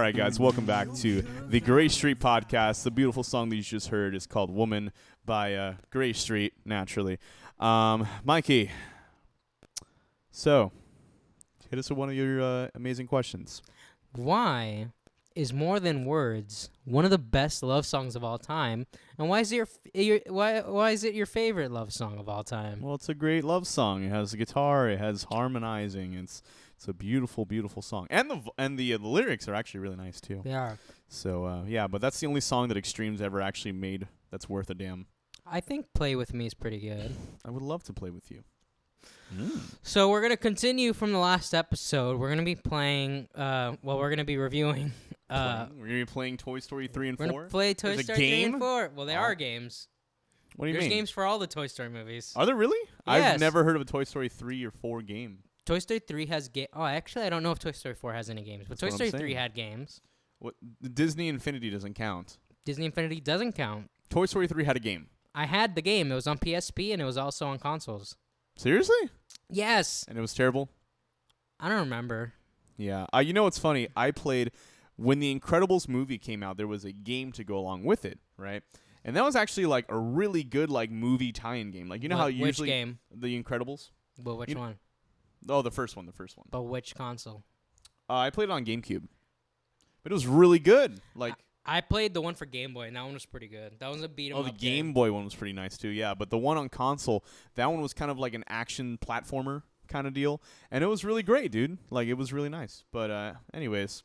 right, guys, welcome back to the Gray Street Podcast. The beautiful song that you just heard is called Woman by Gray Street, naturally. Mikey, so hit us with one of your amazing questions. Why is More Than Words one of the best love songs of all time? And why is it why is it your favorite love song of all time? Well, it's a great love song. It has a guitar. It has harmonizing. It's a beautiful, beautiful song. And the lyrics are actually really nice, too. They are. So, yeah, but that's the only song that Extreme's ever actually made that's worth a damn. I think Play With Me is pretty good. I would love to play with you. So we're going to continue from the last episode. We're going to be playing, we're going to be reviewing. We're going to be playing Toy Story 3 and 4? We're going to play Toy Story 3 and 4. Well, they are games. What do you mean? There's games for all the Toy Story movies. Are there really? Yes. I've never heard of a Toy Story 3 or 4 game. Toy Story 3 has actually, I don't know if Toy Story 4 has any games, but That's Toy what Story I'm 3 saying. had games. What? Disney Infinity doesn't count. Disney Infinity doesn't count. Toy Story 3 had a game. I had the game. It was on PSP, and it was also on consoles. Seriously? Yes. And it was terrible? I don't remember. Yeah. You know what's funny? I played, when the Incredibles movie came out, there was a game to go along with it, right? And that was actually like a really good like movie tie-in game. Like, you know how usually... Which game? The Incredibles. Well, which one? Oh, the first one. But which console? I played it on GameCube. But it was really good. Like... I played the one for Game Boy, and that one was pretty good. That was a beat-em-up the Game Boy one was pretty nice, too, yeah. But the one on console, that one was kind of like an action platformer kind of deal. And it was really great, dude. Like, it was really nice. But anyways,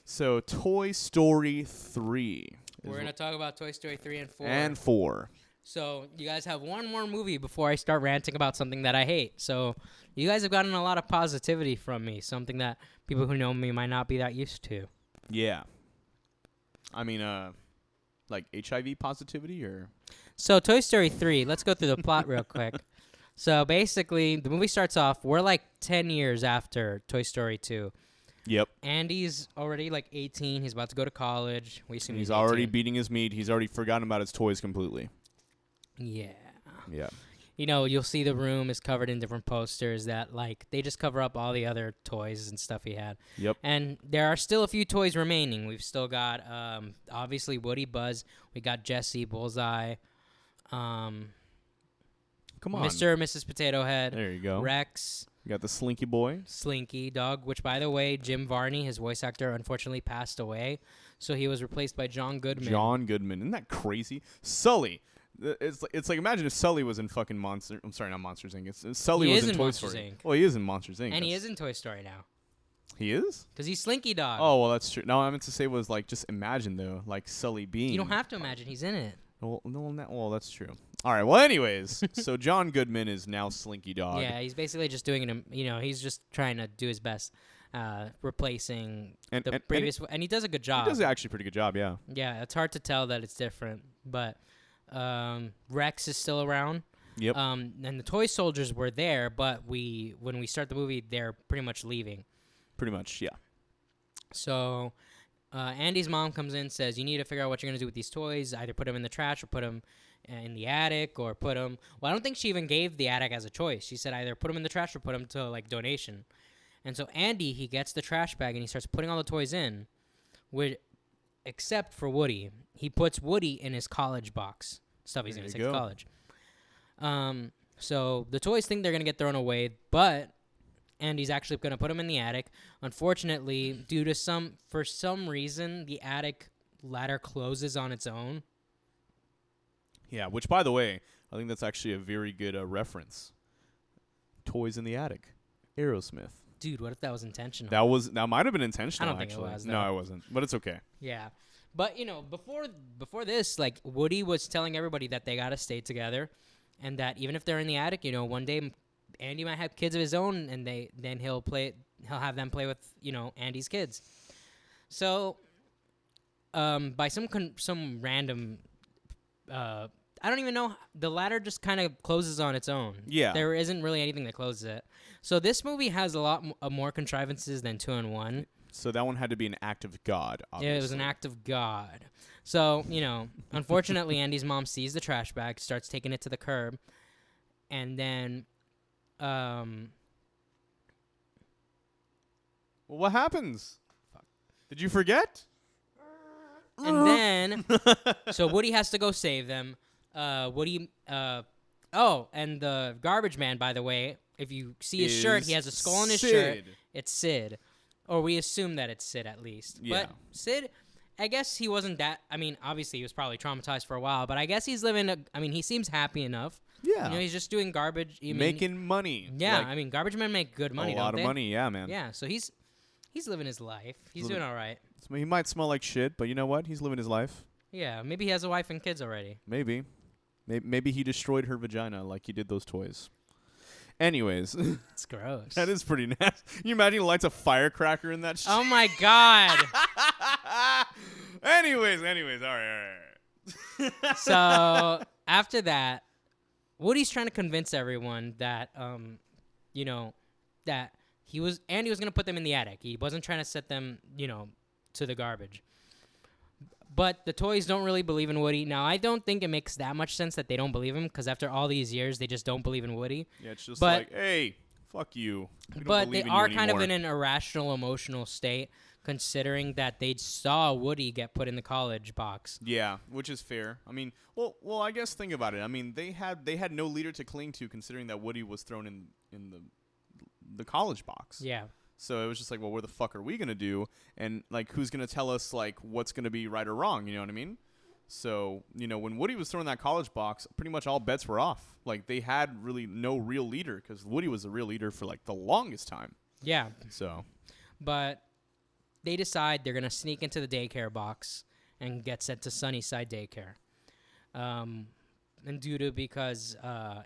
so Toy Story 3. We're going to talk about Toy Story 3 and 4. And 4. So you guys have one more movie before I start ranting about something that I hate. So you guys have gotten a lot of positivity from me, something that people who know me might not be that used to. Yeah. I mean, like HIV positivity or? So Toy Story 3, let's go through the plot real quick. So basically, the movie starts off, we're like 10 years after Toy Story 2. Yep. Andy's already like 18. He's about to go to college. We assume He's 18. already beating his meat. He's already forgotten about his toys completely. Yeah. Yeah. You know, you'll see the room is covered in different posters that, like, they just cover up all the other toys and stuff he had. Yep. And there are still a few toys remaining. We've still got, obviously, Woody, Buzz. We got Jesse, Bullseye. Come on. Mr. and Mrs. Potato Head. There you go. Rex. You got the Slinky Boy. Slinky Dog, which, by the way, Jim Varney, his voice actor, unfortunately passed away. So he was replaced by John Goodman. John Goodman. Isn't that crazy? Sully. It's like imagine if Sully was in fucking Monsters Inc. Sully was in Toy Story. Inc. Well, he is in Monsters Inc. And he is in Toy Story now. He is? Because he's Slinky Dog. Oh, well, that's true. No, I meant to say was like just imagine though, like Sully being. You don't have to imagine. He's in it. Well, that's true. All right. Well, anyways, so John Goodman is now Slinky Dog. Yeah, he's basically just doing it. You know, he's just trying to do his best, replacing the previous. And he does a good job. He does actually a pretty good job. Yeah. Yeah, it's hard to tell that it's different, but Rex is still around. Yep. And the toy soldiers were there, but when we start the movie, they're pretty much leaving. Pretty much, yeah. So Andy's mom comes in and says, you need to figure out what you're going to do with these toys. Either put them in the trash or put them in the attic or put them... Well, I don't think she even gave the attic as a choice. She said either put them in the trash or put them to, like, donation. And so Andy, he gets the trash bag and he starts putting all the toys in, except for Woody. He puts Woody in his college box. Stuff he's going to take to college. So the toys think they're going to get thrown away, but... Andy's actually going to put them in the attic. Unfortunately, for some reason, the attic ladder closes on its own. Yeah, which, by the way, I think that's actually a very good reference. Toys in the Attic. Aerosmith. Dude, what if that was intentional? That might have been intentional, I don't actually. think it was. No, it wasn't. But it's okay. Yeah. But, you know, before this, like, Woody was telling everybody that they got to stay together and that even if they're in the attic, you know, one day... Andy might have kids of his own, and then he'll have them play with, you know, Andy's kids. So, by some random, I don't even know, the ladder just kind of closes on its own. Yeah. There isn't really anything that closes it. So this movie has a lot more contrivances than 2 and 1. So that one had to be an act of God, obviously. Yeah, it was an act of God. So, you know, unfortunately, Andy's mom sees the trash bag, starts taking it to the curb, and then... Well, what happens? Fuck. Did you forget? And then, so Woody has to go save them. Woody, and the garbage man, by the way, if you see his shirt, he has a skull on his shirt. Sid. It's Sid. Or we assume that it's Sid at least. Yeah. But Sid, I guess he wasn't that, I mean, obviously he was probably traumatized for a while, but I guess he's living, he seems happy enough. Yeah. You know, he's just doing garbage. Making money. Yeah, Like, I mean, garbage men make good money, a don't lot they? of money, yeah, man. Yeah, so he's living his life. He's Living- doing all right. So he might smell like shit, but you know what? He's living his life. Yeah, maybe he has a wife and kids already. Maybe. Maybe he destroyed her vagina like he did those toys. Anyways, It's gross. that is pretty nasty. You imagine he lights a firecracker in that shit? Oh my god. anyways, all right. So after that, Woody's trying to convince everyone that, that Andy was gonna put them in the attic. He wasn't trying to set them, to the garbage. But the toys don't really believe in Woody. Now, I don't think it makes that much sense that they don't believe him, because after all these years, they just don't believe in Woody. Yeah, it's just But- like, hey, fuck you. We don't But believe they in you are kind of anymore. in an irrational emotional state, considering that they saw Woody get put in the college box. Yeah, which is fair. I mean, well, I guess think about it. I mean, they had no leader to cling to, considering that Woody was thrown in the college box. Yeah. So it was just like, well, where the fuck are we gonna do? And like, who's gonna tell us like what's gonna be right or wrong? You know what I mean? So when Woody was thrown in that college box, pretty much all bets were off. Like they had really no real leader, because Woody was the real leader for like the longest time. Yeah. So But they decide they're going to sneak into the daycare box and get sent to Sunnyside Daycare. And because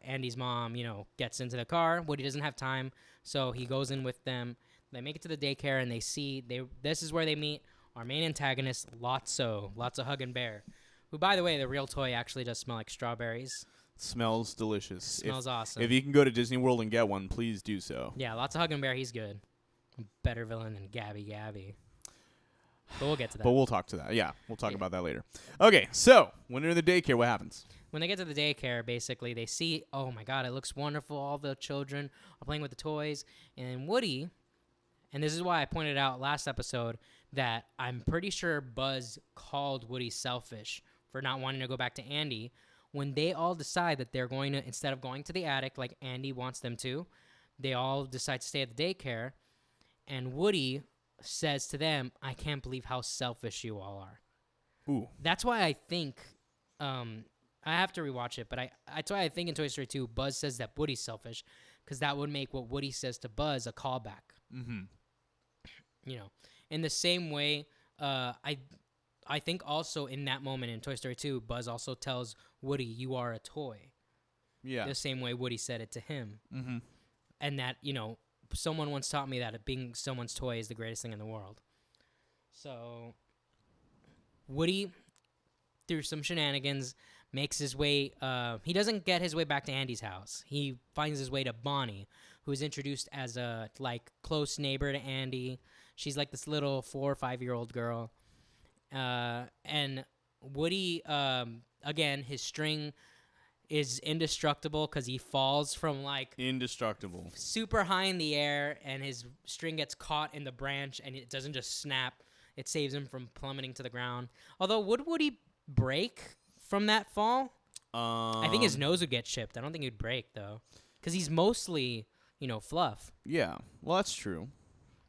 Andy's mom, gets into the car, Woody doesn't have time, so he goes in with them. They make it to the daycare, and this is where they meet our main antagonist, Lotso Hug and Bear, who, by the way, the real toy actually does smell like strawberries. smells delicious. Smells awesome. If you can go to Disney World and get one, please do so. Yeah, Lotso Hug and Bear, he's good. Better villain than Gabby. But we'll get to that. But we'll talk to that. Yeah, we'll talk about that later. Okay, so when they're in the daycare, what happens? When they get to the daycare, basically, they see, oh my god, it looks wonderful. All the children are playing with the toys. And Woody, and this is why I pointed out last episode that I'm pretty sure Buzz called Woody selfish for not wanting to go back to Andy. When they all decide that they're going to, instead of going to the attic like Andy wants them to, they all decide to stay at the daycare. And Woody says to them, I can't believe how selfish you all are. Ooh. That's why I think, I have to rewatch it, but that's why I think in Toy Story 2, Buzz says that Woody's selfish, because that would make what Woody says to Buzz a callback. Mm-hmm. In the same way, I think also in that moment in Toy Story 2, Buzz also tells Woody, you are a toy. Yeah. The same way Woody said it to him. Mm-hmm. And that, someone once taught me that being someone's toy is the greatest thing in the world. So, Woody, through some shenanigans, makes his way, he doesn't get his way back to Andy's house. He finds his way to Bonnie, who is introduced as a, close neighbor to Andy. She's like this little 4 or 5-year-old girl. And Woody, again, his string is indestructible because he falls from, indestructible. super high in the air, and his string gets caught in the branch, and it doesn't just snap. It saves him from plummeting to the ground. Although, would Woody break from that fall? I think his nose would get chipped. I don't think he'd break, though, because he's mostly, fluff. Yeah, well, that's true.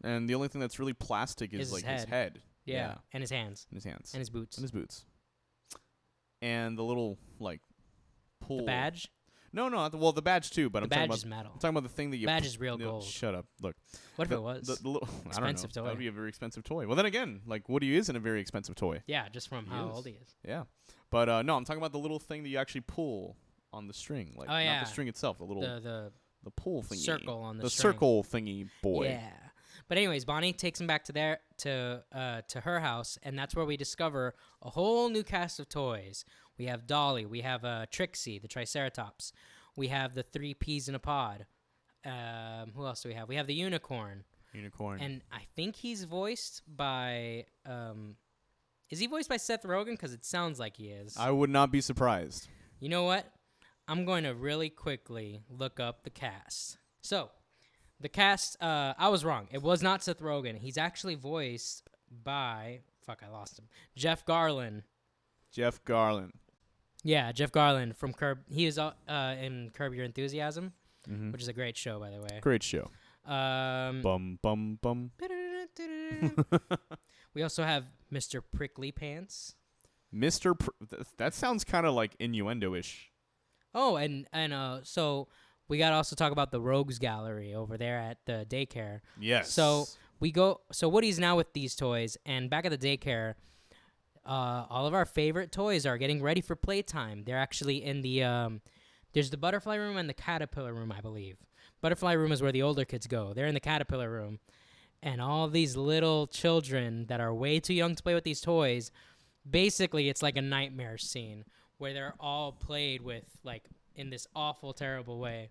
And the only thing that's really plastic is His his head. Yeah, and his hands. And his hands. And his boots. And his boots. And the little, pull. The badge? No, well, the badge too, but The I'm talking badge about is metal. I'm talking about the thing that you Badge is real no, gold. Shut up. Look. What if it was? The little, Expensive I don't know. toy. That would be a very expensive toy. Well, then again, Woody isn't a very expensive toy. Yeah, just from how is. old he is. Yeah. But no, I'm talking about the little thing that you actually pull on the string. Oh, Not yeah. the string itself, the little The pull thingy. circle on the The string. circle thingy boy. Yeah. But anyways, Bonnie takes him back to her house, and that's where we discover a whole new cast of toys. We have Dolly, we have Trixie, the Triceratops, we have the 3 peas in a pod. Who else do we have? We have the unicorn. And I think he's voiced by. Is he voiced by Seth Rogen? Because it sounds like he is. I would not be surprised. You know what? I'm going to really quickly look up the cast. So, the cast, I was wrong. It was not Seth Rogen. He's actually voiced by I lost him. Jeff Garlin. Jeff Garlin. Yeah, Jeff Garlin from Curb. He is in Curb Your Enthusiasm, Mm-hmm. which is a great show, by the way. Great show. Bum bum bum. We also have Mr. Prickly Pants. That sounds kind of like innuendo-ish. Oh, and so we got to also talk about the Rogues Gallery over there at the daycare. Yes. So Woody's now with these toys, and back at the daycare, all of our favorite toys are getting ready for playtime. They're actually in the there's the butterfly room and the caterpillar room, I believe. Butterfly room is where the older kids go. They're in the caterpillar room. And all these little children that are way too young to play with these toys, basically it's like a nightmare scene where they're all played with like in this awful, terrible way.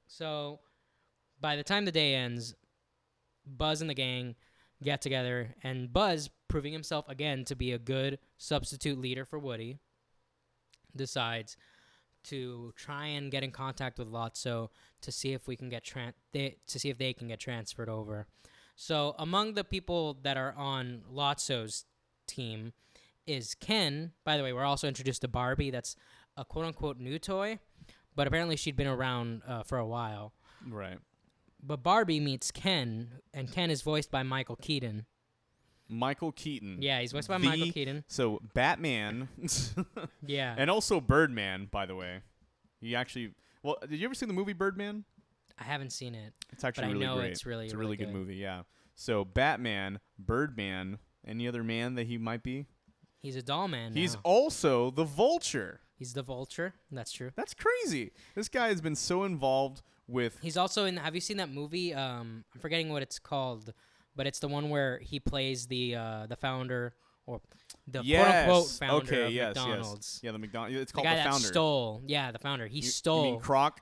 So by the time the day ends, Buzz and the gang get together, and Buzz, proving himself again to be a good substitute leader for Woody, decides to try and get in contact with Lotso to see if we can get if they can get transferred over. So among the people that are on Lotso's team is Ken. By the way, we're also introduced to Barbie. That's a quote-unquote new toy, but apparently she'd been around for a while. Right. But Barbie meets Ken, and Ken is voiced by Michael Keaton. Michael Keaton. Yeah, he's voiced by Michael Keaton. So Batman. Yeah. And also Birdman, by the way. He actually... Well, did you ever see the movie Birdman? I haven't seen it. It's actually but really I know great. it's really, It's a really good movie, yeah. So Batman, Birdman, any other man that he might be? He's a doll man He's now. also the Vulture. He's the Vulture. That's true. That's crazy. This guy has been so involved with... He's also in... Have you seen that movie? I'm forgetting what it's called, but it's the one where he plays the founder or the quote-unquote founder of McDonald's. Yeah, the McDonald's. It's The called guy the that founder. stole. Yeah, the founder. He stole. You mean Croc?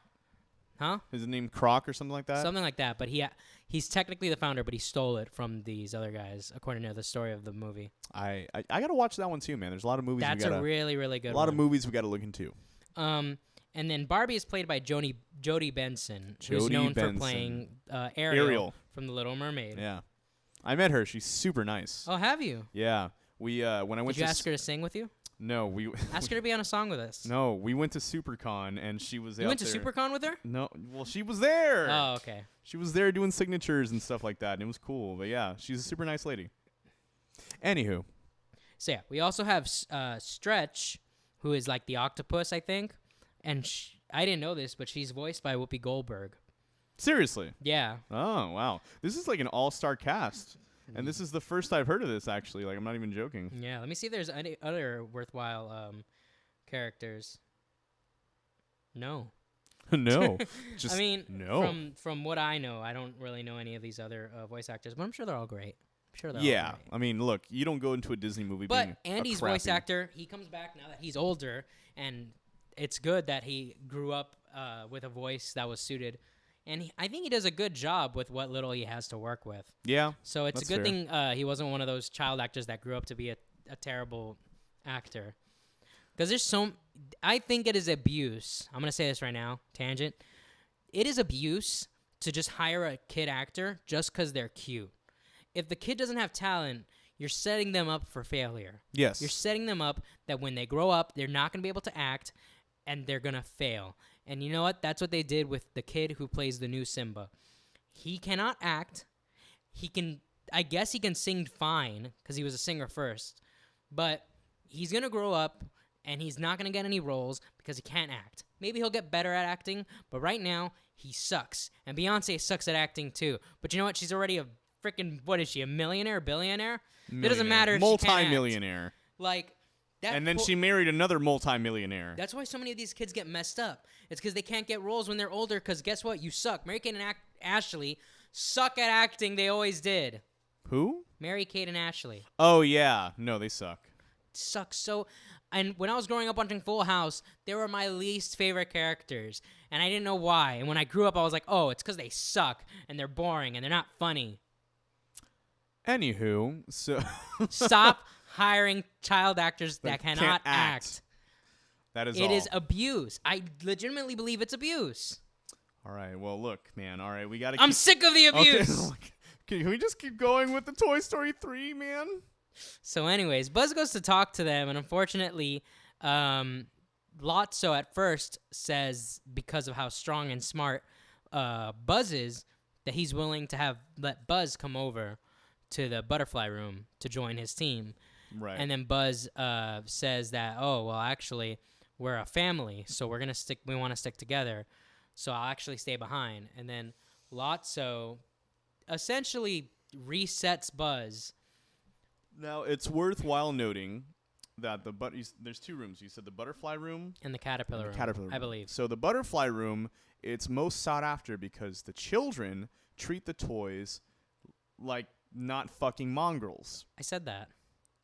Huh? Is his name Croc or something like that? Something like that. But he's technically the founder, but he stole it from these other guys, according to the story of the movie. I gotta watch that one too, man. There's a lot of movies. That's a really, really good one. A lot of movies we gotta look into. And then Barbie is played by Jodie Benson, who's known for playing Ariel from The Little Mermaid. Yeah, I met her. She's super nice. Oh, have you? Yeah, we when I went. Did you ask her to sing with you? No, we ask her to be on a song with us. No, we went to SuperCon and she was. You went to SuperCon with her? No, well, she was there. Oh, okay. She was there doing signatures and stuff like that, and it was cool. But yeah, she's a super nice lady. Anywho, so yeah, we also have Stretch, who is like the octopus, I think, and I didn't know this, but she's voiced by Whoopi Goldberg. Seriously? Yeah. Oh wow, this is like an all-star cast. And this is the first I've heard of this, actually. Like, I'm not even joking. Yeah, let me see if there's any other worthwhile characters. No. No. Just I mean, no. from what I know, I don't really know any of these other voice actors, but I'm sure they're all great. I'm sure they're all great. I mean, look, you don't go into a Disney movie being But Andy's voice actor, he comes back now that he's older, and it's good that he grew up with a voice that was suited. And I think he does a good job with what little he has to work with. Yeah. So it's a good thing he wasn't one of those child actors that grew up to be a terrible actor. Because there's I think it is abuse. I'm going to say this right now, tangent. It is abuse to just hire a kid actor just because they're cute. If the kid doesn't have talent, you're setting them up for failure. Yes. You're setting them up that when they grow up, they're not going to be able to act, and they're going to fail. And you know what? That's what they did with the kid who plays the new Simba. He cannot act. I guess he can sing fine because he was a singer first. But he's going to grow up and he's not going to get any roles because he can't act. Maybe he'll get better at acting, but right now he sucks. And Beyonce sucks at acting too. But you know what? She's already a freaking, what is she, a millionaire, billionaire? It doesn't matter if she can't act. Multi-millionaire. Like... And then she married another multi-millionaire. That's why so many of these kids get messed up. It's because they can't get roles when they're older because guess what? You suck. Mary-Kate and Ashley suck at acting. They always did. Who? Mary-Kate and Ashley. Oh, yeah. No, they suck. Suck so... And when I was growing up watching Full House, they were my least favorite characters. And I didn't know why. And when I grew up, I was like, oh, it's because they suck. And they're boring. And they're not funny. Anywho, so... Stop hiring child actors that cannot act. That is It is abuse. I legitimately believe it's abuse. All right. Well, look, man. All right, we got to I'm sick of the abuse. Okay. Can we just keep going with the Toy Story 3, man? So anyways, Buzz goes to talk to them, and unfortunately, Lotso at first says, because of how strong and smart Buzz is, that he's willing to let Buzz come over to the butterfly room to join his team. Right. And then Buzz says that, oh, well, actually, we're a family, so we want to stick together, so I'll actually stay behind. And then Lotso essentially resets Buzz. Now, it's worthwhile noting that there's 2 rooms. You said the butterfly room And the caterpillar room, caterpillar I room. believe. So the butterfly room, it's most sought after because the children treat the toys like not fucking mongrels. I said that.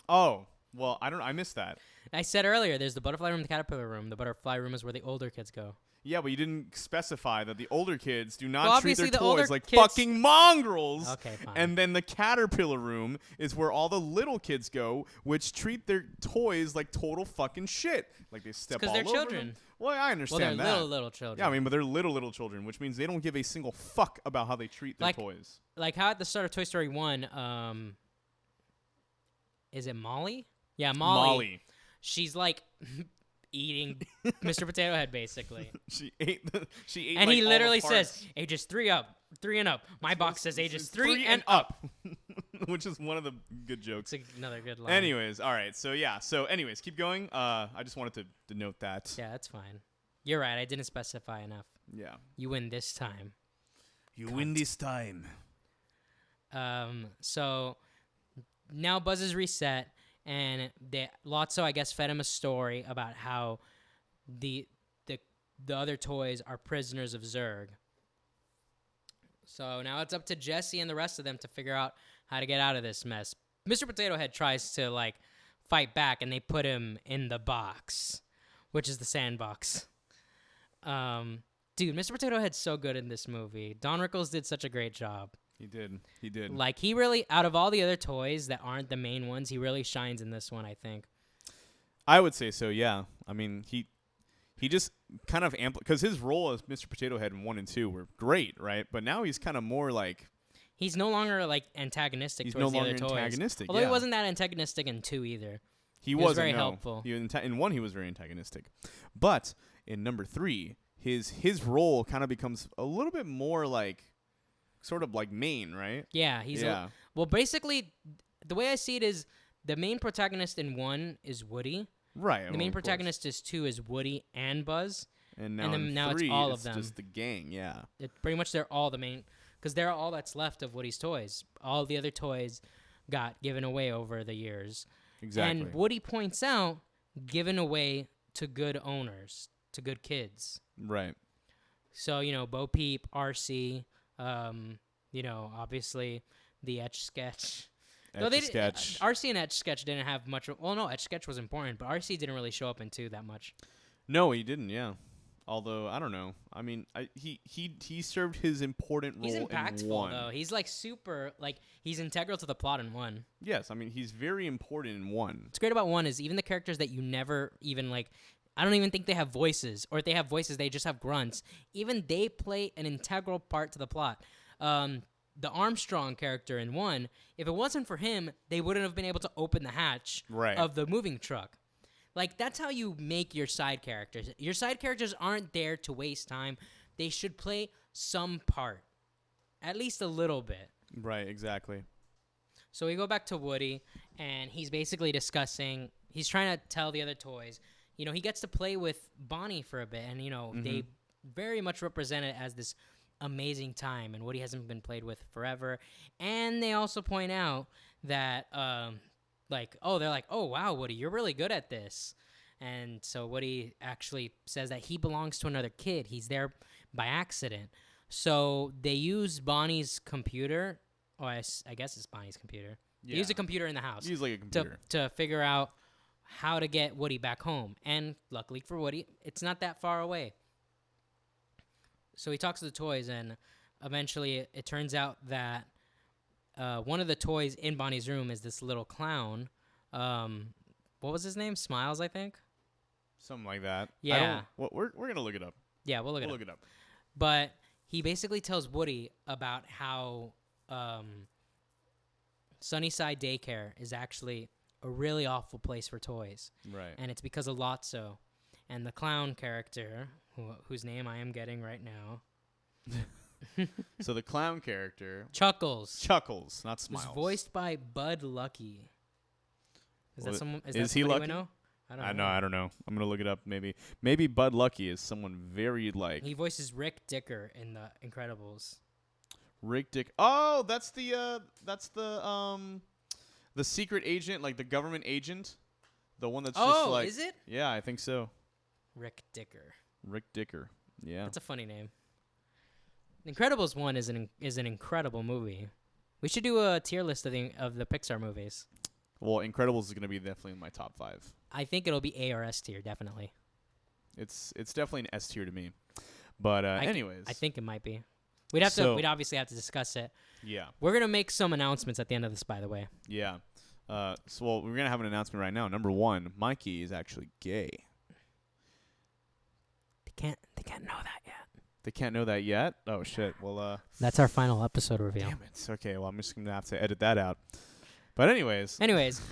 Oh, well, I missed that. I said earlier, there's the butterfly room, the caterpillar room. The butterfly room is where the older kids go. Yeah, but you didn't specify that the older kids do Well, not treat their obviously the older toys like kids- fucking mongrels. Okay, fine. And then the caterpillar room is where all the little kids go, which treat their toys like total fucking shit. Like they step all because over they're children. them. Well, I Well, understand they're that. little children. Yeah, I mean, but they're little children, which means they don't give a single fuck about how they treat their toys. Like how at the start of Toy Story 1, is it Molly? Yeah, Molly. She's like eating Mr. Potato Head, basically. She ate. And like, he all the literally parts. says, ages 3 and up. My box says ages 3 3 and up. which is one of the good jokes. It's another good line. Anyways, all right. So yeah. So anyways, keep going. I just wanted to note that. Yeah, that's fine. You're right. I didn't specify enough. Yeah. You win this time. You win this time. So now Buzz is reset, and Lotso, I guess, fed him a story about how the other toys are prisoners of Zurg. So now it's up to Jesse and the rest of them to figure out how to get out of this mess. Mr. Potato Head tries to fight back, and they put him in the box, which is the sandbox. Dude, Mr. Potato Head's so good in this movie. Don Rickles did such a great job. He did. Like, he really, out of all the other toys that aren't the main ones, he really shines in this one, I think. I would say so, yeah. I mean, he just kind of because his role as Mr. Potato Head in 1 and 2 were great, right? But now he's kind of more like... He's no longer, antagonistic He's towards no the longer other toys. antagonistic, Although yeah. he wasn't that antagonistic in 2 either. He was wasn't, very no. helpful. In 1, he was very antagonistic. But in number 3, his role kind of becomes a little bit more sort of like main, right? Yeah, well, basically, the way I see it is the main protagonist in 1 is Woody. Right. The main protagonist is 2 is Woody and Buzz. And then in now 3, it's all of them. just the gang, yeah. Pretty much they're all the main, because they're all that's left of Woody's toys. All the other toys got given away over the years. Exactly. And Woody points out, given away to good owners, to good kids. Right. So, Bo Peep, RC, obviously the Etch Sketch. Sketch. RC and Etch Sketch didn't have much. Well, no, Etch Sketch was important, but RC didn't really show up in 2 that much. No, he didn't, yeah. Although, I don't know. I mean, he served his important role He's in impactful, 1. though. He's, super, he's integral to the plot in 1. Yes, I mean, he's very important in 1. What's great about 1 is even the characters that you never even, I don't even think they have voices. Or if they have voices, they just have grunts. Even they play an integral part to the plot. The Armstrong character in 1, if it wasn't for him, they wouldn't have been able to open the hatch of the moving truck. That's how you make your side characters. Your side characters aren't there to waste time. They should play some part, at least a little bit. Right, exactly. So we go back to Woody, and he's basically discussing, he's trying to tell the other toys, he gets to play with Bonnie for a bit, and, they very much represent it as this amazing time, and Woody hasn't been played with forever. And they also point out that, they're like, oh, wow, Woody, you're really good at this. And so Woody actually says that he belongs to another kid. He's there by accident. So they use Bonnie's computer, or I guess it's Bonnie's computer. Yeah. They use a computer in the house. Use like a computer. To figure out how to get Woody back home. And luckily for Woody, it's not that far away. So he talks to the toys, and eventually it turns out that one of the toys in Bonnie's room is this little clown. What was his name? Smiles, I think. Something like that. Yeah. We're gonna look it up. Yeah, we'll look it up. But he basically tells Woody about how Sunnyside Daycare is actually a really awful place for toys. Right. And it's because of Lotso. And the clown character, whose name I am getting right now. So the clown character. Chuckles, not Smiles. was voiced by Bud Lucky. Is that someone? Is he somebody Lucky? we know? I don't know. I'm gonna look it up. Maybe Bud Lucky is someone very like. He voices Rick Dicker in The Incredibles. Rick Dick. Oh, that's the secret agent, like the government agent, the one that's just like. Oh, is it? Yeah, I think so. Rick Dicker. Rick Dicker. Yeah. That's a funny name. The Incredibles 1 is an incredible movie. We should do a tier list of the Pixar movies. Well, Incredibles is gonna be definitely in my top 5. I think it'll be A or S tier, definitely. It's definitely an S tier to me. But anyways, I think it might be. We'd obviously have to discuss it. Yeah. We're gonna make some announcements at the end of this, by the way. Yeah. So we're gonna have an announcement right now. Number 1, Mikey is actually gay. They can't know that yet. They can't know that yet? Oh shit. Well That's our final episode reveal. damn it. Okay, well I'm just gonna have to edit that out. But anyways,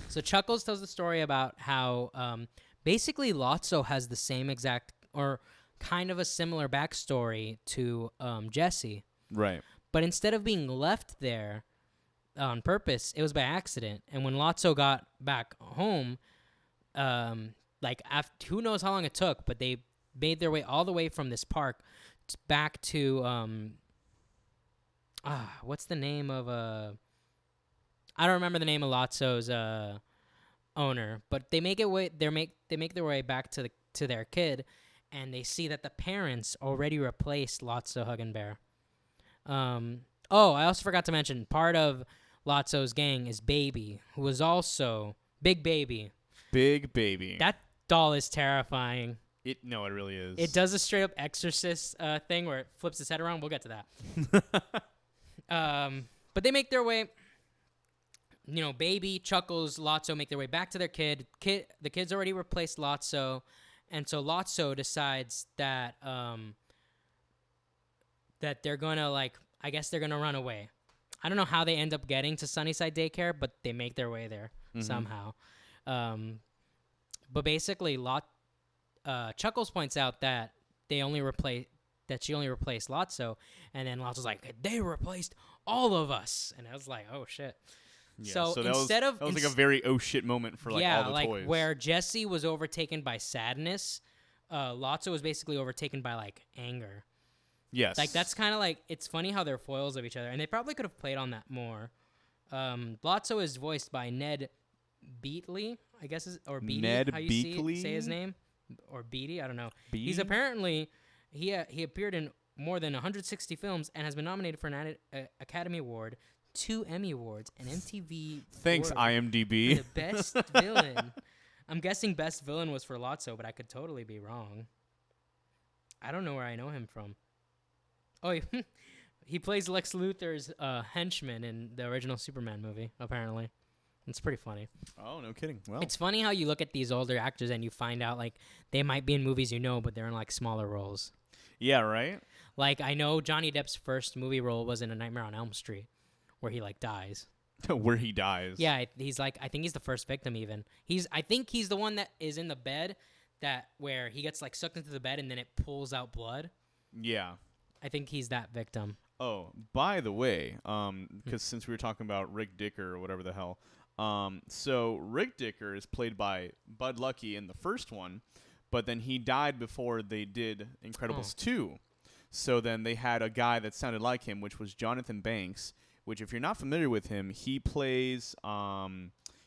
so Chuckles tells the story about how basically Lotso has the same exact or kind of a similar backstory to Jesse. right. But instead of being left there on purpose, it was by accident. And when Lotso got back home, after, who knows how long it took, but they made their way all the way from this park back to what's the name of I don't remember the name of Lotso's owner, but they make their way back to their kid, and they see that the parents already replaced Lotso Huggenbear. I also forgot to mention part of Lotso's gang is Baby, who was also Big Baby. Big Baby. That doll is terrifying. It really is. It does a straight up Exorcist thing where it flips its head around. We'll get to that. But they make their way. Baby, Chuckles, Lotso make their way back to their kid. The kid's already replaced Lotso, and so Lotso decides that that they're gonna I guess they're gonna run away. I don't know how they end up getting to Sunnyside Daycare, but they make their way there somehow. But basically, Chuckles points out that she only replaced Lotso, and then Lotso's like, they replaced all of us, and I was like, oh shit. Yeah, so instead that was like a very oh shit moment for all the toys. Where Jesse was overtaken by sadness, Lotso was basically overtaken by anger. Yes. That's kind of it's funny how they're foils of each other, and they probably could have played on that more. Lotso is voiced by Ned Beatley, I guess, or Beatty, Ned how you Beakley? say his name, or Beatty, I don't know. Beatty? He's apparently he appeared in more than 160 films and has been nominated for an Academy Award, 2 Emmy Awards, and MTV. Thanks, Award IMDb. for the best villain. I'm guessing best villain was for Lotso, but I could totally be wrong. I don't know where I know him from. Oh, he plays Lex Luthor's henchman in the original Superman movie, apparently. It's pretty funny. Oh, no kidding. Well, It's funny how you look at these older actors and you find out they might be in movies but they're in smaller roles. yeah, right? I know Johnny Depp's first movie role was in A Nightmare on Elm Street, where he dies. Where he dies. Yeah, he's I think he's the first victim even. I think he's the one that is in the bed where he gets sucked into the bed and then it pulls out blood. Yeah. I think he's that victim. Oh, by the way, because since we were talking about Rick Dicker or whatever the hell, so Rick Dicker is played by Bud Lucky in the first one, but then he died before they did Incredibles 2. So then they had a guy that sounded like him, which was Jonathan Banks, which if you're not familiar with him, he plays,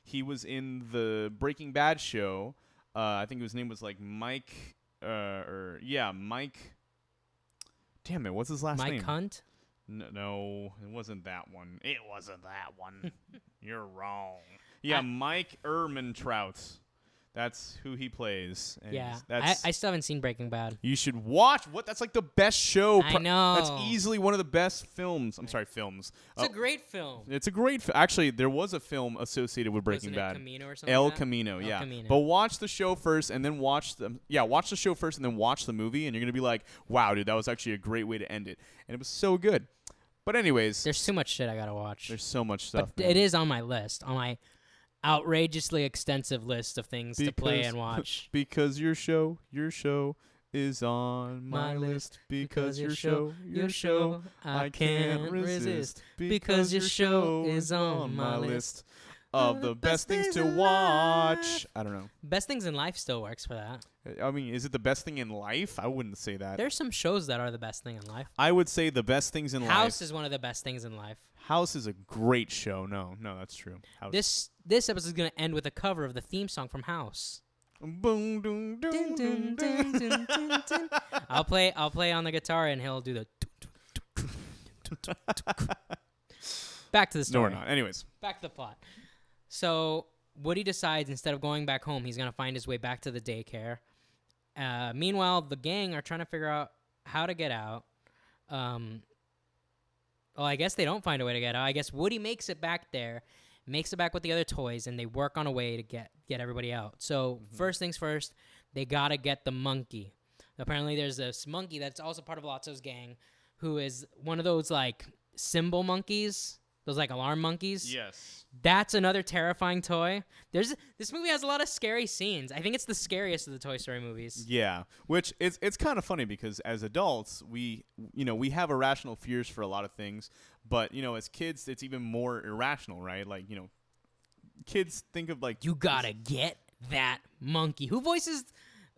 he was in the Breaking Bad show. I think his name was Mike, Mike. Damn it, what's his last name? Mike Hunt? No, it wasn't that one. It wasn't that one. You're wrong. Yeah, Mike Ehrmantraut. That's who he plays. And Yeah, that's, I still haven't seen Breaking Bad. you should watch. What? That's the best show. I know. That's easily one of the best films. I'm sorry, films. It's a great film. It's a great. Actually, there was a film associated with Breaking Wasn't it Bad. Camino or something El like that? Camino, El yeah. Camino. But watch the show first, and then watch the show first, and then watch the movie, and you're gonna be like, "Wow, dude, that was actually a great way to end it." And it was so good. But anyways, There's too much shit I gotta watch. there's so much stuff. But it is on my list, on my outrageously extensive list of things to play and watch. Because your show is on my list. Because your show, I can't resist. Because your show is on my list of the best things to watch. I don't know. Best Things in Life still works for that. I mean, is it the best thing in life? I wouldn't say that. There's some shows that are the best thing in life. I would say the best things in life. House is one of the best things in life. House is a great show. No, that's true. House. This episode is gonna end with a cover of the theme song from House. Boom, doom, doom, doom, doom. I'll play on the guitar and he'll do the. Back to the story. No, we're not. Anyways. Back to the plot. So Woody decides instead of going back home, he's gonna find his way back to the daycare. Meanwhile, the gang are trying to figure out how to get out. Well, I guess they don't find a way to get out. I guess Woody makes it back there, makes it back with the other toys, and they work on a way to get everybody out. So first things first, they gotta get the monkey. Apparently, there's this monkey that's also part of Lotso's gang, who is one of those like symbol monkeys, those like alarm monkeys. Yes. That's another terrifying toy. This movie has a lot of scary scenes. I think it's the scariest of the Toy Story movies. Yeah, which it's kind of funny because as adults, we have irrational fears for a lot of things, but as kids, it's even more irrational, right? Like, kids think of like you gotta get that monkey. Who voices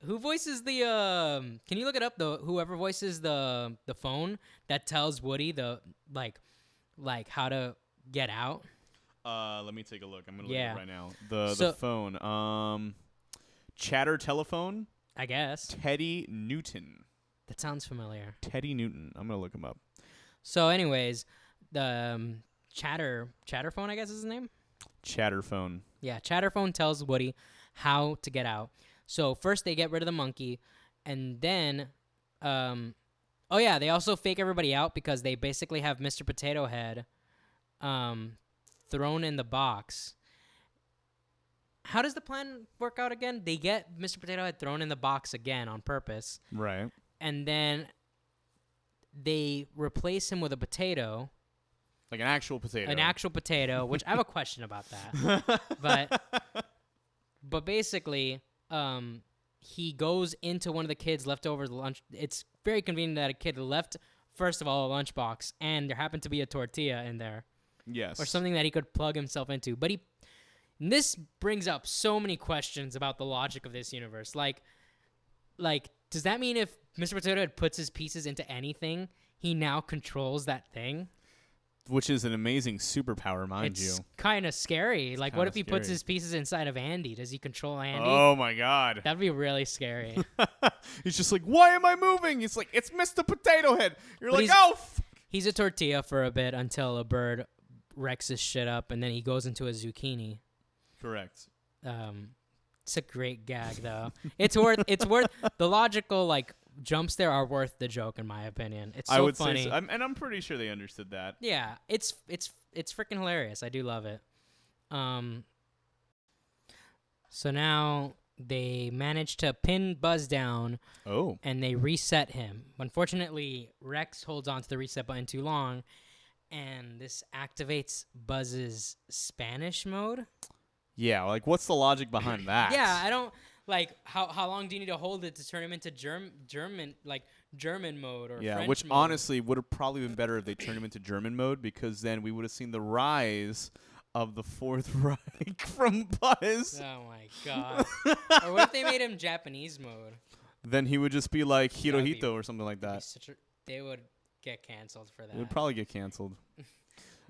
the can you look it up, whoever voices the phone that tells Woody the like how to get out? Let me take a look. I'm gonna look it up right now. The phone. Chatter telephone. I guess. Teddy Newton. That sounds familiar. Teddy Newton. I'm gonna look him up. So, anyways, the Chatterphone, I guess is his name. Chatterphone. Yeah, Chatterphone tells Woody how to get out. So first they get rid of the monkey, and then, they also fake everybody out because they basically have Mr. Potato Head, thrown in the box. How does the plan work out again? They get Mr. Potato Head thrown in the box again on purpose. Right. And then they replace him with a potato. Like an actual potato. An actual potato, which I have a question about that. But basically, he goes into one of the kids' leftover lunch. It's very convenient that a kid left, first of all, a lunchbox, and there happened to be a tortilla in there. Yes. Or something that he could plug himself into. But this brings up so many questions about the logic of this universe. Like, does that mean if Mr. Potato Head puts his pieces into anything, he now controls that thing? Which is an amazing superpower, mind you. It's kind of scary. Like, what if he puts his pieces inside of Andy? Does he control Andy? Oh, my God. That'd be really scary. He's just like, why am I moving? He's like, it's Mr. Potato Head. You're like, oh, he's a tortilla for a bit until a bird wrecks his shit up, and then he goes into a zucchini. Correct. It's a great gag, though. It's worth the logical, jumps there are worth the joke, in my opinion. It's so funny. Say so. And I'm pretty sure they understood that. Yeah, it's freaking hilarious. I do love it. So now they manage to pin Buzz down. Oh. And they reset him. Unfortunately, Rex holds on to the reset button too long, and this activates Buzz's Spanish mode. Yeah, what's the logic behind that? Yeah, I don't how long do you need to hold it to turn him into German mode or French which mode? Honestly would have probably been better if they turned him into German mode, because then we would have seen the rise of the Fourth Reich from Buzz. Oh my God! Or what if they made him Japanese mode? Then he would just be like Hirohito or something like that. They would get canceled for that. It would probably get canceled.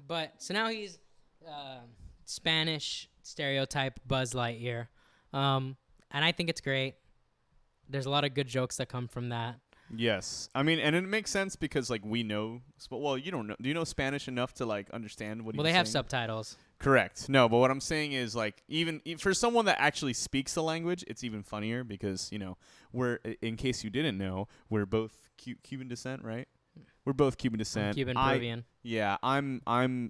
But so now he's Spanish stereotype Buzz Lightyear. And I think it's great. There's a lot of good jokes that come from that. Yes. I mean, and it makes sense because, we know... Well, you don't know. Do you know Spanish enough to, understand what he's saying? Well, they have subtitles. Correct. No, but what I'm saying is, even for someone that actually speaks the language, it's even funnier because, we're, in case you didn't know, we're both Cuban descent, right? We're both Cuban descent. Cuban Peruvian. Yeah, I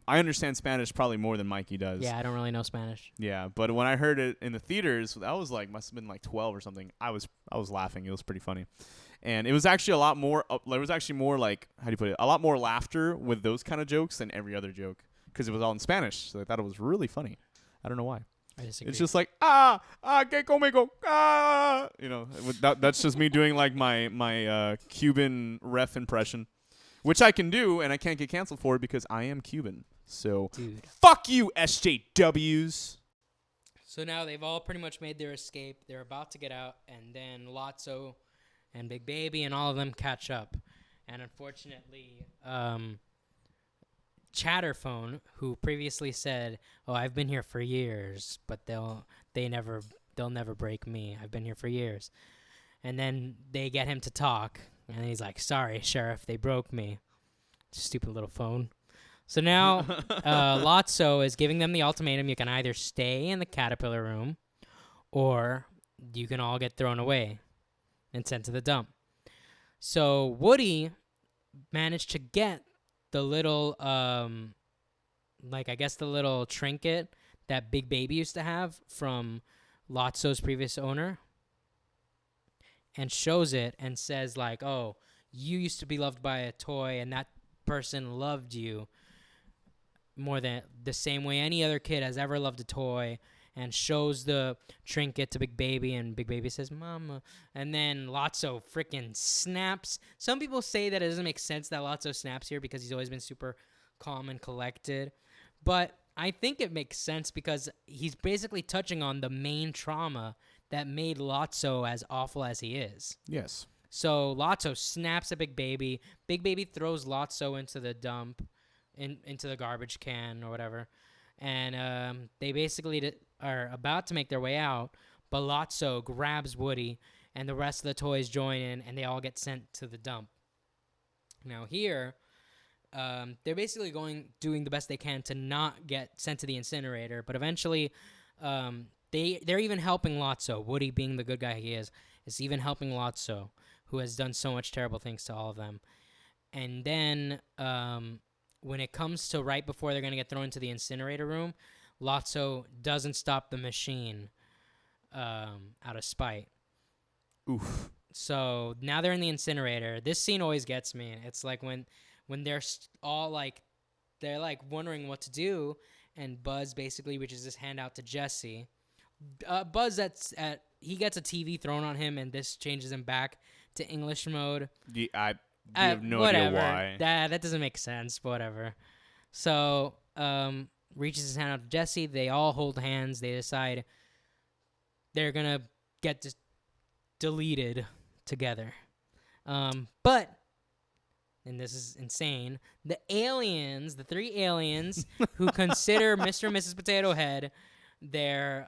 understand Spanish probably more than Mikey does. Yeah, I don't really know Spanish. Yeah, but when I heard it in the theaters, I was must have been 12 or something. I was laughing. It was pretty funny. And it was actually a lot more. There was actually more like, how do you put it? A lot more laughter with those kind of jokes than every other joke because it was all in Spanish. So I thought it was really funny. I don't know why. I disagree. It's just like que conmigo, that's just me doing like my Cuban ref impression, which I can do, and I can't get canceled for it because I am Cuban. So Dude. Fuck you, SJWs. So now they've all pretty much made their escape. They're about to get out, and then Lotso and Big Baby and all of them catch up. And unfortunately, Chatterphone, who previously said, "Oh, I've been here for years, but they'll never break me. I've been here for years." And then they get him to talk, and he's like, "Sorry, Sheriff, they broke me." Stupid little phone. So now Lotso is giving them the ultimatum. You can either stay in the caterpillar room or you can all get thrown away and sent to the dump. So Woody managed to get the little, I guess the little trinket that Big Baby used to have from Lotso's previous owner and shows it and says like, "Oh, you used to be loved by a toy and that person loved you more than the same way any other kid has ever loved a toy," and shows the trinket to Big Baby, and Big Baby says, "Mama," and then Lotso freaking snaps. Some people say that it doesn't make sense that Lotso snaps here because he's always been super calm and collected, but I think it makes sense because he's basically touching on the main trauma that made Lotso as awful as he is. Yes. So Lotso snaps at Big Baby. Big Baby throws Lotso into the dump, into the garbage can or whatever. And they basically are about to make their way out, but Lotso grabs Woody, and the rest of the toys join in, and they all get sent to the dump. Now here, they're basically doing the best they can to not get sent to the incinerator, but eventually they're even helping Lotso. Woody, being the good guy he is even helping Lotso, who has done so much terrible things to all of them. And then when it comes to right before they're going to get thrown into the incinerator room, Lotso doesn't stop the machine out of spite. Oof. So now they're in the incinerator. This scene always gets me. It's like when they're all like, they're like wondering what to do, and Buzz basically reaches his hand out to Jesse. Buzz, he gets a TV thrown on him, and this changes him back to English mode. Yeah, I have no idea why. That doesn't make sense, but whatever. So, reaches his hand out to Jesse. They all hold hands. They decide they're going to get deleted together. But, and this is insane, the three aliens who consider Mr. and Mrs. Potato Head their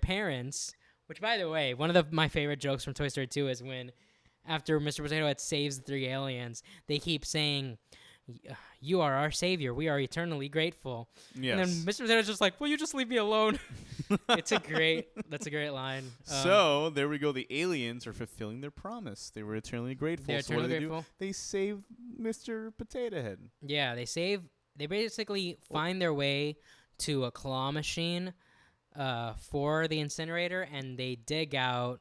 parents, which, by the way, one of my favorite jokes from Toy Story 2 is when after Mr. Potato Head saves the three aliens, they keep saying, "You are our savior. We are eternally grateful." Yes. And then Mr. Potato's just like, "Will you just leave me alone?" That's a great line. So there we go. The aliens are fulfilling their promise. They were eternally grateful. They're so what eternally do? grateful. They save Mr. Potato Head. Yeah, they basically find their way to a claw machine for the incinerator, and they dig out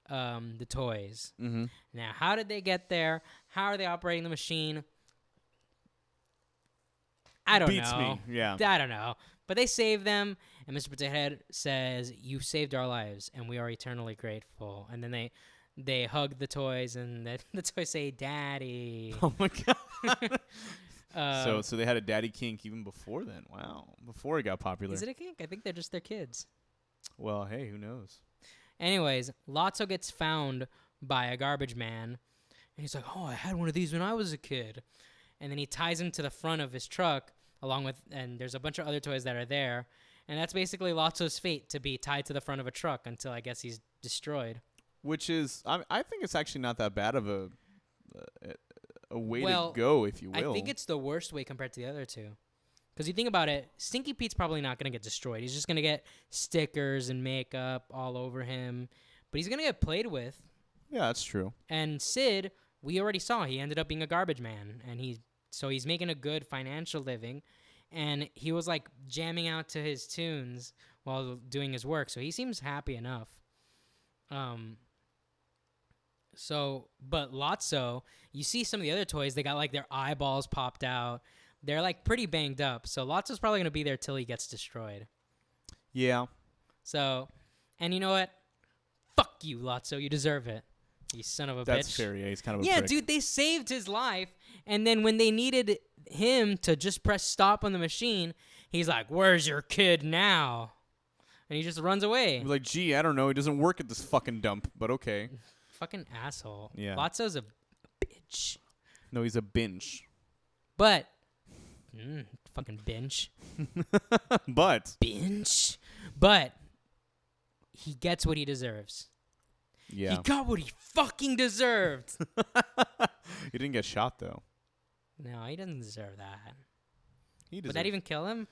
the toys. Mm-hmm. Now, how did they get there? How are they operating the machine? I don't Beats know. me, yeah. I don't know. But they save them, and Mr. Potato Head says, "You saved our lives, and we are eternally grateful." And then they hug the toys, and the toys say, "Daddy." Oh, my God. So they had a daddy kink even before then. Wow. Before it got popular. Is it a kink? I think they're just their kids. Well, hey, who knows? Anyways, Lotso gets found by a garbage man, and he's like, "Oh, I had one of these when I was a kid." And then he ties him to the front of his truck, and there's a bunch of other toys that are there. And that's basically Lotso's fate, to be tied to the front of a truck until I guess he's destroyed. Which is, I think it's actually not that bad of a way to go, if you will. I think it's the worst way compared to the other two. Because you think about it, Stinky Pete's probably not going to get destroyed. He's just going to get stickers and makeup all over him. But he's going to get played with. Yeah, that's true. And Sid, we already saw, he ended up being a garbage man. And so he's making a good financial living. And he was like jamming out to his tunes while doing his work. So he seems happy enough. So, but Lotso, you see some of the other toys, they got like their eyeballs popped out. They're like pretty banged up. So Lotso's probably going to be there till he gets destroyed. Yeah. So, and you know what? Fuck you, Lotso. You deserve it. You son of a bitch. That's fair. Yeah, he's kind of a Yeah, prick. dude, they saved his life. And then when they needed him to just press stop on the machine, he's like, "Where's your kid now?" And he just runs away. We're like, gee, I don't know. He doesn't work at this fucking dump, but okay. Fucking asshole. Yeah. Lotso's a bitch. No, he's a binge. But, fucking binge. But. Binge. But, he gets what he deserves. Yeah. He got what he fucking deserved. He didn't get shot, though. No, he doesn't deserve that. Would Would that even kill him?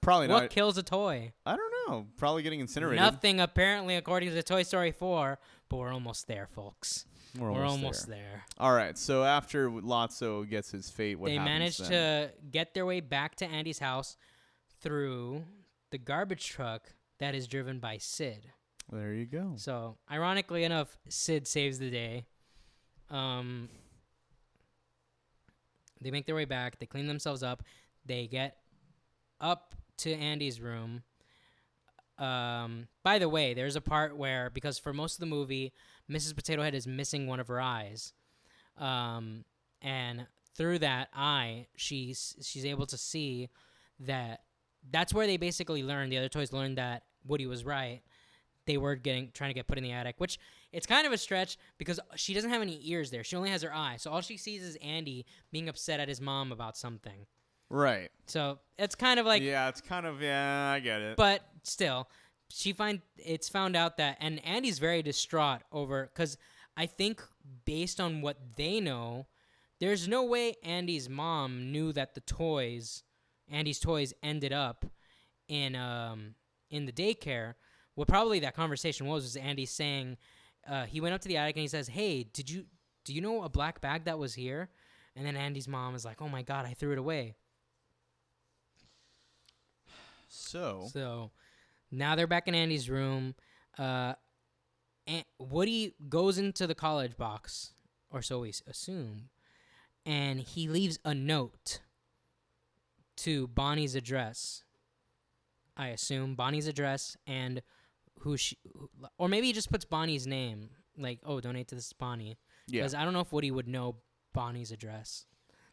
Probably What not. kills a toy? I don't know. Probably getting incinerated. Nothing, apparently, according to Toy Story 4. But we're almost there, folks. We're almost there. All right. So after Lotso gets his fate, what They happens managed then? to get their way back to Andy's house through the garbage truck that is driven by Sid. There you go. So, ironically enough, Sid saves the day. They make their way back. They clean themselves up. They get up to Andy's room. By the way, there's a part where, because for most of the movie, Mrs. Potato Head is missing one of her eyes. And through that eye, she's able to see that that's where they basically learned, the other toys learned that Woody was right. They were trying to get put in the attic, which it's kind of a stretch because she doesn't have any ears there. She only has her eye. So all she sees is Andy being upset at his mom about something. Right. So it's kind of like... Yeah, it's kind of... Yeah, I get it. But still, it's found out that... And Andy's very distraught over... Because I think based on what they know, there's no way Andy's mom knew that Andy's toys ended up in the daycare. What probably that conversation was Andy saying, he went up to the attic and he says, "Hey, do you know a black bag that was here?" And then Andy's mom is like, "Oh my God, I threw it away." So now they're back in Andy's room. Woody goes into the college box, or so we assume, and he leaves a note to Bonnie's address. I assume Bonnie's address and or maybe he just puts Bonnie's name, like, "Oh, donate to this Bonnie." Yeah. Because I don't know if Woody would know Bonnie's address.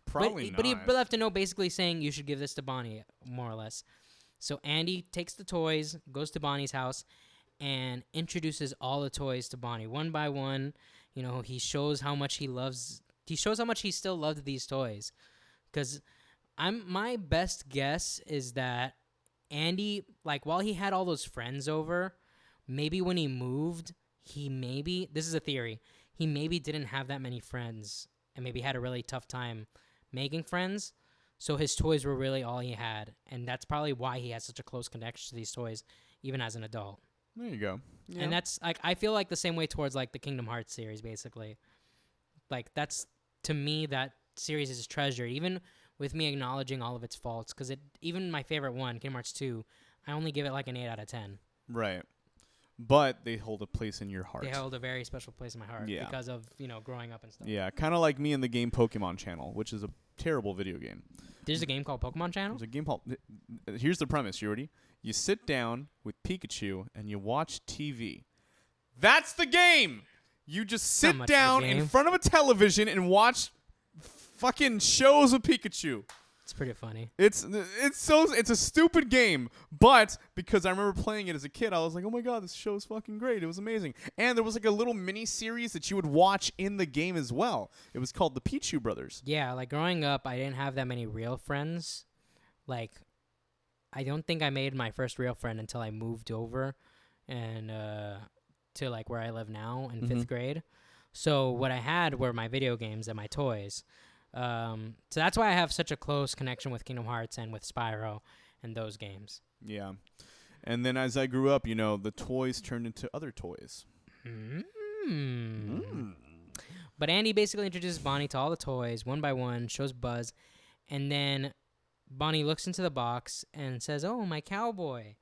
Probably not. But he left a note basically saying you should give this to Bonnie, more or less. So Andy takes the toys, goes to Bonnie's house, and introduces all the toys to Bonnie one by one. You know, he shows how much he still loved these toys. Because my best guess is that Andy, like, while he had all those friends over, maybe when he moved, this is a theory, he maybe didn't have that many friends and maybe had a really tough time making friends. So his toys were really all he had. And that's probably why he has such a close connection to these toys, even as an adult. There you go. Yeah. And that's, like, I feel like the same way towards, like, the Kingdom Hearts series, basically. Like, that's, to me, that series is treasured, even with me acknowledging all of its faults. Because even my favorite one, Kingdom Hearts 2, I only give it, like, an 8 out of 10. Right. But they hold a place in your heart. They held a very special place in my heart because of, growing up and stuff. Yeah, kind of like me in the game Pokemon Channel, which is a terrible video game. There's a game called Pokemon Channel? There's a game called... Here's the premise, you ready? You sit down with Pikachu and you watch TV. That's the game! You just sit down in front of a television and watch fucking shows of Pikachu. It's pretty funny. It's a stupid game, but because I remember playing it as a kid, I was like, "Oh my god, this show is fucking great! It was amazing." And there was like a little mini series that you would watch in the game as well. It was called the Pichu Brothers. Yeah, like growing up, I didn't have that many real friends. Like, I don't think I made my first real friend until I moved over and to like where I live now in 5th grade. So what I had were my video games and my toys. So that's why I have such a close connection with Kingdom Hearts and with Spyro and those games. Yeah. And then as I grew up, the toys turned into other toys. But Andy basically introduces Bonnie to all the toys one by one, shows Buzz, and then Bonnie looks into the box and says, "Oh, my cowboy."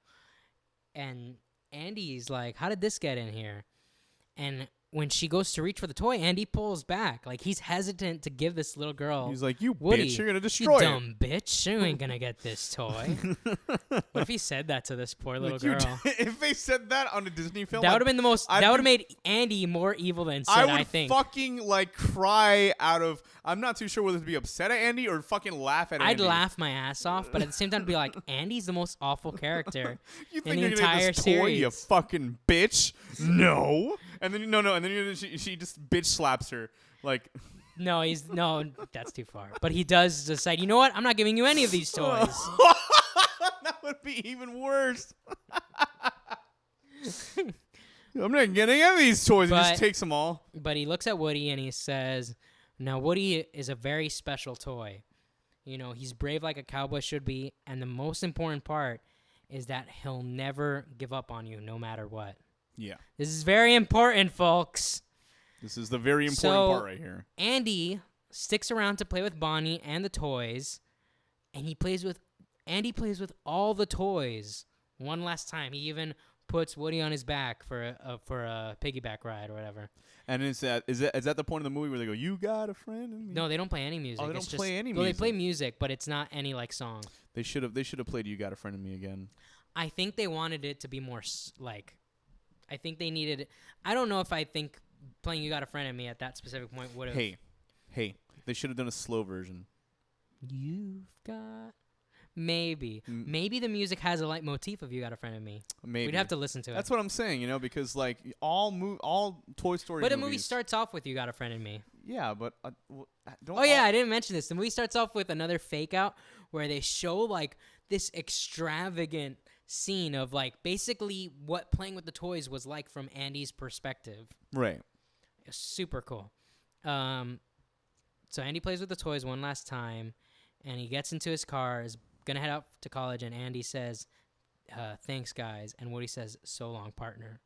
And Andy's like, "How did this get in here?" And when she goes to reach for the toy, Andy pulls back. Like, he's hesitant to give this little girl. He's like, you Woody, bitch, you're going to destroy you it. dumb bitch. You ain't going to get this toy. What if he said that to this poor little Like, girl? if they said that on a Disney film, That would have been the most. That would have made Andy more evil than Sid, I would think. fucking, like, cry out of... I'm not too sure whether to be upset at Andy or fucking laugh at Andy. I'd laugh my ass off, but at the same time, be like, Andy's the most awful character You in think the you're gonna entire get this toy, series. you fucking bitch? No. And then and then she just bitch slaps her like. No, that's too far. But he does decide. You know what? I'm not giving you any of these toys. That would be even worse. I'm not getting any of these toys. He just takes them all. But he looks at Woody and he says, "Now Woody is a very special toy. You know, he's brave like a cowboy should be, and the most important part is that he'll never give up on you, no matter what." Yeah. This is very important, folks. This is the very important part right here. Andy sticks around to play with Bonnie and the toys, and Andy plays with all the toys one last time. He even puts Woody on his back for a piggyback ride or whatever. And is that the point of the movie where they go, "You got a friend in me"? No, they don't play any music. Oh, they don't play any Well, music. they play music, but it's not any like song. They should have played "You Got a Friend in Me" again. I think they wanted it to be more I think they needed. I don't know if I think playing "You Got a Friend in Me" at that specific point would have. Hey, they should have done a slow version. You've got. Maybe the music has a leitmotif of "You Got a Friend in Me." Maybe we'd have to listen to it. That's what I'm saying, because like all Toy Story. But movies, the movie starts off with "You Got a Friend in Me." Yeah, but don't. Oh yeah, I didn't mention this. The movie starts off with another fake out where they show like this extravagant scene of like basically what playing with the toys was like from Andy's perspective. Right. It's super cool. So Andy plays with the toys one last time, and he gets into his car, is gonna head out to college, and Andy says, "Thanks, guys," and Woody says, "So long, partner."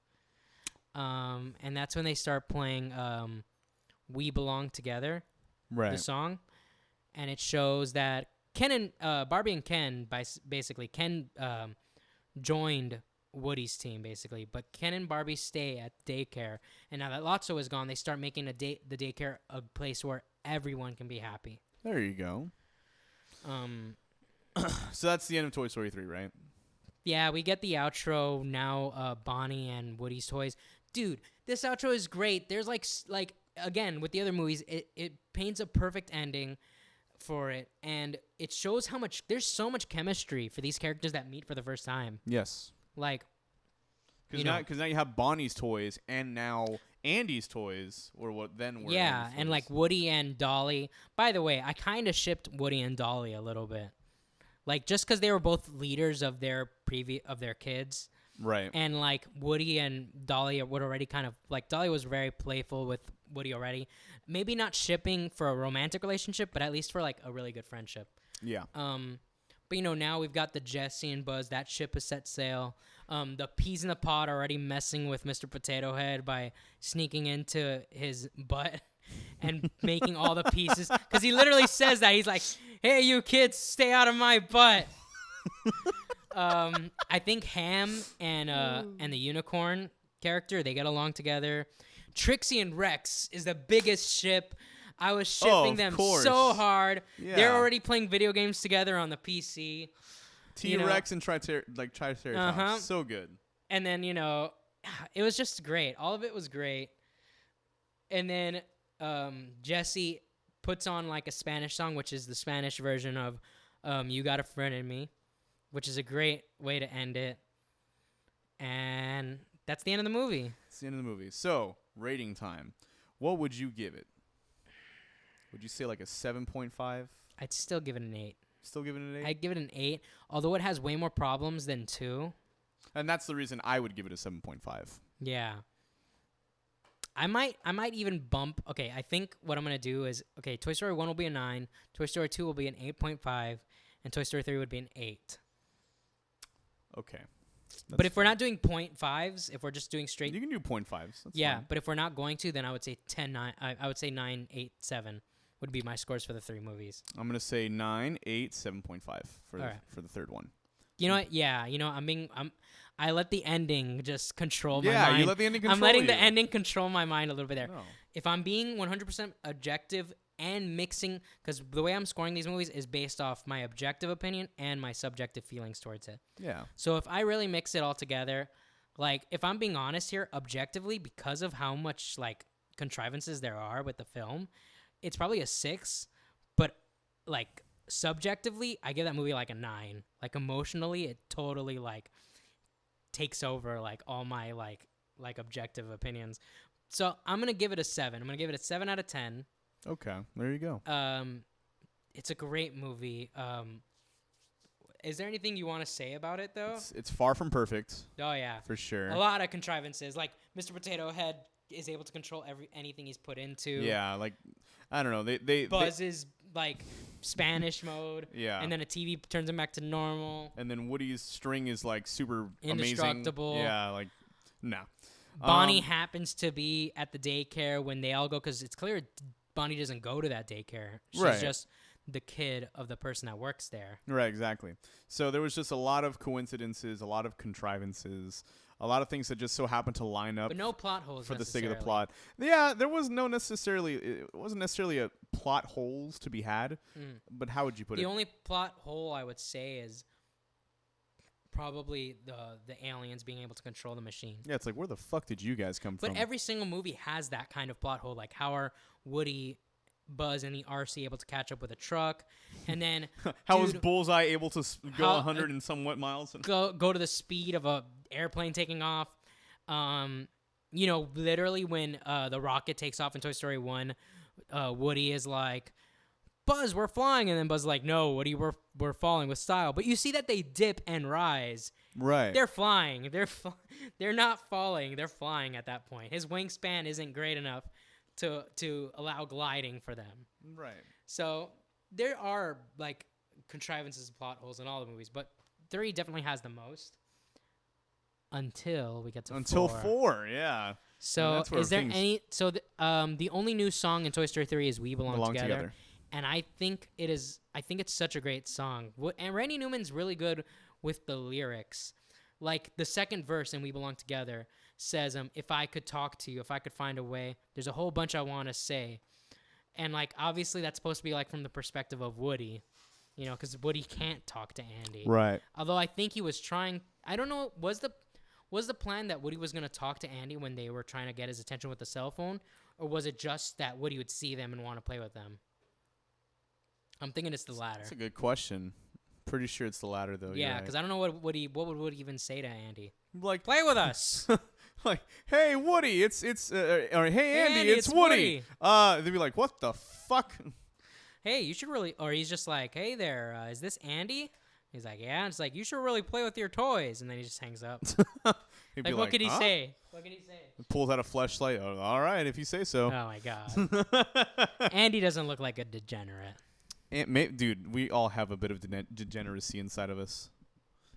And that's when they start playing "We Belong Together," right? The song, and it shows that Ken and Barbie and Ken, basically Ken joined Woody's team, basically, but Ken and Barbie stay at daycare, and now that Lotso is gone, they start making the daycare a place where everyone can be happy. There you go. So that's the end of Toy Story 3, right? Yeah, we get the outro now. Bonnie and Woody's toys, dude. This outro is great. There's like again with the other movies, it paints a perfect ending for it, and it shows how much there's so much chemistry for these characters that meet for the first time. Yes. Like, because now you have Bonnie's toys and now Andy's toys, or what then were. Yeah, Andy's and toys. like Woody and Dolly. By the way, I kind of shipped Woody and Dolly a little bit, like just because they were both leaders of their kids. Right. And like Woody and Dolly would already kind of like Dolly was very playful with Woody already. Maybe not shipping for a romantic relationship, but at least for like a really good friendship. Yeah. But now we've got the Jesse and Buzz. That ship has set sail. The peas in the pod are already messing with Mr. Potato Head by sneaking into his butt and making all the pieces. Because he literally says that. He's like, "Hey, you kids, stay out of my butt." I think Ham and the unicorn character, they get along together. Trixie and Rex is the biggest ship. I was shipping them so hard. Yeah. They're already playing video games together on the PC. T-Rex and Triceratops. So good. And then, it was just great. All of it was great. And then Jesse puts on like a Spanish song, which is the Spanish version of "You Got a Friend in Me," which is a great way to end it. And that's the end of the movie. It's the end of the movie. So, rating time. What would you give it? Would you say like a 7.5? I'd still give it an 8. Still give it an 8? I'd give it an 8, although it has way more problems than 2. And that's the reason I would give it a 7.5. Yeah. I might even bump. Okay, I think what I'm going to do is, Toy Story 1 will be a 9, Toy Story 2 will be an 8.5, and Toy Story 3 would be an 8. Okay. But if we're not doing 0.5s, if we're just doing straight... You can do 0.5s. Yeah, fine. But if we're not going to, then I would say 10, 9. I would say 9, 8, 7 would be my scores for the 3 movies. I'm going to say 9, 8, 7.5 for the third one. You know what? Yeah, I let the ending just control my Yeah, mind. you let the ending control I'm letting you. the ending control my mind a little bit there. No. If I'm being 100% objective and mixing, because the way I'm scoring these movies is based off my objective opinion and my subjective feelings towards it. Yeah. So if I really mix it all together, like if I'm being honest here, objectively, because of how much like contrivances there are with the film, it's probably a 6. But like subjectively, I give that movie like a 9. Like emotionally, it totally like takes over like all my like objective opinions. So I'm gonna give it a 7. I'm gonna give it a 7 out of 10. Okay, there you go. It's a great movie. Is there anything you want to say about it though? It's far from perfect. Oh yeah, For sure. a lot of contrivances. Like Mr. Potato Head is able to control anything he's put into. Yeah, like I don't know. They Buzz is like Spanish mode. Yeah. And then a TV turns him back to normal. And then Woody's string is like super Indestructible. amazing. Yeah, like no. Bonnie happens to be at the daycare when they all go, because it's clear Bonnie doesn't go to that daycare. She's Right. just the kid of the person that works there. Right, exactly. So there was just a lot of coincidences, a lot of contrivances, a lot of things that just so happened to line up But no plot holes for the sake of the necessarily. plot. Yeah, there was it wasn't necessarily a plot holes to be had, but how would you put The it? only plot hole I would say is probably the aliens being able to control the machine. Yeah, it's like, where the fuck did you guys come But from? every single movie has that kind of plot hole. Like, how are Woody, Buzz, and the RC able to catch up with a truck? And then How was dude, Bullseye able to go how- 100 and somewhat miles? go to the speed of a airplane taking off? Literally when the rocket takes off in Toy Story 1, Woody is like, Buzz, we're flying. And then Buzz is like, no, Woody, we're falling with style. But you see that they dip and rise. Right. They're flying. They're not falling. They're flying at that point. His wingspan isn't great enough to allow gliding for them. Right. So there are like contrivances and plot holes in all the movies, but 3 definitely has the most. Until we get to 4, yeah. So that's where is there things any? So the only new song in Toy Story 3 is "We Belong, Together." And I think it is. I think it's such a great song. And Randy Newman's really good with the lyrics. Like the second verse in "We Belong Together" says, "If I could talk to you, if I could find a way, there's a whole bunch I want to say." And like obviously that's supposed to be like from the perspective of Woody, because Woody can't talk to Andy. Right. Although I think he was trying. I don't know. Was the plan that Woody was gonna talk to Andy when they were trying to get his attention with the cell phone, or was it just that Woody would see them and want to play with them? I'm thinking it's the latter. That's a good question. Pretty sure it's the latter, though. Yeah, because I don't know what would Woody even say to Andy. like, Play with us. like, hey Woody, it's or hey Andy, Andy, it's it's Woody. They'd be like, what the fuck? Hey, you should really. Or he's just like, hey there, is this Andy? He's like, yeah. And it's like, you should really play with your toys. And then he just hangs up. He'd Like, be what could he huh? say? What could he say? Pulls out a fleshlight. Oh, all right, if you say so. Oh my god. Andy doesn't look like a degenerate. Dude, we all have a bit of degeneracy inside of us.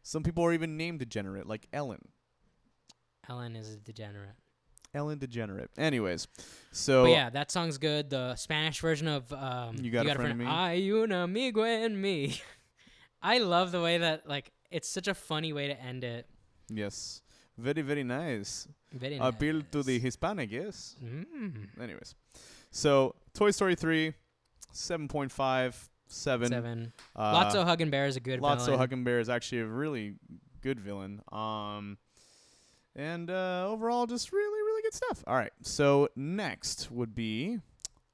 Some people are even named degenerate, like Ellen. Ellen is a degenerate. Ellen DeGenerate. Anyways, so But yeah, that song's good. The Spanish version of You Got a Friend in Me? Hay un amigo en mí. I love the way that it's such a funny way to end it. yes, very very nice. Very Appeal to the nice. Hispanic, yes. Mm. Anyways, so Toy Story 3, 7.5, 7. 7. Lotso Huggin' Bear is a good Lotso villain. Huggin' Bear is actually a really good villain. And overall, just really, really good stuff. All right, so next would be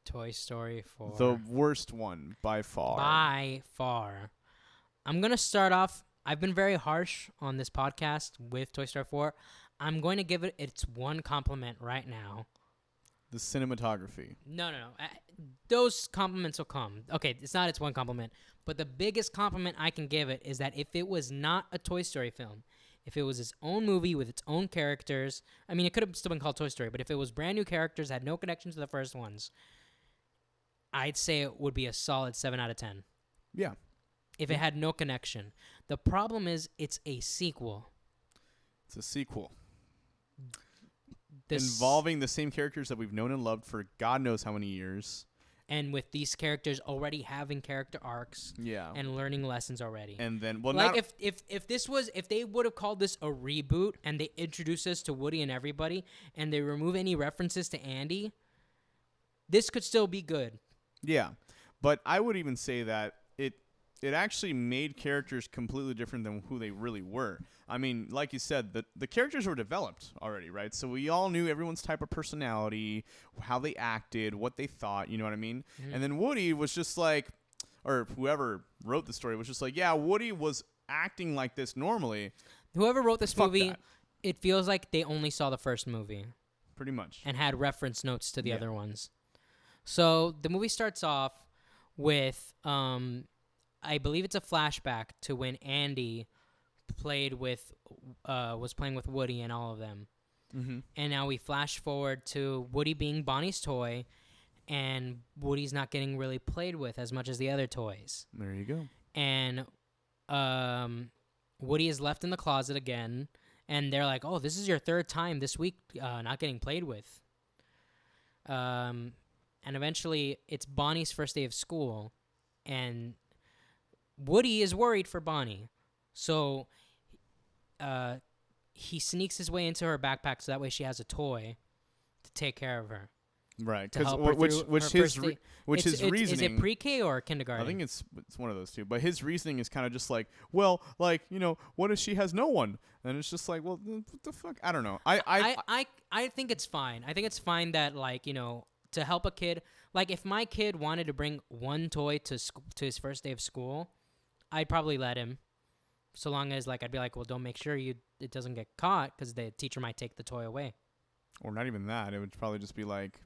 Toy Story 4. the worst one by far. By far. I'm going to start off. I've been very harsh on this podcast with Toy Story 4. I'm going to give it its one compliment right now. The cinematography. No. Those compliments will come. Okay, it's not its one compliment. But the biggest compliment I can give it is that if it was not a Toy Story film, if it was its own movie with its own characters, I mean, it could have still been called Toy Story, but if it was brand new characters, had no connection to the first ones, I'd say it would be a solid 7 out of 10. Yeah. If it had no connection. The problem is it's a sequel. It's a sequel. This Involving the same characters that we've known and loved for God knows how many years. and with these characters already having character arcs Yeah. and learning lessons already. And then, well, like not, if they would have called this a reboot and they introduced us to Woody and everybody and they remove any references to Andy, this could still be good. yeah. But I would even say that it actually made characters completely different than who they really were. I mean, like you said, the characters were developed already, right? So we all knew everyone's type of personality, how they acted, what they thought, you know what I mean? Mm-hmm. And then Woody was just like, or whoever wrote the story was just like, yeah, Woody was acting like this normally. Whoever wrote this Fuck movie, that. it feels like they only saw the first movie Pretty much. and had reference notes to the Yeah. other ones. So the movie starts off with, I believe it's a flashback to when Andy was playing with Woody and all of them. Mm-hmm. And now we flash forward to Woody being Bonnie's toy, and Woody's not getting really played with as much as the other toys. There you go. And Woody is left in the closet again, and they're like, "Oh, this is your third time this week not getting played with." And eventually, it's Bonnie's first day of school, and Woody is worried for Bonnie, so he sneaks his way into her backpack so that way she has a toy to take care of her. Right, To because help her which through which her his first day. his reasoning. Is it pre-K or kindergarten? I think it's one of those two. But his reasoning is kind of just like, well, like, you know, what if she has no one? And it's just like, well, what the fuck? I don't know. I think it's fine. I think it's fine that, like, you know, to help a kid. Like, if my kid wanted to bring one toy to his first day of school, I'd probably let him. So long as, like, I'd be like, well, don't make sure it doesn't get caught because the teacher might take the toy away. Or not even that. It would probably just be like,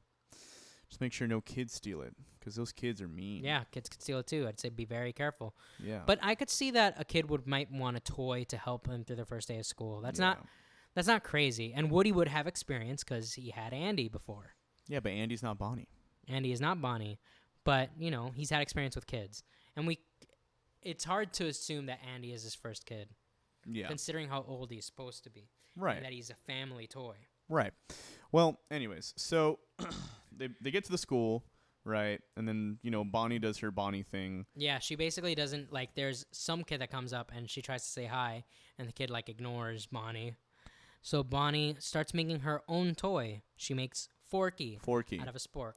just make sure no kids steal it because those kids are mean. Yeah, kids could steal it too. I'd say be very careful. Yeah. But I could see that a kid might want a toy to help him through their first day of school. That's not crazy. And Woody would have experience because he had Andy before. Yeah, but Andy's not Bonnie. Andy is not Bonnie, but, you know, he's had experience with kids. And it's hard to assume that Andy is his first kid, considering how old he's supposed to be. Right. And that he's a family toy. Right. Well, anyways, so they get to the school, right? And then, you know, Bonnie does her Bonnie thing. Yeah, she basically doesn't, like, there's some kid that comes up and she tries to say hi, and the kid, like, ignores Bonnie. So Bonnie starts making her own toy. She makes Forky. Out of a spork.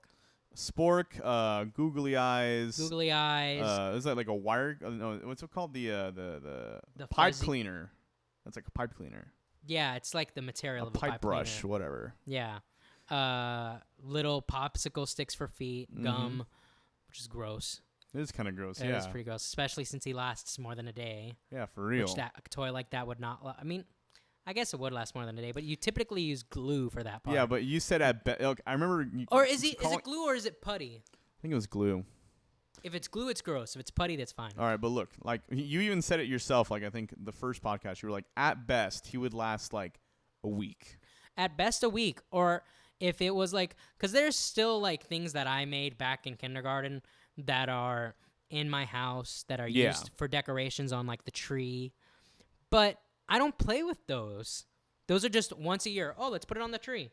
Spork, googly eyes. Googly eyes. Is that like a wire? No, what's it called? The pipe cleaner. That's like a pipe cleaner. Yeah, it's like the material of a pipe brush, cleaner. whatever. Yeah. Little popsicle sticks for feet, gum, which is gross. It is kind of gross, It is pretty gross, especially since he lasts more than a day. Yeah, for real. Which a toy like that would not. I mean, I guess it would last more than a day, but you typically use glue for that part. Yeah, but you said at I remember. Or is it glue or is it putty? I think it was glue. If it's glue, it's gross. If it's putty, that's fine. All right, but look, like you even said it yourself. Like I think the first podcast, you were like, at best, he would last like a week. At best, a week. Or if it was like, because there's still like things that I made back in kindergarten that are in my house that are used for decorations on like the tree, but I don't play with those. Those are just once a year. Oh, let's put it on the tree.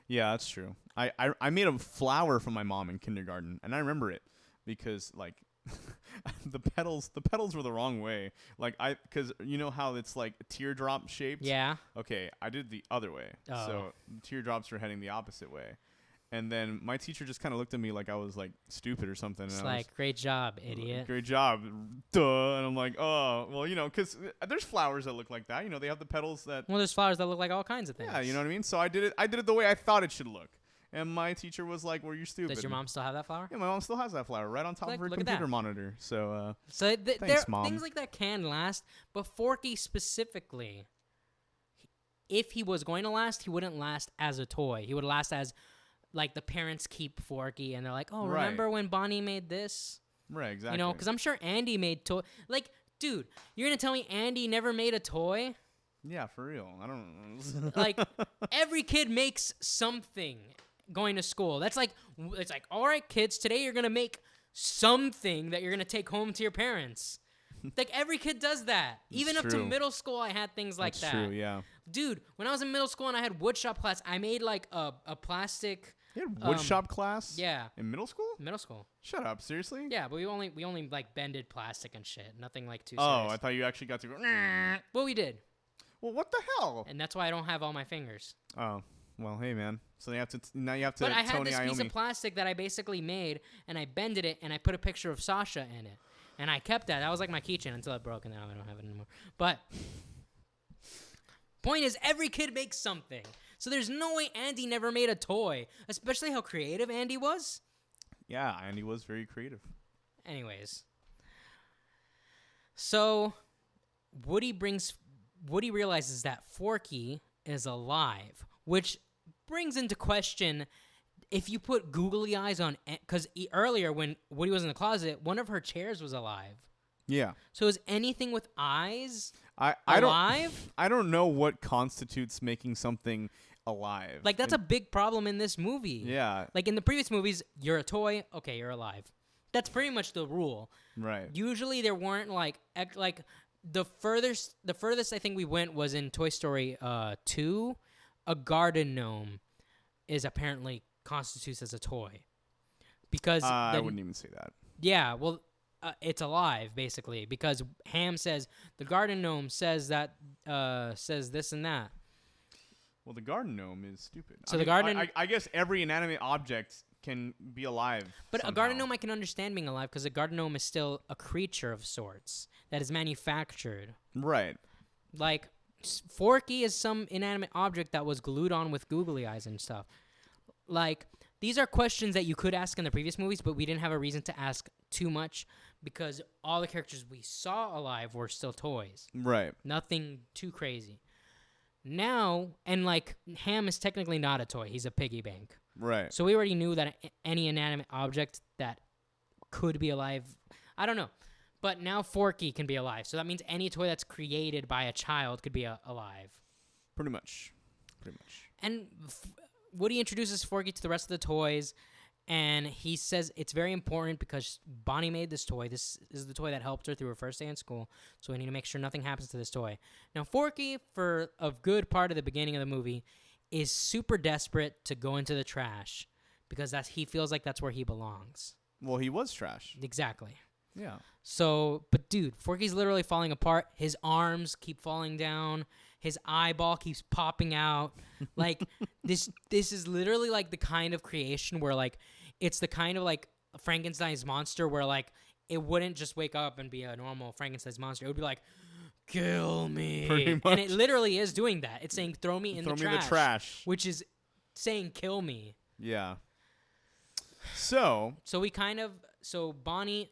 Yeah, that's true. I made a flower for my mom in kindergarten, and I remember it because like the petals were the wrong way. Like because you know how it's like teardrop shaped. Yeah. Okay, I did the other way. Oh. So teardrops were heading the opposite way. And then my teacher just kind of looked at me like I was like stupid or something. It's and like, great job, idiot. Great job, duh. And I'm like, oh, well, you know, because there's flowers that look like that. You know, they have the petals that. Well, there's flowers that look like all kinds of things. Yeah, you know what I mean. So I did it the way I thought it should look. And my teacher was like, "Well, you're stupid." Does your mom still have that flower? Yeah, my mom still has that flower right on top of her look at computer that. monitor. So, thanks, Mom. Things like that can last, but Forky specifically, if he was going to last, he wouldn't last as a toy. He would last as, like, the parents keep Forky, and they're like, "Oh, Right. remember when Bonnie made this?" right, exactly. You know, because I'm sure Andy made toy. Like, dude, you're gonna tell me Andy never made a toy? Yeah, for real. I don't know. Like, every kid makes something going to school. That's like, it's like, all right, kids, today you're going to make something that you're going to take home to your parents. Like, every kid does that. Even up to true. middle school, I had things like That's that. true, yeah. Dude, when I was in middle school and I had woodshop class, I made, like, a plastic You had wood shop class? Yeah. In middle school? Middle school. Shut up. Seriously? Yeah, but we only like bended plastic and shit. Nothing like too Oh, serious. I thought you actually got to go. Well, we did. Well, what the hell? And that's why I don't have all my fingers. Oh, well, hey, man. So now you have to But I had Tony this piece Iommi. of plastic that I basically made, and I bended it, and I put a picture of Sasha in it. And I kept that. That was like my keychain until it broke, and now I don't have it anymore. But point is, every kid makes something. So there's no way Andy never made a toy, especially how creative Andy was. Yeah, Andy was very creative. Anyways. So Woody realizes that Forky is alive, which brings into question if you put googly eyes on, because earlier when Woody was in the closet, one of her chairs was alive. Yeah. So is anything with eyes I alive? I don't know what constitutes making something alive. Like, that's a big problem in this movie. Yeah. Like, in the previous movies, you're a toy, okay, you're alive. That's pretty much the rule. Right. Usually there weren't, like the furthest I think we went was in Toy Story 2. A garden gnome is apparently constitutes as a toy. Because I wouldn't even say that. Yeah, well, it's alive, basically, because Ham says, the garden gnome says that, says this and that. Well, the garden gnome is stupid. So the garden... I guess every inanimate object can be alive. But somehow. a garden gnome I can understand being alive, because a garden gnome is still a creature of sorts that is manufactured. Right. Like, Forky is some inanimate object that was glued on with googly eyes and stuff. Like, these are questions that you could ask in the previous movies, but we didn't have a reason to ask too much because all the characters we saw alive were still toys. Right. Nothing too crazy. Now, and like, Ham is technically not a toy. He's a piggy bank. Right. So we already knew that any inanimate object that could be alive, I don't know. But now Forky can be alive. So that means any toy that's created by a child could be alive. Pretty much. And Woody introduces Forky to the rest of the toys, and he says it's very important because Bonnie made this toy. This is the toy that helped her through her first day in school, so we need to make sure nothing happens to this toy. Now, Forky, for a good part of the beginning of the movie, is super desperate to go into the trash because he feels like that's where he belongs. Well, he was trash. Exactly. Yeah. So, but dude, Forky's literally falling apart. His arms keep falling down. His eyeball keeps popping out. Like, this is literally like the kind of creation where, like, it's the kind of like Frankenstein's monster where, like, it wouldn't just wake up and be a normal Frankenstein's monster. It would be like, kill me. Pretty much. And it literally is doing that. It's saying, throw me in the trash. Which is saying, kill me. Yeah. So Bonnie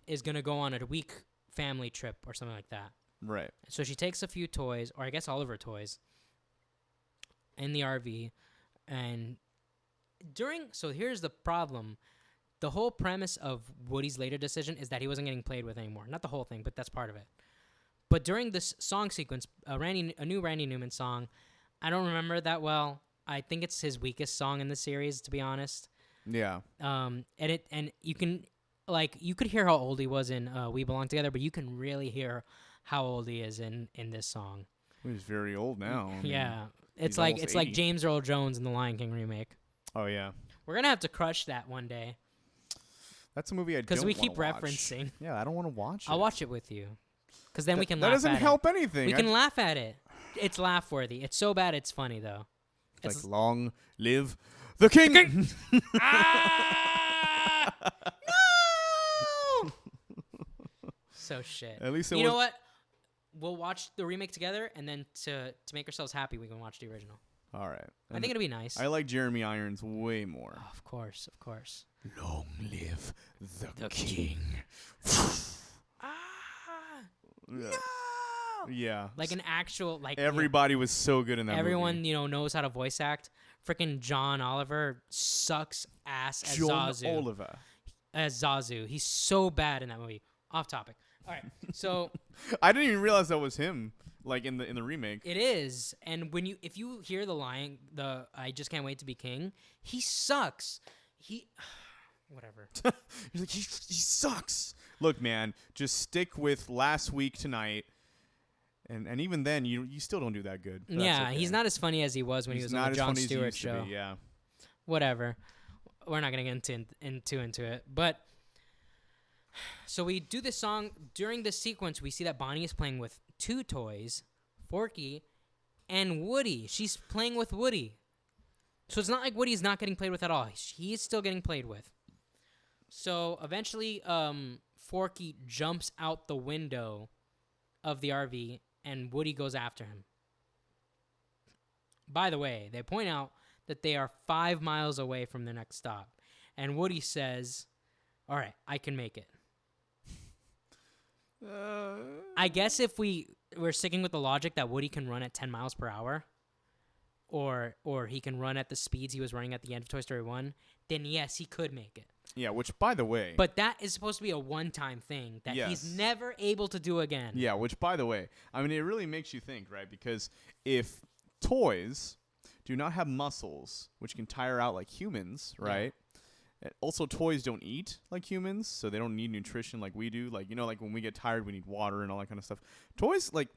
is going to go on a week family trip or something like that. Right. So she takes a few toys, or I guess all of her toys, in the RV. And so here's the problem. The whole premise of Woody's later decision is that he wasn't getting played with anymore. Not the whole thing, but that's part of it. But during this song sequence, a new Randy Newman song, I don't remember that well. I think it's his weakest song in the series, to be honest. Yeah. And you can, like, you could hear how old he was in We Belong Together, but you can really hear how old he is in this song. He's very old now. I mean, yeah. It's almost like 80. James Earl Jones in the Lion King remake. Oh yeah. We're gonna have to crush that one day. That's a movie I don't because we wanna keep watch. referencing. Yeah, I don't want to watch it. I'll watch it with you. Because then we can that laugh doesn't at help it. anything. We can laugh at it. It's laugh worthy. It's so bad it's funny though. It's like long live the king. Ah! No! So shit. At least you know what? We'll watch the remake together, and then to make ourselves happy, we can watch the original. All right. I think it'll be nice. I like Jeremy Irons way more. Oh, of course, of course. Long live the king. Ah! Yeah. No! Yeah. Like an actual like. Everybody was so good in that Everyone movie. knows how to voice act. Freaking John Oliver sucks ass as John Zazu. Oliver. As Zazu, he's so bad in that movie. Off topic. All right, so I didn't even realize that was him. Like in the remake. it is, and if you hear the I just can't wait to be king, he sucks. Whatever. He's like he sucks. Look, man, just stick with last week tonight, and even then you still don't do that good. Yeah, okay. he's not as funny as he was when he was on the Jon Stewart show. Yeah. whatever. We're not gonna get into it. But so we do this song. During this sequence, we see that Bonnie is playing with two toys, Forky and Woody. She's playing with Woody. So it's not like Woody's not getting played with at all. He is still getting played with. So eventually, Forky jumps out the window of the RV, and Woody goes after him. By the way, they point out that they are 5 miles away from the next stop. And Woody says, all right, I can make it. I guess if we're sticking with the logic that Woody can run at 10 miles per hour, or he can run at the speeds he was running at the end of Toy Story 1, then yes, he could make it. Yeah, which, by the way... But that is supposed to be a one-time thing that he's never able to do again. Yeah, which, by the way, I mean, it really makes you think, right? Because if toys do not have muscles, which can tire out like humans, right? Yeah. Also, toys don't eat like humans, so they don't need nutrition like we do. Like, like when we get tired, we need water and all that kind of stuff. Toys, like...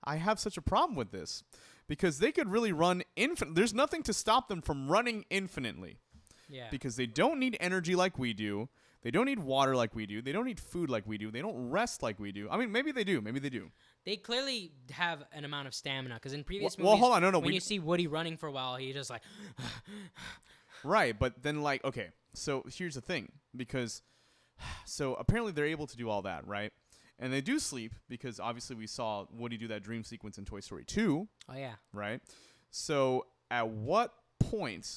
I have such a problem with this because they could really run infinite. There's nothing to stop them from running infinitely. Yeah. Because they don't need energy like we do. They don't need water like we do. They don't need food like we do. They don't rest like we do. I mean, maybe they do. Maybe they do. They clearly have an amount of stamina because in previous movies, hold on, no, when you see Woody running for a while, he just like... Right, but then like, okay, so here's the thing. Because, so apparently they're able to do all that, right? And they do sleep because obviously we saw Woody do that dream sequence in Toy Story 2. Oh, yeah. Right? So at what point,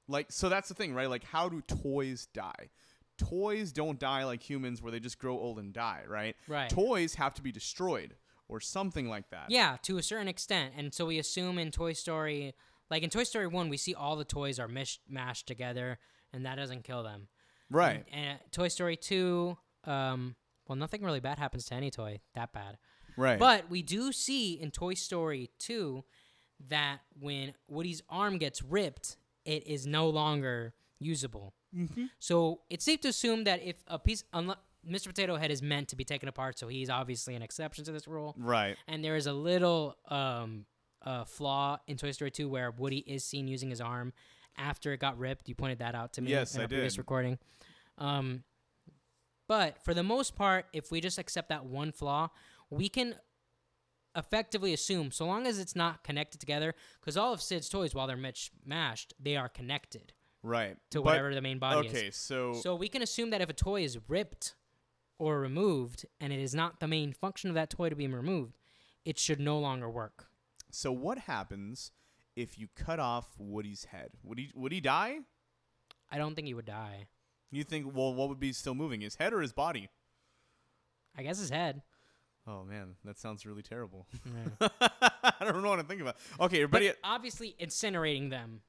like, so that's the thing, right? Like, how do toys die? Toys don't die like humans where they just grow old and die, right? Right. Toys have to be destroyed or something like that. Yeah, to a certain extent. And so we assume in Toy Story, like in Toy Story 1, we see all the toys are mashed together and that doesn't kill them. Right. And Toy Story 2, well, nothing really bad happens to any toy that bad. Right. But we do see in Toy Story 2 that when Woody's arm gets ripped, it is no longer usable. Mm-hmm. So it's safe to assume that if a piece, Mr. Potato Head is meant to be taken apart, so he's obviously an exception to this rule. Right. And there is a little flaw in Toy Story 2 where Woody is seen using his arm after it got ripped. You pointed that out to me in a previous recording. But for the most part, if we just accept that one flaw, we can effectively assume, so long as it's not connected together, because all of Sid's toys, while they're mashed, they are connected. Right. To whatever the main body is. Okay, so... So we can assume that if a toy is ripped or removed, and it is not the main function of that toy to be removed, it should no longer work. So what happens if you cut off Woody's head? Would he die? I don't think he would die. You think, well, what would be still moving, his head or his body? I guess his head. Oh, man, that sounds really terrible. Yeah. I don't know what to think about. Okay, everybody... But obviously, incinerating them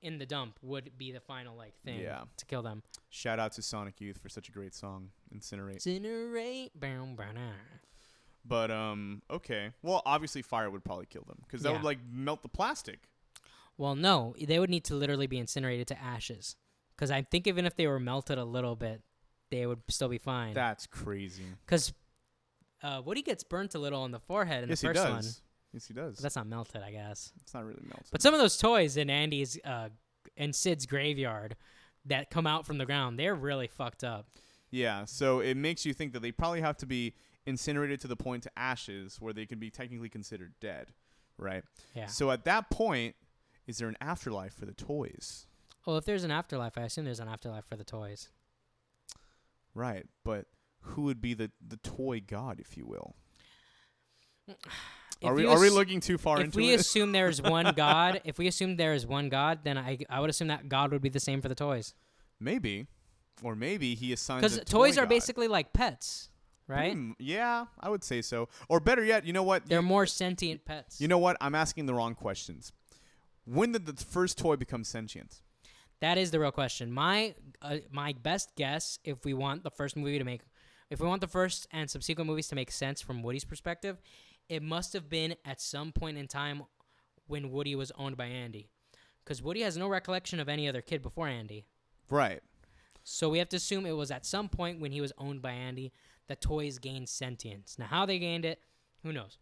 in the dump would be the final thing to kill them. Shout out to Sonic Youth for such a great song, Incinerate. Incinerate. But, okay. Well, obviously fire would probably kill them, because that would, melt the plastic. Well, no. They would need to literally be incinerated to ashes. Because I think even if they were melted a little bit, they would still be fine. That's crazy. Because Woody gets burnt a little on the forehead in the first one. Yes, he does. But that's not melted, I guess. It's not really melted. But some of those toys in Andy's and Sid's graveyard that come out from the ground, they're really fucked up. Yeah, so it makes you think that they probably have to be incinerated to the point to ashes where they can be technically considered dead, right? Yeah. So at that point, is there an afterlife for the toys? Well, if there's an afterlife, I assume there's an afterlife for the toys. Right, but who would be the toy god, if you will? Are we looking too far into it? If we assume there's one god, then I would assume that god would be the same for the toys. Maybe. Or maybe he assigns because toys are basically like pets, right? Yeah, I would say so. Or better yet, you know what? They're more sentient pets. You know what? I'm asking the wrong questions. When did the first toy become sentient? That is the real question. My best guess, if we want the first and subsequent movies to make sense from Woody's perspective, it must have been at some point in time when Woody was owned by Andy. Because Woody has no recollection of any other kid before Andy. Right. So we have to assume it was at some point when he was owned by Andy that toys gained sentience. Now, how they gained it, who knows?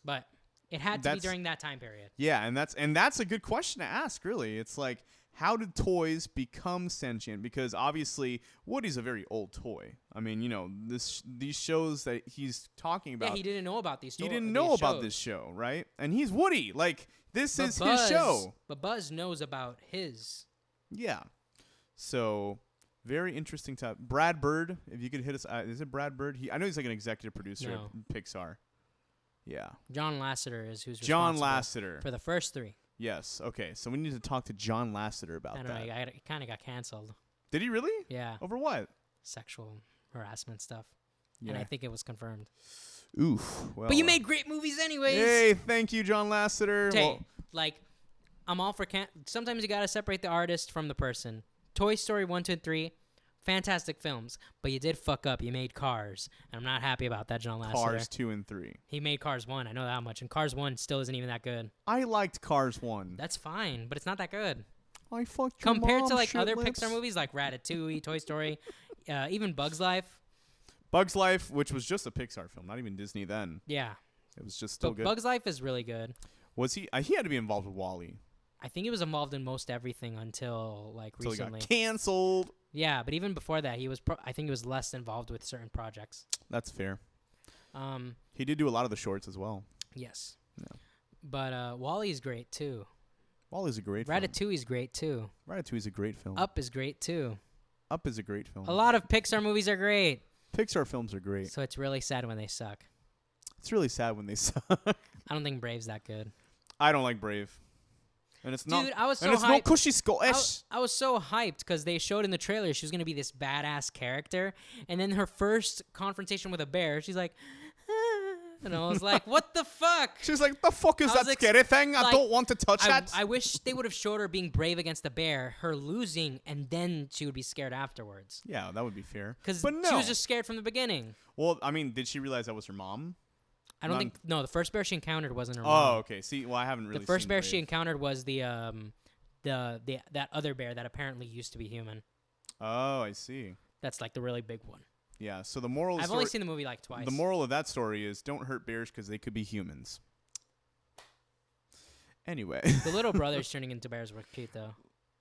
But It had to be during that time period. Yeah, and that's a good question to ask, really. It's like, how did toys become sentient? Because obviously Woody's a very old toy. I mean, these shows that he's talking about. Yeah, he didn't know about these. He didn't know about this show, right? And he's Woody. Like, this is his show. But Buzz knows about his. Yeah. So, very interesting type. Brad Bird, if you could hit us. Is it Brad Bird? I know he's like an executive producer at Pixar. Yeah. John Lasseter is who's John responsible Lasseter for the first 3. Yes. Okay. So we need to talk to John Lasseter about I that. don't know. He kind of got canceled. Did he really? Yeah. Over what? Sexual harassment stuff. Yeah. And I think it was confirmed. Oof. Well, but you made great movies anyways. Hey, thank you, John Lasseter. I'm all for sometimes you got to separate the artist from the person. Toy Story 1, 2, and 3. Fantastic films, but you did fuck up. You made Cars, and I'm not happy about that, John Lasseter. Cars 2 and 3. He made Cars 1. I know that much, and Cars 1 still isn't even that good. I liked Cars 1. That's fine, but it's not that good. I fucked your compared mom, to like shitless. other Pixar movies like Ratatouille, Toy Story, even Bug's Life. Bug's Life, which was just a Pixar film, not even Disney then. Yeah, it was just still but good. Bug's Life is really good. Was he? He had to be involved with WALL-E. I think he was involved in most everything until recently. He got canceled. Yeah, but even before that, he was. I think he was less involved with certain projects. That's fair. He did do a lot of the shorts as well. Yes. Yeah. But WALL-E's great too. WALL-E's a great film. Ratatouille's great too. Ratatouille's a great film. Up is great too. Up is a great film. A lot of Pixar movies are great. Pixar films are great. So it's really sad when they suck. It's really sad when they suck. I don't think Brave's that good. I don't like Brave. And it's not. Dude, I was so and it's hyped. not cushy Scottish. I was so hyped because they showed in the trailer she was gonna be this badass character, and then her first confrontation with a bear, she's like, ah, and I was like, what the fuck? She's like, the fuck is that scary thing? I don't want to touch that. I wish they would have showed her being brave against the bear, her losing, and then she would be scared afterwards. Yeah, that would be fair. Because she was just scared from the beginning. Well, I mean, did she realize that was her mom? I don't think. No, the first bear she encountered wasn't her mom. Oh, okay. See, well, I haven't really. The first seen bear Brave. she encountered was that other bear that apparently used to be human. Oh, I see. That's like the really big one. Yeah. So the moral. I've only seen the movie like twice. The moral of that story is don't hurt bears because they could be humans. Anyway. The little brothers turning into bears were cute though.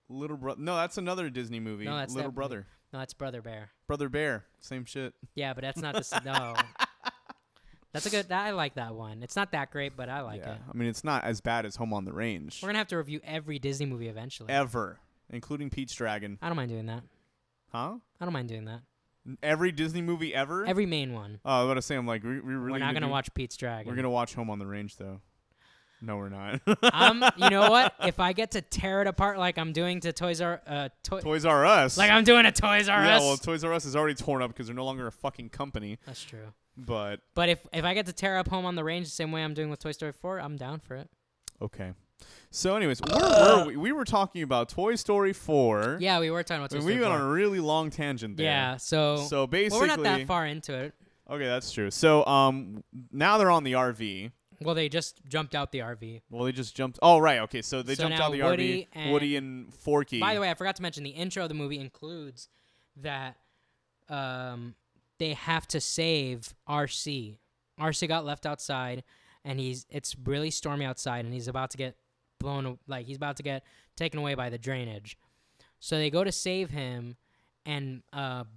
Little brother. No, that's another Disney movie. No, that's Little that Brother. Movie. No, that's Brother Bear. Brother Bear. Same shit. Yeah, but that's not the no. That's a good. I like that one. It's not that great, but I like it. I mean, it's not as bad as Home on the Range. We're gonna have to review every Disney movie eventually. Ever, including Pete's Dragon. I don't mind doing that. Huh? I don't mind doing that. Every Disney movie ever? Every main one. Oh, I was about to say, I'm like, we really. We're not gonna watch Pete's Dragon. We're gonna watch Home on the Range, though. No, we're not. You know what? If I get to tear it apart like I'm doing to Toys R Us. Like I'm doing a Toys R Us. Yeah, well, Toys R Us is already torn up because they're no longer a fucking company. That's true. But if I get to tear up Home on the Range the same way I'm doing with Toy Story 4, I'm down for it. Okay. So, anyways, where were we? We were talking about Toy Story 4. Yeah, we were talking about Toy Story 4. We went on a really long tangent there. Yeah, so basically, we're not that far into it. Okay, that's true. So, now they're on the RV. Well, they just jumped out the RV. Well, they just jumped. Oh, right. Okay, so they jumped out the Woody RV. Woody and Forky. By the way, I forgot to mention the intro of the movie includes that they have to save RC. RC got left outside, and it's really stormy outside, and he's about to get he's about to get taken away by the drainage. So they go to save him, and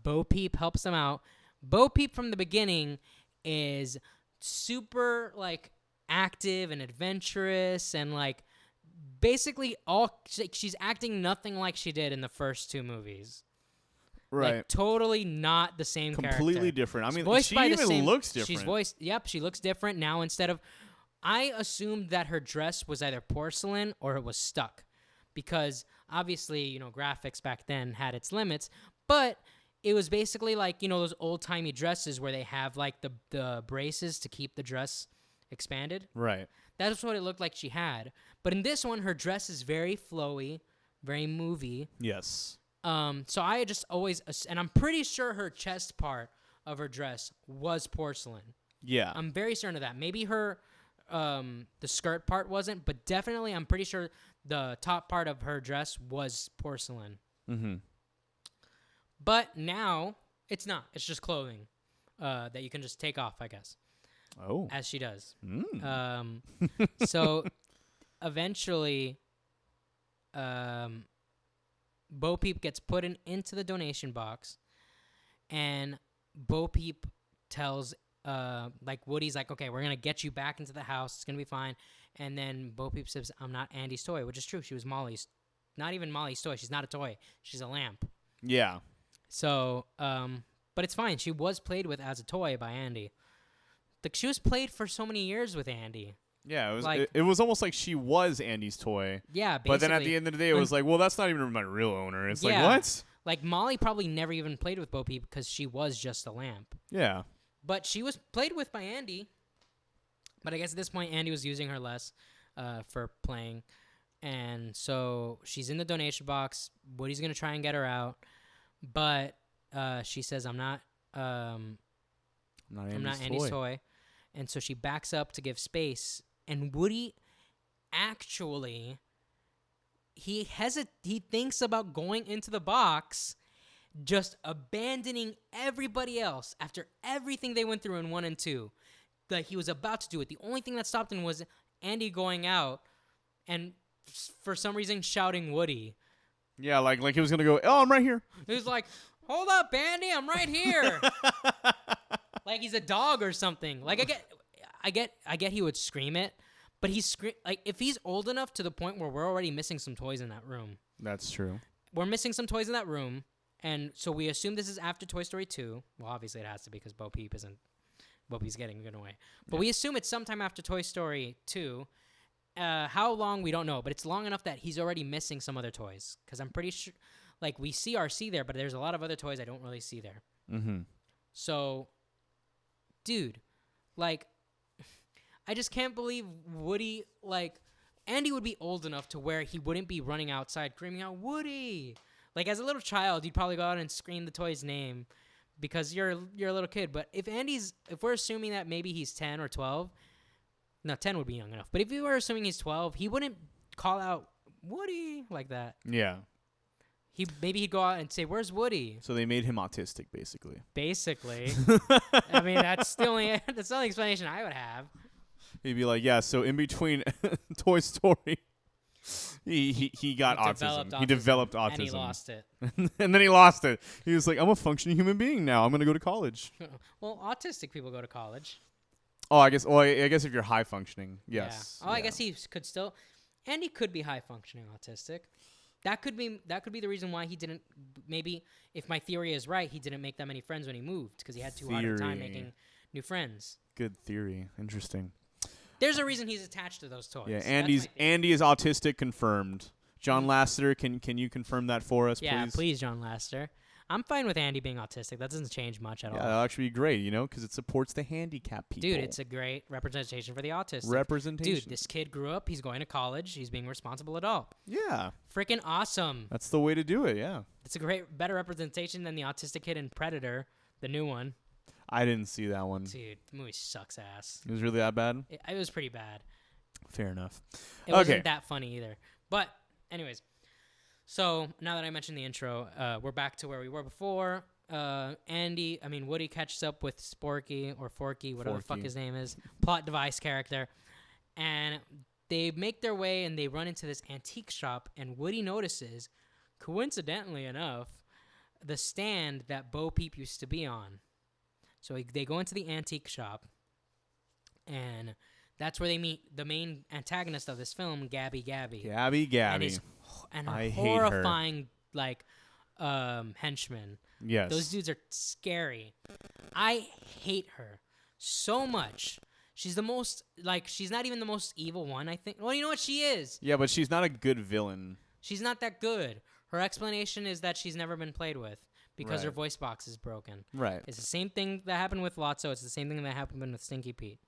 Bo Peep helps them out. Bo Peep from the beginning is super active and adventurous, and basically she's acting nothing like she did in the first two movies. Right. Totally not the same character. Completely different. I mean, she even looks different. She's voiced. Yep, she looks different now. I assumed that her dress was either porcelain or it was stuck, because obviously, graphics back then had its limits, but it was basically those old-timey dresses where they have the braces to keep the dress expanded. Right. That's what it looked like she had. But in this one, her dress is very flowy, very movie. Yes. So I just always, and I'm pretty sure her chest part of her dress was porcelain. Yeah. I'm very certain of that. Maybe her, the skirt part wasn't, but definitely I'm pretty sure the top part of her dress was porcelain. Mm-hmm. But now it's not. It's just clothing that you can just take off, I guess. Oh. as she does. Mm. So eventually, Bo Peep gets put into the donation box, and Bo Peep tells like Woody's like, okay, we're gonna get you back into the house. It's gonna be fine. And then Bo Peep says, I'm not Andy's toy, which is true. She was Molly's, not even Molly's toy. She's not a toy. She's a lamp. Yeah. So, but it's fine. She was played with as a toy by Andy. Like she was played for so many years with Andy. Yeah, it was Like- it was almost like she was Andy's toy. Yeah, basically. But then at the end of the day, it was like, well, that's not even my real owner. It's like, what? Like Molly probably never even played with Bo Peep because she was just a lamp. Yeah. But she was played with by Andy. But I guess at this point, Andy was using her less for playing. And so she's in the donation box. Woody's going to try and get her out. But she says, I'm not Andy's toy. And so she backs up to give space. And Woody actually, he thinks about going into the box, just abandoning everybody else after everything they went through in 1 and 2. Like he was about to do it. The only thing that stopped him was Andy going out and for some reason shouting Woody. Yeah, like he was gonna go, oh, I'm right here. He was like, hold up, Andy, I'm right here. Like he's a dog or something. Like I get he would scream it, but like if he's old enough to the point where we're already missing some toys in that room. That's true. We're missing some toys in that room, and so we assume this is after Toy Story 2. Well, obviously it has to be because Bo Peep's getting given away. But we assume it's sometime after Toy Story 2. How long, we don't know, but it's long enough that he's already missing some other toys. Because I'm pretty sure, like, we see RC there, but there's a lot of other toys I don't really see there. Mm-hmm. So, dude, like, I just can't believe Woody, like, Andy would be old enough to where he wouldn't be running outside screaming out, Woody! Like, as a little child, you'd probably go out and scream the toy's name because you're a little kid. But if we're assuming that maybe he's 10 or 12, no, 10 would be young enough. But if you were assuming he's 12, he wouldn't call out Woody like that. Yeah. Maybe he'd go out and say, "Where's Woody?" So they made him autistic, basically. Basically. I mean, that's the only explanation I would have. He'd be like, yeah, so in between Toy Story, he got autism. He developed autism. And he lost it. And then he lost it. He was like, I'm a functioning human being now. I'm going to go to college. Well, autistic people go to college. Oh, I guess if you're high functioning, yes. Yeah. Oh, I guess he could still, and he could be high functioning autistic. That could be the reason why he didn't. Maybe if my theory is right, he didn't make that many friends when he moved because he had too hard a time making new friends. Good theory. Interesting. There's a reason he's attached to those toys. Yeah, Andy is autistic confirmed. John Lasseter, can you confirm that for us, please? Yeah, please, John Lasseter. I'm fine with Andy being autistic. That doesn't change much at all. That'll actually be great, because it supports the handicapped people. Dude, it's a great representation for the autistic. Representation. Dude, this kid grew up. He's going to college. He's being a responsible adult. Yeah. Freaking awesome. That's the way to do it, yeah. It's a better representation than the autistic kid in Predator, the new one. I didn't see that one. Dude, the movie sucks ass. It was really that bad? It was pretty bad. Fair enough. It wasn't that funny either. But, anyways. So, now that I mentioned the intro, we're back to where we were before. Woody catches up with Sporky or Forky, whatever the fuck his name is, plot device character, and they make their way and they run into this antique shop, and Woody notices, coincidentally enough, the stand that Bo Peep used to be on. So they go into the antique shop, and that's where they meet the main antagonist of this film, Gabby. Gabby. And I horrifying, henchmen. Yes. Those dudes are scary. I hate her so much. She's the most, she's not even the most evil one, I think. Well, you know what? She is. Yeah, but she's not a good villain. She's not that good. Her explanation is that she's never been played with because her voice box is broken. Right. It's the same thing that happened with Lotso. It's the same thing that happened with Stinky Pete.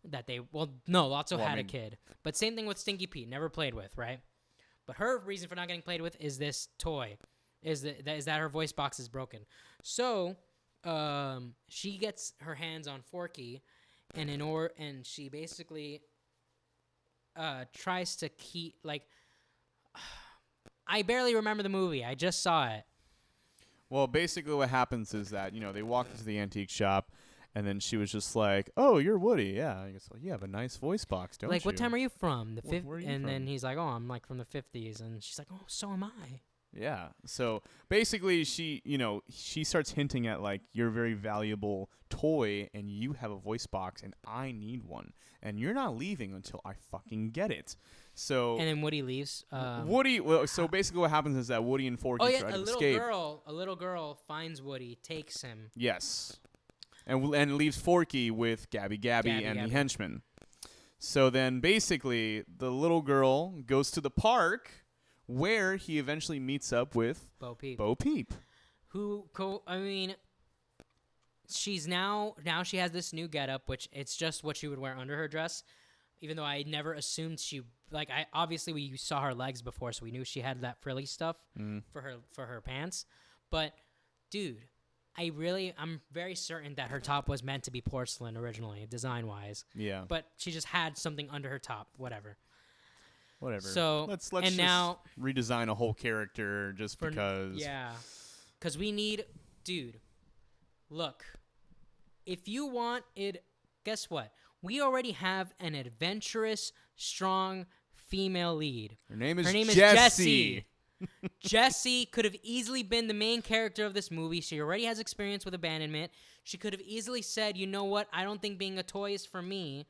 Lotso had a kid. But same thing with Stinky Pete. Never played with, right? But her reason for not getting played with is this toy. Is that her voice box is broken. So, she gets her hands on Forky, and she basically tries to keep, I barely remember the movie. I just saw it. Well, basically what happens is that, they walk into the antique shop, And then she was just like, "Oh, you're Woody, yeah. I guess you have a nice voice box, don't Like, you?" what time are you from? The Where are you And then from? he's like, oh, I'm like from the 50s. And she's like, oh, so am I. Yeah. So basically, she starts hinting at like, you're a very valuable toy, and you have a voice box, and I need one, and you're not leaving until I fucking get it. So And then Woody leaves. Woody. Well, so basically, what happens is that Woody and Forky try to escape. A little girl finds Woody, takes him. Yes. And leaves Forky with Gabby and the henchman. So then basically, the little girl goes to the park, where he eventually meets up with Bo Peep. I mean, she's now she has this new getup, which it's just what she would wear under her dress. Even though I never assumed obviously we saw her legs before, so we knew she had that frilly stuff for her pants. But dude, I'm very certain that her top was meant to be porcelain originally, design wise. Yeah. But she just had something under her top, whatever. So let's just now redesign a whole character just because. Yeah, because we need, dude. Look, if you want it, guess what? We already have an adventurous, strong female lead. Her name is Jessie. Jessie could have easily been the main character of this movie. She already has experience with abandonment. She could have easily said, you know what? I don't think being a toy is for me.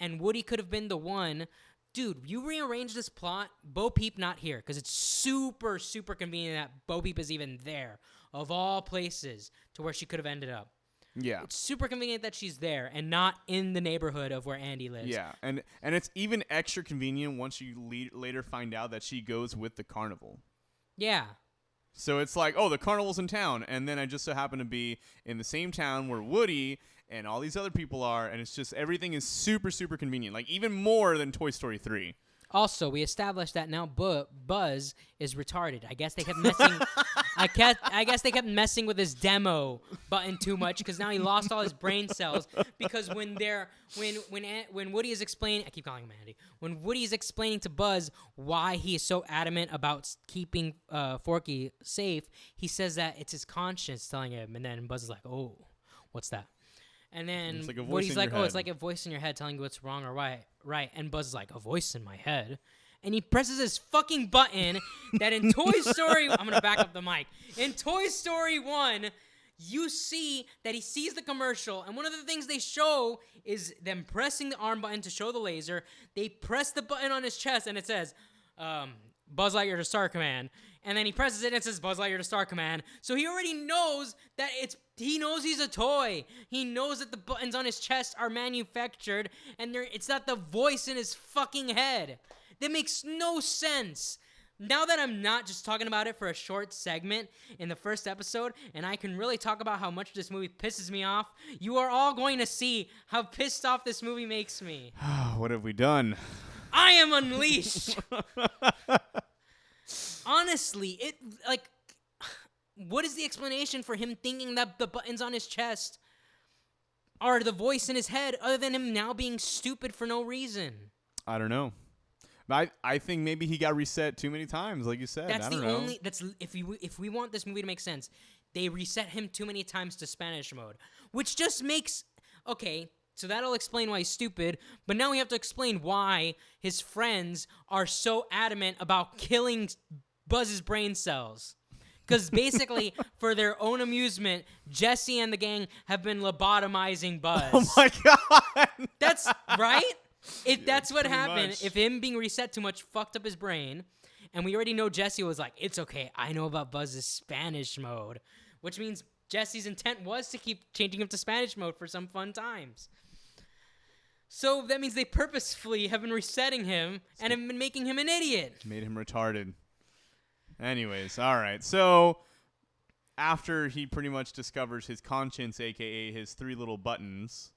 And Woody could have been the one. Dude, you rearrange this plot, Bo Peep not here, because it's super, super convenient that Bo Peep is even there, of all places, to where she could have ended up. Yeah. It's super convenient that she's there and not in the neighborhood of where Andy lives. Yeah, and it's even extra convenient once you later find out that she goes with the carnival. Yeah. So it's like, oh, the carnival's in town, and then I just so happen to be in the same town where Woody and all these other people are, and it's just everything is super, super convenient, like even more than Toy Story 3. Also, we established that now Buzz is retarded. I guess they kept messing. I guess they kept messing with his demo button too much because now he lost all his brain cells. Because when Woody is explaining, I keep calling him Andy. When Woody is explaining to Buzz why he is so adamant about keeping Forky safe, he says that it's his conscience telling him, and then Buzz is like, "Oh, what's that?" And then it's like a voice Woody's in like, your "Oh, head. it's like a voice in your head telling you what's wrong or right." And Buzz is like, "A voice in my head." And he presses his fucking button that in Toy Story... I'm going to back up the mic. In Toy Story 1, you see that he sees the commercial, and one of the things they show is them pressing the arm button to show the laser. They press the button on his chest, and it says, Buzz Lightyear to Star Command. And then he presses it, and it says Buzz Lightyear to Star Command. So he already knows that he knows he's a toy. He knows that the buttons on his chest are manufactured, and it's not the voice in his fucking head. That makes no sense. Now that I'm not just talking about it for a short segment in the first episode, and I can really talk about how much this movie pisses me off, you are all going to see how pissed off this movie makes me. What have we done? I am unleashed. Honestly, what is the explanation for him thinking that the buttons on his chest are the voice in his head, other than him now being stupid for no reason? I don't know. I think maybe he got reset too many times, like you said. That's I don't the know. only. That's if we want this movie to make sense, they reset him too many times to Spanish mode, which just makes okay. So that'll explain why he's stupid. But now we have to explain why his friends are so adamant about killing Buzz's brain cells. Because basically, for their own amusement, Jessie and the gang have been lobotomizing Buzz. Oh my god! That's right. If that's what happened, much. if him being reset too much fucked up his brain, and we already know Jessie was like, it's okay, I know about Buzz's Spanish mode, which means Jessie's intent was to keep changing him to Spanish mode for some fun times. So that means they purposefully have been resetting him and have been making him an idiot. Made him retarded. Anyways, all right. So after he pretty much discovers his conscience, a.k.a. his 3 little buttons...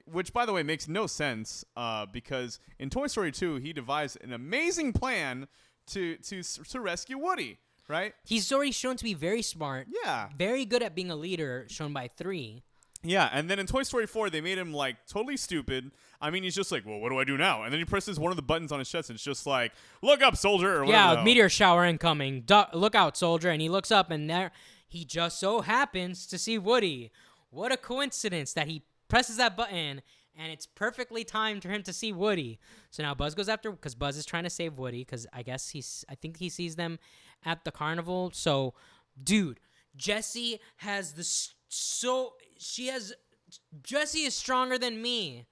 which, by the way, makes no sense because in Toy Story 2, he devised an amazing plan to rescue Woody, right? He's already shown to be very smart. Yeah. Very good at being a leader, shown by 3. Yeah, and then in Toy Story 4, they made him, like, totally stupid. I mean, he's just like, well, what do I do now? And then he presses one of the buttons on his chest, and it's just like, look up, soldier, or whatever. Yeah, meteor shower incoming. Look out, soldier. And he looks up, and there he just so happens to see Woody. what a coincidence that he presses that button and it's perfectly timed for him to see Woody. So now Buzz goes after, because Buzz is trying to save Woody, because I think he sees them at the carnival. So, dude, Jessie Jessie is stronger than me.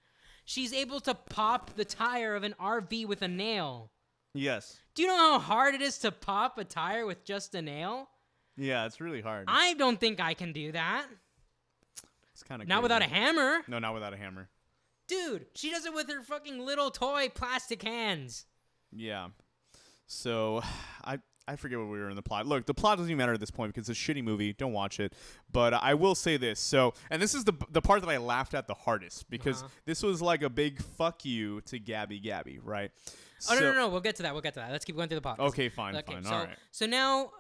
She's able to pop the tire of an RV with a nail. Yes. Do you know how hard it is to pop a tire with just a nail? Yeah, it's really hard. I don't think I can do that. It's kind of not without a hammer. No, not without a hammer. Dude, she does it with her fucking little toy plastic hands. Yeah. So, I forget what we were in the plot. Look, the plot doesn't even matter at this point because it's a shitty movie. Don't watch it. But I will say this. So, and this is the part that I laughed at the hardest because this was like a big fuck you to Gabby, right? Oh, no. We'll get to that. Let's keep going through the plot. Okay, fine. All right. So now,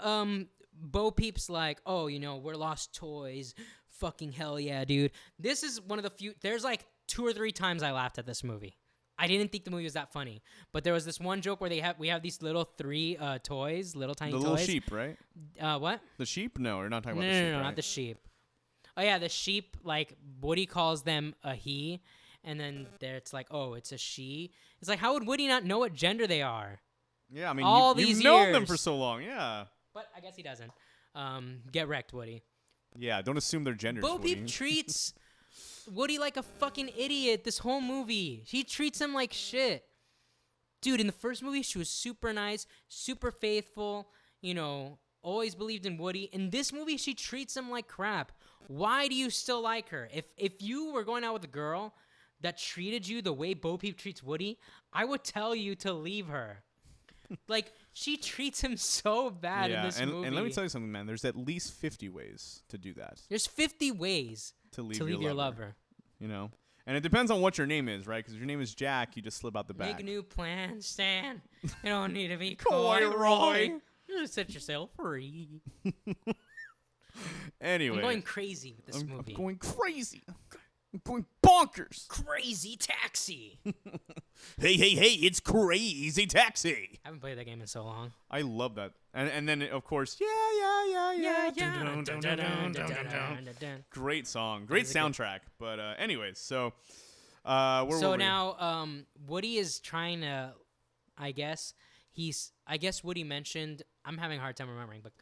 Bo Peep's like, oh, we're lost toys. Fucking hell yeah, dude. This is one of the few. There's like 2 or 3 times I laughed at this movie. I didn't think the movie was that funny, but there was this one joke where we have these little 3 toys, little tiny toys. The little sheep, right? What? The sheep? No, we're not talking about the sheep. No, right? not the sheep. Oh yeah, the sheep. Like Woody calls them a he, and then it's like, oh, it's a she. It's like, how would Woody not know what gender they are? Yeah, I mean, you've known them for so long, yeah. But I guess he doesn't. Get wrecked, Woody. Yeah, don't assume their genders. Bo Peep treats Woody like a fucking idiot this whole movie. He treats him like shit. Dude, in the first movie, she was super nice, super faithful, always believed in Woody. In this movie, she treats him like crap. Why do you still like her? If you were going out with a girl that treated you the way Bo Peep treats Woody, I would tell you to leave her. Like, she treats him so bad in this movie. And let me tell you something, man. There's at least 50 ways to do that. There's 50 ways to leave your lover. And it depends on what your name is, right? Because if your name is Jack, you just slip out the back. Make a new plan, Stan. You don't need to be coy, Roy. Just set yourself free. Anyway. I'm going crazy with this movie. I'm going crazy. I'm going bonkers. Crazy Taxi. Hey, it's Crazy Taxi. I haven't played that game in so long. I love that. And then, of course, yeah. Great song. Great soundtrack. But anyways, so where were we? Now Woody is trying to, I guess Woody mentioned, I'm having a hard time remembering, but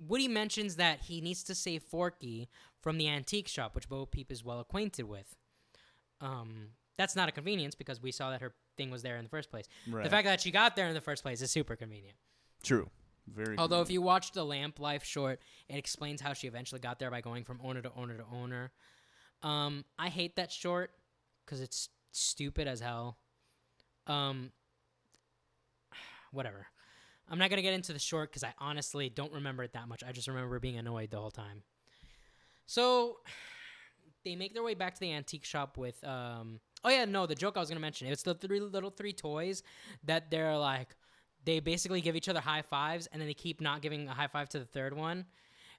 Woody mentions that he needs to save Forky from the antique shop, which Bo Peep is well acquainted with. That's not a convenience because we saw that her thing was there in the first place. Right. The fact that she got there in the first place is super convenient. True. Very Although convenient. if you watch the Lamp Life short, it explains how she eventually got there by going from owner to owner to owner. I hate that short because it's stupid as hell. Whatever. I'm not going to get into the short because I honestly don't remember it that much. I just remember being annoyed the whole time. So they make their way back to the antique shop with the joke I was going to mention. It's the 3 toys that they're like, they basically give each other high fives and then they keep not giving a high five to the third one.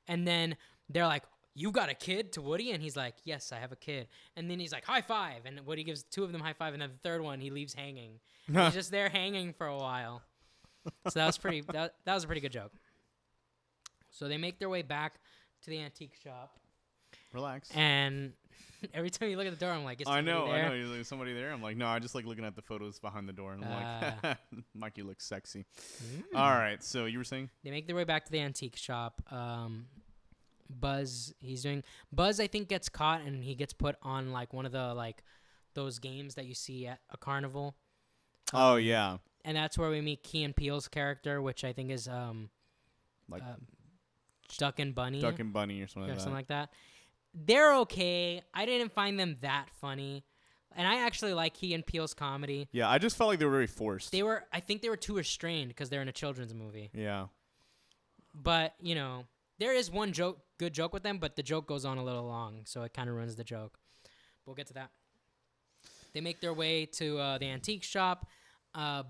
And then they're like, you got a kid to Woody? And he's like, yes, I have a kid. And then he's like, high five. And Woody gives 2 of them high five and then the third one he leaves hanging. He's just there hanging for a while. So that was that was a pretty good joke. So they make their way back to the antique shop. Relax. And every time you look at the door, I'm like, is somebody there? I know. Is somebody there? I'm like, no, I just like looking at the photos behind the door. And I'm like, Mikey looks sexy. All right. So you were saying? They make their way back to the antique shop. Buzz, I think, gets caught and he gets put on like one of the like those games that you see at a carnival. Oh, yeah. And that's where we meet Key and Peele's character, which I think is Duck and Bunny. Duck and Bunny or something like that. They're okay. I didn't find them that funny. And I actually like Key and Peele's comedy. Yeah, I just felt like they were very forced. I think they were too restrained because they're in a children's movie. Yeah. But, there is one good joke with them, but the joke goes on a little long, so it kind of ruins the joke. We'll get to that. They make their way to the antique shop. Duck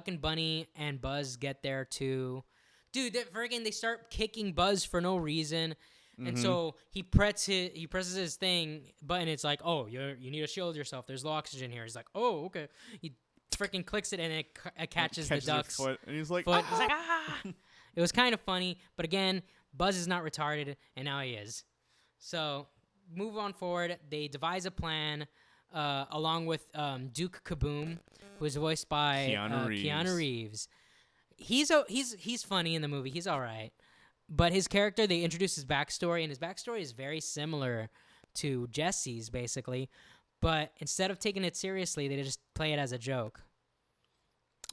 and Bunny and Buzz get there too. Dude, they start kicking Buzz for no reason. Mm-hmm. And so he presses his thing button. It's like, oh, you need to shield yourself. There's low oxygen here. He's like, oh, okay. He freaking clicks it and it catches the duck's foot. And he's like, foot. He's like, ah! It was kind of funny, but again, Buzz is not retarded, and now he is. So move on forward. They devise a plan along with Duke Kaboom, who is voiced by Keanu Reeves. He's funny in the movie. He's all right. But his character, they introduce his backstory, and his backstory is very similar to Jesse's, basically. But instead of taking it seriously, they just play it as a joke.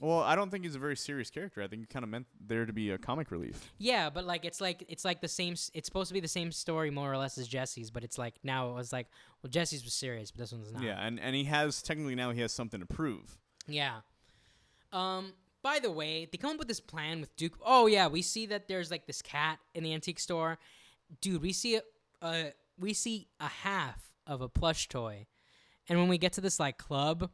Well, I don't think he's a very serious character. I think he kind of meant there to be a comic relief. Yeah, but it's like the same. It's supposed to be the same story more or less as Jesse's, but it's like now it was like, well, Jesse's was serious, but this one's not. Yeah, and he has technically now he has something to prove. Yeah. By the way, they come up with this plan with Duke. Oh yeah, we see that there's like this cat in the antique store. Dude, we see a half of a plush toy, and when we get to this like club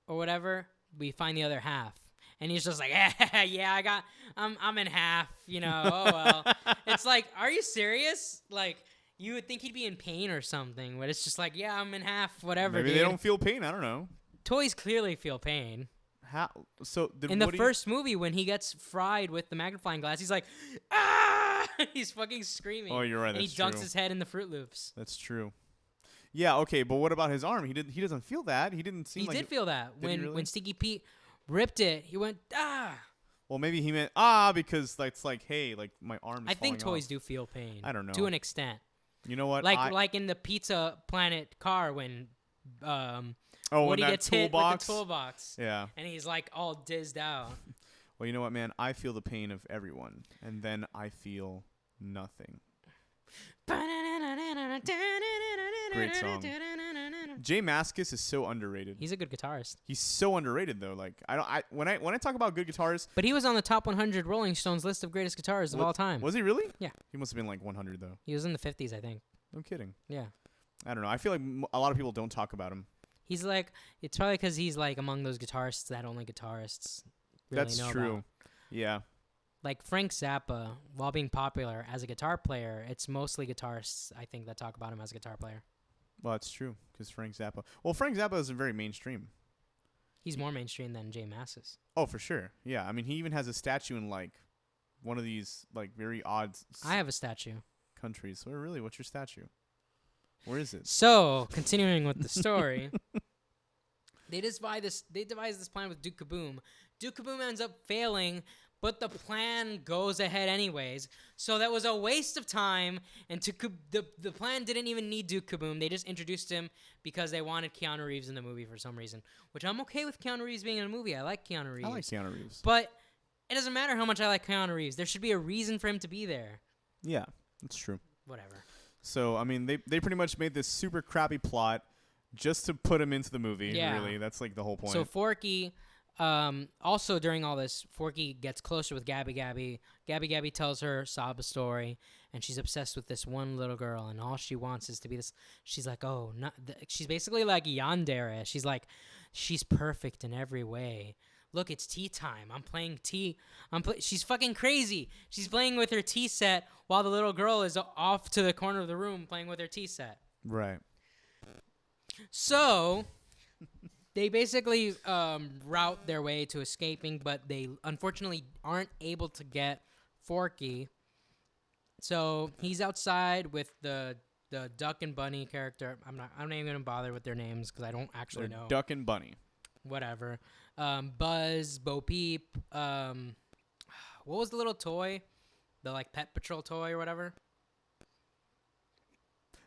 or whatever, we find the other half. And he's just like, yeah, I'm in half, you know, oh well. It's like, are you serious? Like, you would think he'd be in pain or something, but it's just like, yeah, I'm in half, whatever, Maybe dude. they don't feel pain, I don't know. Toys clearly feel pain. How? So in the first movie, when he gets fried with the magnifying glass, he's like, ah! He's fucking screaming. Oh, you're right, and that's he dunks true. his head in the Fruit Loops. That's true. Yeah, okay, but what about his arm? He doesn't feel that. He didn't seem like... He did feel that. Really? When Stinky Pete ripped it, he went, ah! Well, maybe he meant, because that's like, hey, like, my arm is I think falling toys off. do feel pain. I don't know. To an extent. You know what? Like in the Pizza Planet car when Woody gets hit with the toolbox. Yeah. And he's like all dizzed out. Well, you know what, man? I feel the pain of everyone, and then I feel nothing. Great song. Jay Mascis is so underrated. He's a good guitarist. He's so underrated though. Like when I talk about good guitarists, but he was on the top 100 Rolling Stones list of greatest guitarists of all time. Was he really? Yeah. He must have been like 100 though. He was in the 50s, I think. No kidding. Yeah. I don't know. I feel like a lot of people don't talk about him. He's like, it's probably because he's like among those guitarists that only guitarists really That's know true. about. Yeah. Like Frank Zappa, while being popular as a guitar player, it's mostly guitarists, I think, that talk about him as a guitar player. Well, that's true, because Frank Zappa... Well, Frank Zappa isn't very mainstream. He's more mainstream than Jay Mascis. Oh, for sure. Yeah, I mean, he even has a statue in, like, one of these, like, very odd... I have a statue. ...countries. So, really, what's your statue? Where is it? So, continuing with the story, they devise this plan with Duke Kaboom. Duke Kaboom ends up failing, but the plan goes ahead anyways. So that was a waste of time, and the plan didn't even need Duke Kaboom. They just introduced him because they wanted Keanu Reeves in the movie for some reason, which I'm okay with Keanu Reeves being in a movie. I like Keanu Reeves. I like Keanu Reeves. But it doesn't matter how much I like Keanu Reeves. There should be a reason for him to be there. Yeah, that's true. Whatever. So, I mean, they pretty much made this super crappy plot just to put him into the movie, really. That's, like, the whole point. So Forky... also during all this, Forky gets closer with Gabby Gabby. Gabby Gabby tells her sob story, and she's obsessed with this one little girl, and all she wants is to be this. She's like, oh, she's basically like yandere. She's like, she's perfect in every way. Look, it's tea time. I'm playing tea. She's fucking crazy. She's playing with her tea set while the little girl is off to the corner of the room playing with her tea set. Right. So... They basically route their way to escaping, but they unfortunately aren't able to get Forky. So he's outside with the Duck and Bunny character. I'm not even gonna bother with their names because I don't actually know. Duck and Bunny. Whatever. Buzz, Bo Peep. What was the little toy? The like Pet Patrol toy or whatever.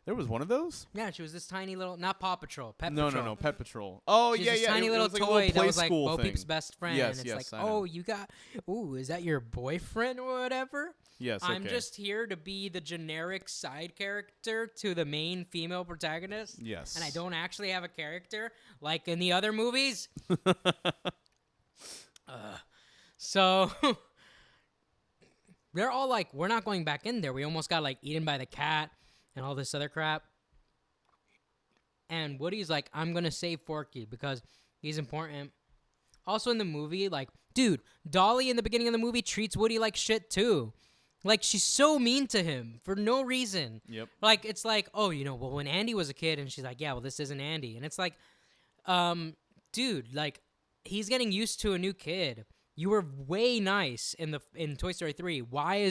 There was one of those? Yeah, she was this tiny little, not Paw Patrol, Pet Patrol. No, Pet Patrol. Oh, She's yeah, this yeah. tiny little like toy that was like school Bo thing. Peep's best friend. Yes, and it's yes, like, I know. oh, you got, ooh, is that your boyfriend or whatever? Yes, okay. I'm just here to be the generic side character to the main female protagonist. Yes. And I don't actually have a character like in the other movies. So they're all like, we're not going back in there. We almost got like eaten by the cat and all this other crap. And Woody's like, I'm going to save Forky because he's important. Also in the movie, like, dude, Dolly in the beginning of the movie treats Woody like shit too. Like, she's so mean to him for no reason. Yep. Like, it's like, oh, you know, well, when Andy was a kid, and she's like, yeah, well, this isn't Andy. And it's like, dude, like, he's getting used to a new kid. You were way nice in Toy Story 3. Why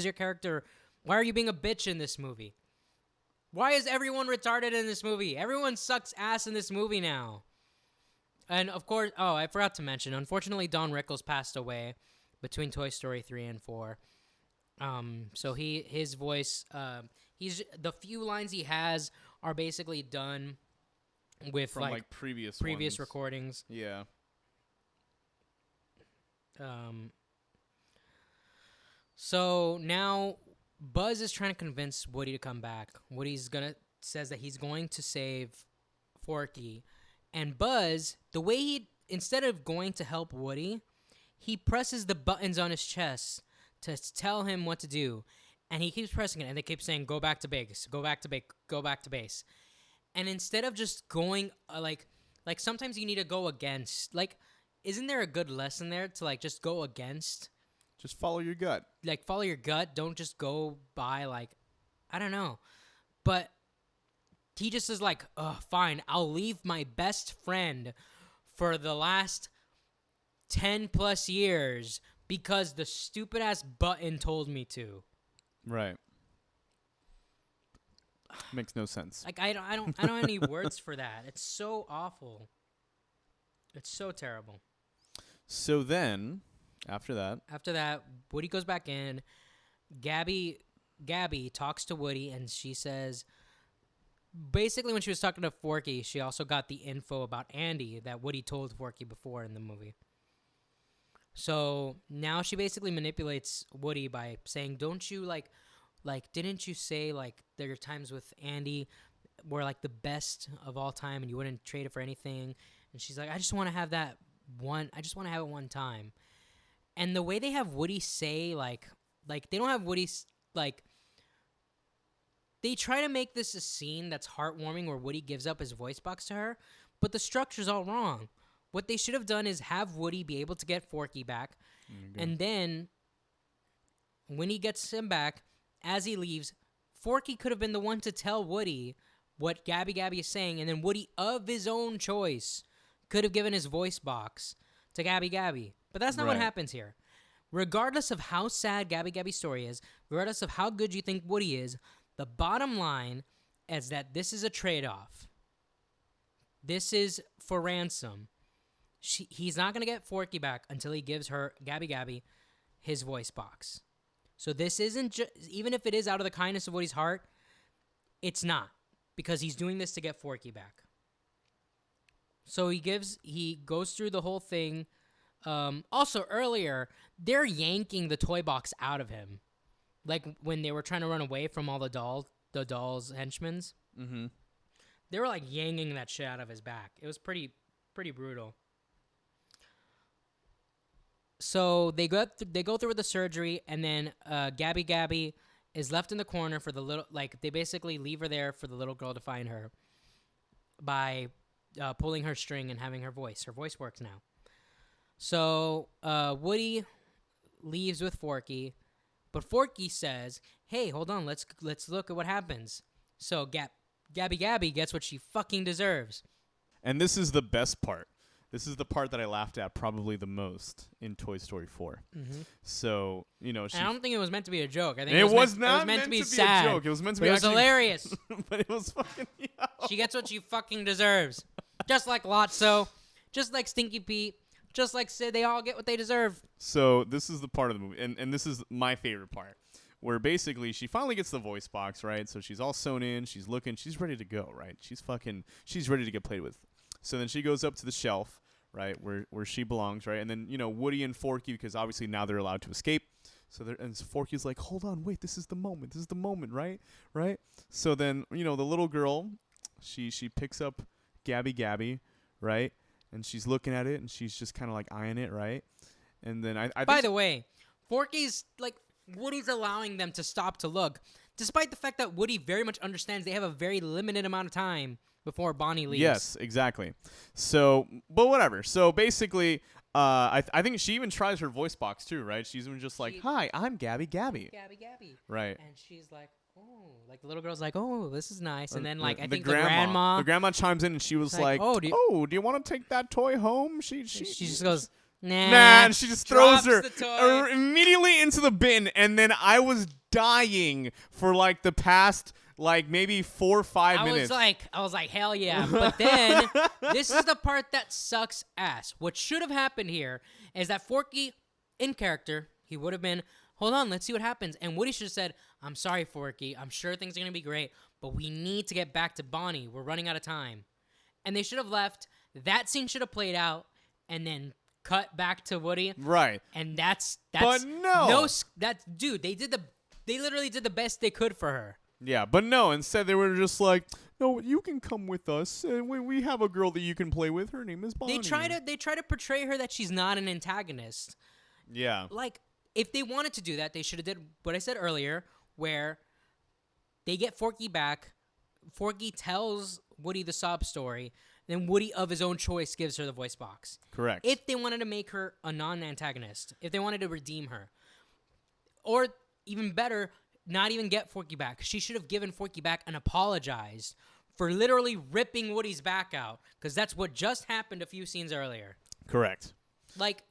are you being a bitch in this movie? Why is everyone retarded in this movie? Everyone sucks ass in this movie now. And of course, I forgot to mention, unfortunately, Don Rickles passed away between Toy Story 3 and 4. So his voice, he's the few lines he has are basically done with from like previous ones. recordings. Yeah. So now Buzz is trying to convince Woody to come back. Says that he's going to save Forky. And Buzz, the way instead of going to help Woody, he presses the buttons on his chest to tell him what to do. And he keeps pressing it, and they keep saying, go back to base, go back to base, go back to base. And instead of just going, like sometimes you need to go against. Like, isn't there a good lesson there to, like, just go against? Just follow your gut. Like, follow your gut. Don't just go by, like, I don't know. But he just is like, fine, I'll leave my best friend for the last 10 plus years because the stupid ass button told me to. Right. Makes no sense. Like, I don't have any words for that. It's so awful. It's so terrible. So then, after that, Woody goes back in. Gabby talks to Woody, and she says, basically when she was talking to Forky, she also got the info about Andy that Woody told Forky before in the movie. So now she basically manipulates Woody by saying, don't you, like, didn't you say, like, there are times with Andy were, like, the best of all time and you wouldn't trade it for anything? And she's like, I just want to have it one time. And the way they have Woody say, like they don't have Woody, like, they try to make this a scene that's heartwarming where Woody gives up his voice box to her, but the structure's all wrong. What they should have done is have Woody be able to get Forky back, and then when he gets him back, as he leaves, Forky could have been the one to tell Woody what Gabby is saying, and then Woody, of his own choice, could have given his voice box to Gabby. But that's not what happens here. Regardless of how sad Gabby's story is, regardless of how good you think Woody is, the bottom line is that this is a trade-off. This is for ransom. He's not going to get Forky back until he gives her, Gabby, his voice box. So this isn't even if it is out of the kindness of Woody's heart, it's not, because he's doing this to get Forky back. So he goes through the whole thing. Also earlier, they're yanking the toy box out of him. Like when they were trying to run away from all the doll's henchmen. Mm-hmm. They were like yanking that shit out of his back. It was pretty brutal. So they go through with the surgery, and then Gabby is left in the corner for the little, like, they basically leave her there for the little girl to find her by pulling her string and having her voice. Her voice works now. So Woody leaves with Forky, but Forky says, "Hey, hold on, let's look at what happens." So Gabby gets what she fucking deserves. And this is the best part. This is the part that I laughed at probably the most in Toy Story 4. Mm-hmm. So, you know, I don't think it was meant to be a joke. I think it was not meant to be a sad. joke. It was meant to be It was hilarious. But it was fucking... She gets what she fucking deserves. Just like Lotso. Just like Stinky Pete. Just like Sid. They all get what they deserve. So this is the part of the movie. And this is my favorite part. Where basically she finally gets the voice box, right? So she's all sewn in. She's looking. She's ready to go, right? She's ready to get played with. So then she goes up to the shelf, right, where she belongs, right? And then, you know, Woody and Forky, because obviously now they're allowed to escape. So Forky's like, hold on, wait, this is the moment, right? Right? So then, you know, the little girl, she picks up Gabby, right? And she's looking at it, and she's just kind of like eyeing it, right? And then I By the way, Forky's, like, Woody's allowing them to stop to look, despite the fact that Woody very much understands they have a very limited amount of time before Bonnie leaves. Yes, exactly. So, but whatever. So basically, I think she even tries her voice box too, right? She's even just like, "Hi, I'm Gabby." Gabby. Right. And she's like, "Oh," like the little girl's like, "Oh, this is nice." And then like I the think the grandma chimes in and she was like, "Oh, do you want to take that toy home?" She just goes, "Nah." And she just throws her the toy immediately into the bin, and then I was dying for like the past like maybe 4 or 5 minutes. I was like, hell yeah. But then this is the part that sucks ass. What should have happened here is that Forky, in character, he would have been, hold on, let's see what happens. And Woody should have said, I'm sorry, Forky. I'm sure things are going to be great, but we need to get back to Bonnie. We're running out of time. And they should have left. That scene should have played out and then cut back to Woody. Right. And that's but no. Dude, they literally did the best they could for her. Yeah, but no, instead they were just like, no, you can come with us. And we have a girl that you can play with. Her name is Bonnie. They try to portray her that she's not an antagonist. Yeah. Like, if they wanted to do that, they should have did what I said earlier, where they get Forky back. Forky tells Woody the sob story. Then Woody, of his own choice, gives her the voice box. Correct. If they wanted to make her a non-antagonist. If they wanted to redeem her. Or, even better, not even get Forky back. She should have given Forky back and apologized for literally ripping Woody's back out. Because that's what just happened a few scenes earlier. Correct. Like,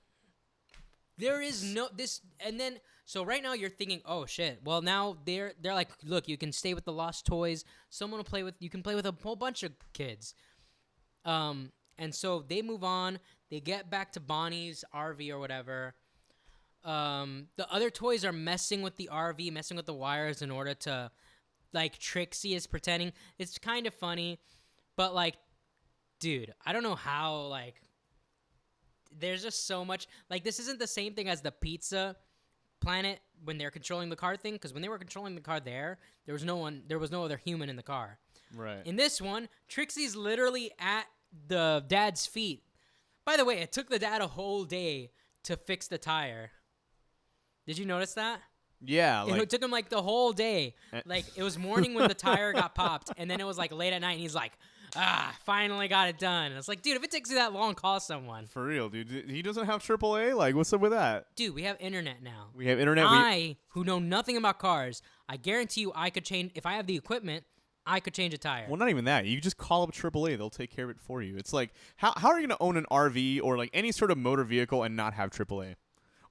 there is no... this, and then... So right now you're thinking, oh shit. Well, now they're like, look, you can stay with the lost toys. Someone will play with... You can play with a whole bunch of kids. And so they move on. They get back to Bonnie's RV or whatever. The other toys are messing with the RV, messing with the wires in order to, like, Trixie is pretending. It's kind of funny, but, like, dude, I don't know how, like, there's just so much. Like, this isn't the same thing as the pizza planet when they're controlling the car thing, because when they were controlling the car there was no other human in the car. Right. In this one, Trixie's literally at the dad's feet. By the way, it took the dad a whole day to fix the tire. Did you notice that? Yeah. It took him like the whole day. Like, it was morning when the tire got popped, and then it was like late at night, and he's like, finally got it done. It's like, dude, if it takes you that long, call someone. For real, dude. He doesn't have AAA? Like, what's up with that? Dude, we have internet now. We have internet. Who know nothing about cars, I guarantee you I could change, if I have the equipment, I could change a tire. Well, not even that. You just call up AAA. They'll take care of it for you. It's like, how are you going to own an RV or, like, any sort of motor vehicle and not have AAA?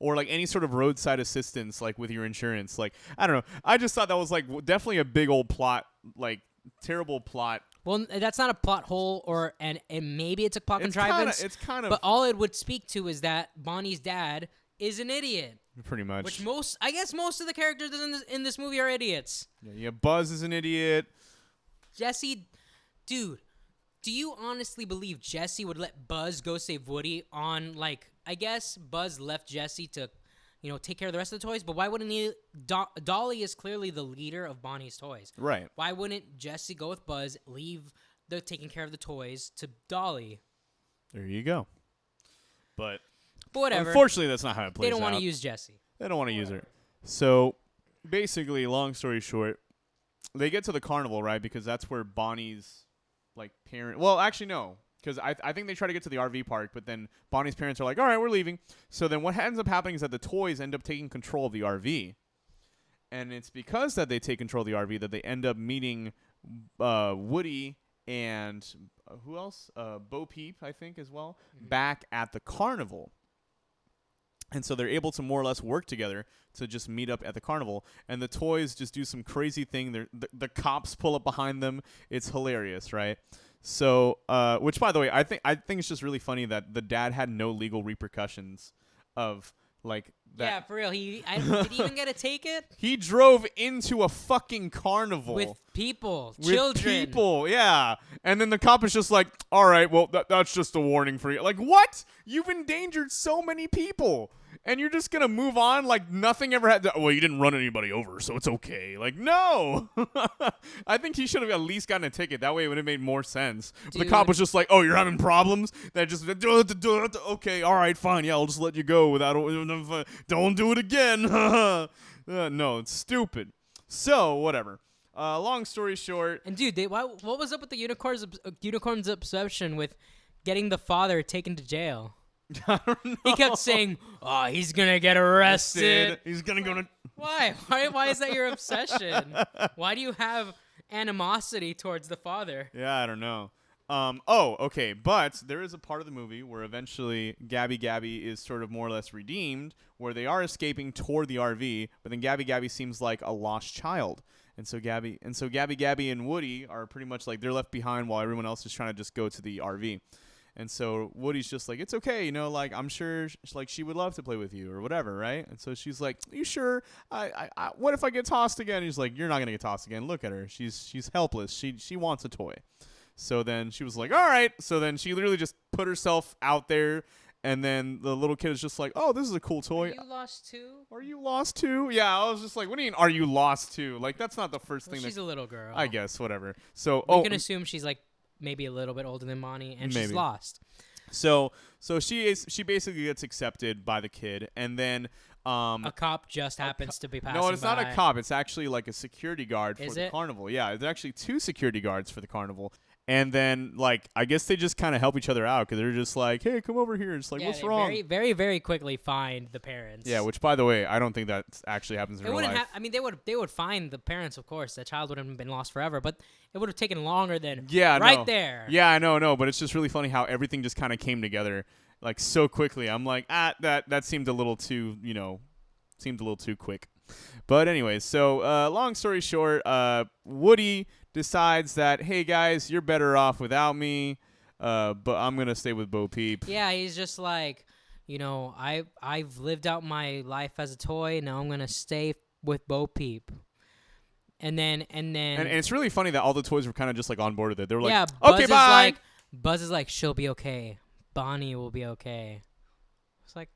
Or, like, any sort of roadside assistance, like, with your insurance. Like, I don't know. I just thought that was, like, definitely a big old plot, like, terrible plot. Well, that's not a plot hole, and maybe it's a plot contrivance. It's kind of. But all it would speak to is that Bonnie's dad is an idiot. Pretty much. Which most of the characters in this movie are idiots. Yeah, Buzz is an idiot. Jesse, dude, do you honestly believe Jesse would let Buzz go save Woody on, like, I guess Buzz left Jesse to, take care of the rest of the toys, but why wouldn't he? Dolly is clearly the leader of Bonnie's toys. Right. Why wouldn't Jesse go with Buzz, leave the taking care of the toys to Dolly? There you go. But whatever. Unfortunately, that's not how it plays out. They don't want to use Jesse. They don't want to use her. So, basically, long story short, they get to the carnival, right? Because that's where Bonnie's, like, parent... Well, actually, no. Because I think they try to get to the RV park, but then Bonnie's parents are like, all right, we're leaving. So then what ends up happening is that the toys end up taking control of the RV. And it's because that they take control of the RV that they end up meeting Woody and who else? Bo Peep, I think, as well, back at the carnival. And so they're able to more or less work together to just meet up at the carnival. And the toys just do some crazy thing. The cops pull up behind them. It's hilarious, right? So, which, by the way, I think it's just really funny that the dad had no legal repercussions of, like, that. Yeah, for real. Did he even get a ticket? He drove into a fucking carnival. With people. With Children. people, yeah. And then the cop is just like, all right, well, that's just a warning for you. Like, what? You've endangered so many people. And you're just going to move on like nothing ever had to, well, you didn't run anybody over, so it's okay. Like, no. I think he should have at least gotten a ticket. That way it would have made more sense. But the cop was just like, oh, you're having problems? That just, okay, all right, fine. Yeah, I'll just let you go without, don't do it again. No, it's stupid. So, whatever. Long story short. And, dude, what was up with the unicorn's obsession with getting the father taken to jail? I don't know. He kept saying, "Oh, he's gonna get arrested. He's gonna go to." Why? Why is that your obsession? Why do you have animosity towards the father? Yeah, I don't know. Okay. But there is a part of the movie where eventually Gabby is sort of more or less redeemed, where they are escaping toward the RV, but then Gabby seems like a lost child. And so Gabby and Woody are pretty much like they're left behind while everyone else is trying to just go to the RV. And so Woody's just like, it's okay, like I'm sure like she would love to play with you or whatever, right? And so she's like, you sure? I what if I get tossed again? And he's like, you're not gonna get tossed again. Look at her, she's helpless. She wants a toy. So then she was like, all right. So then she literally just put herself out there. And then the little kid is just like, oh, this is a cool toy. Are you lost too? Are you lost too? Yeah, I was just like, what do you mean, are you lost too? Like, that's not the first thing. She's a little girl. I guess, whatever. So, we can assume she's like maybe a little bit older than Bonnie, and she's lost. So she basically gets accepted by the kid, and then a cop just happens to be passing by. No, it's not a cop. It's actually like a security guard for the it? carnival. Yeah, there's actually 2 security guards for the carnival. And then, like, I guess they just kind of help each other out because they're just like, hey, come over here. It's like, what's wrong? Very, very, very quickly find the parents. Yeah, which, by the way, I don't think that actually happens in real life. They would find the parents, of course. The child wouldn't have been lost forever, but it would have taken longer than there. Yeah, I know, but it's just really funny how everything just kind of came together, like, so quickly. I'm like, that seemed a little too, quick. But anyways, so long story short, Woody decides that, hey guys, you're better off without me, but I'm gonna stay with Bo Peep. Yeah, he's just like, I've lived out my life as a toy. Now I'm gonna stay with Bo Peep. And it's really funny that all the toys were kind of just like on board with it. They were like, yeah, okay, bye. Buzz is like, she'll be okay. Bonnie will be okay. It's like,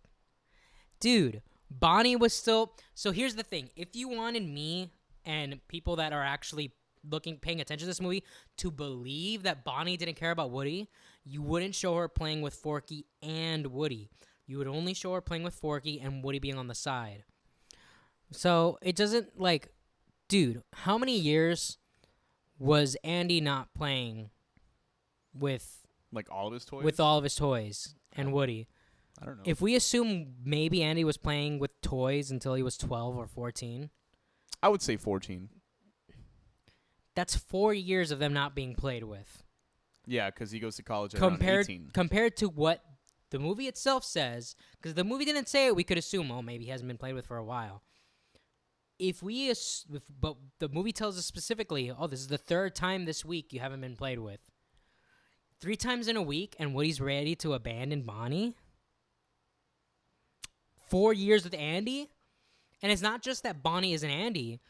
dude, Bonnie was still. So here's the thing: if you wanted me and people that are actually paying attention to this movie to believe that Bonnie didn't care about Woody, you wouldn't show her playing with Forky and Woody. You would only show her playing with Forky and Woody being on the side. So it doesn't, like, dude, how many years was Andy not playing with like all of his toys? With all of his toys and Woody. I don't know. If we assume maybe Andy was playing with toys until he was 12 or 14, I would say 14. That's 4 years of them not being played with. Yeah, because he goes to college at around 18. Compared to what the movie itself says, because the movie didn't say it, we could assume, oh, maybe he hasn't been played with for a while. But the movie tells us specifically, oh, this is the 3rd time this week you haven't been played with. 3 times in a week, and Woody's ready to abandon Bonnie? 4 years with Andy? And it's not just that Bonnie isn't Andy.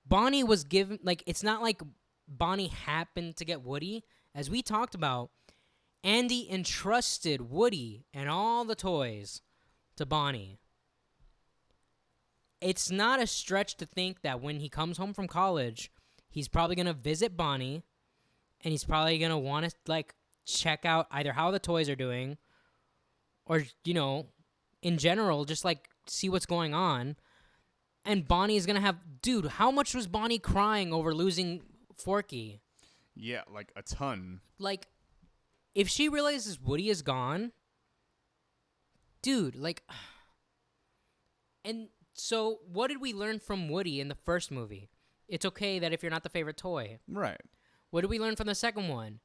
Bonnie was given, like, it's not like Bonnie happened to get Woody. As we talked about, Andy entrusted Woody and all the toys to Bonnie. It's not a stretch to think that when he comes home from college, he's probably going to visit Bonnie, and he's probably going to want to, like, check out either how the toys are doing or, in general, just, like, see what's going on. And Bonnie is going to have... Dude, how much was Bonnie crying over losing Forky? Yeah, like a ton. Like, if she realizes Woody is gone... Dude, like... And so, what did we learn from Woody in the first movie? It's okay that if you're not the favorite toy. Right. What did we learn from the second one?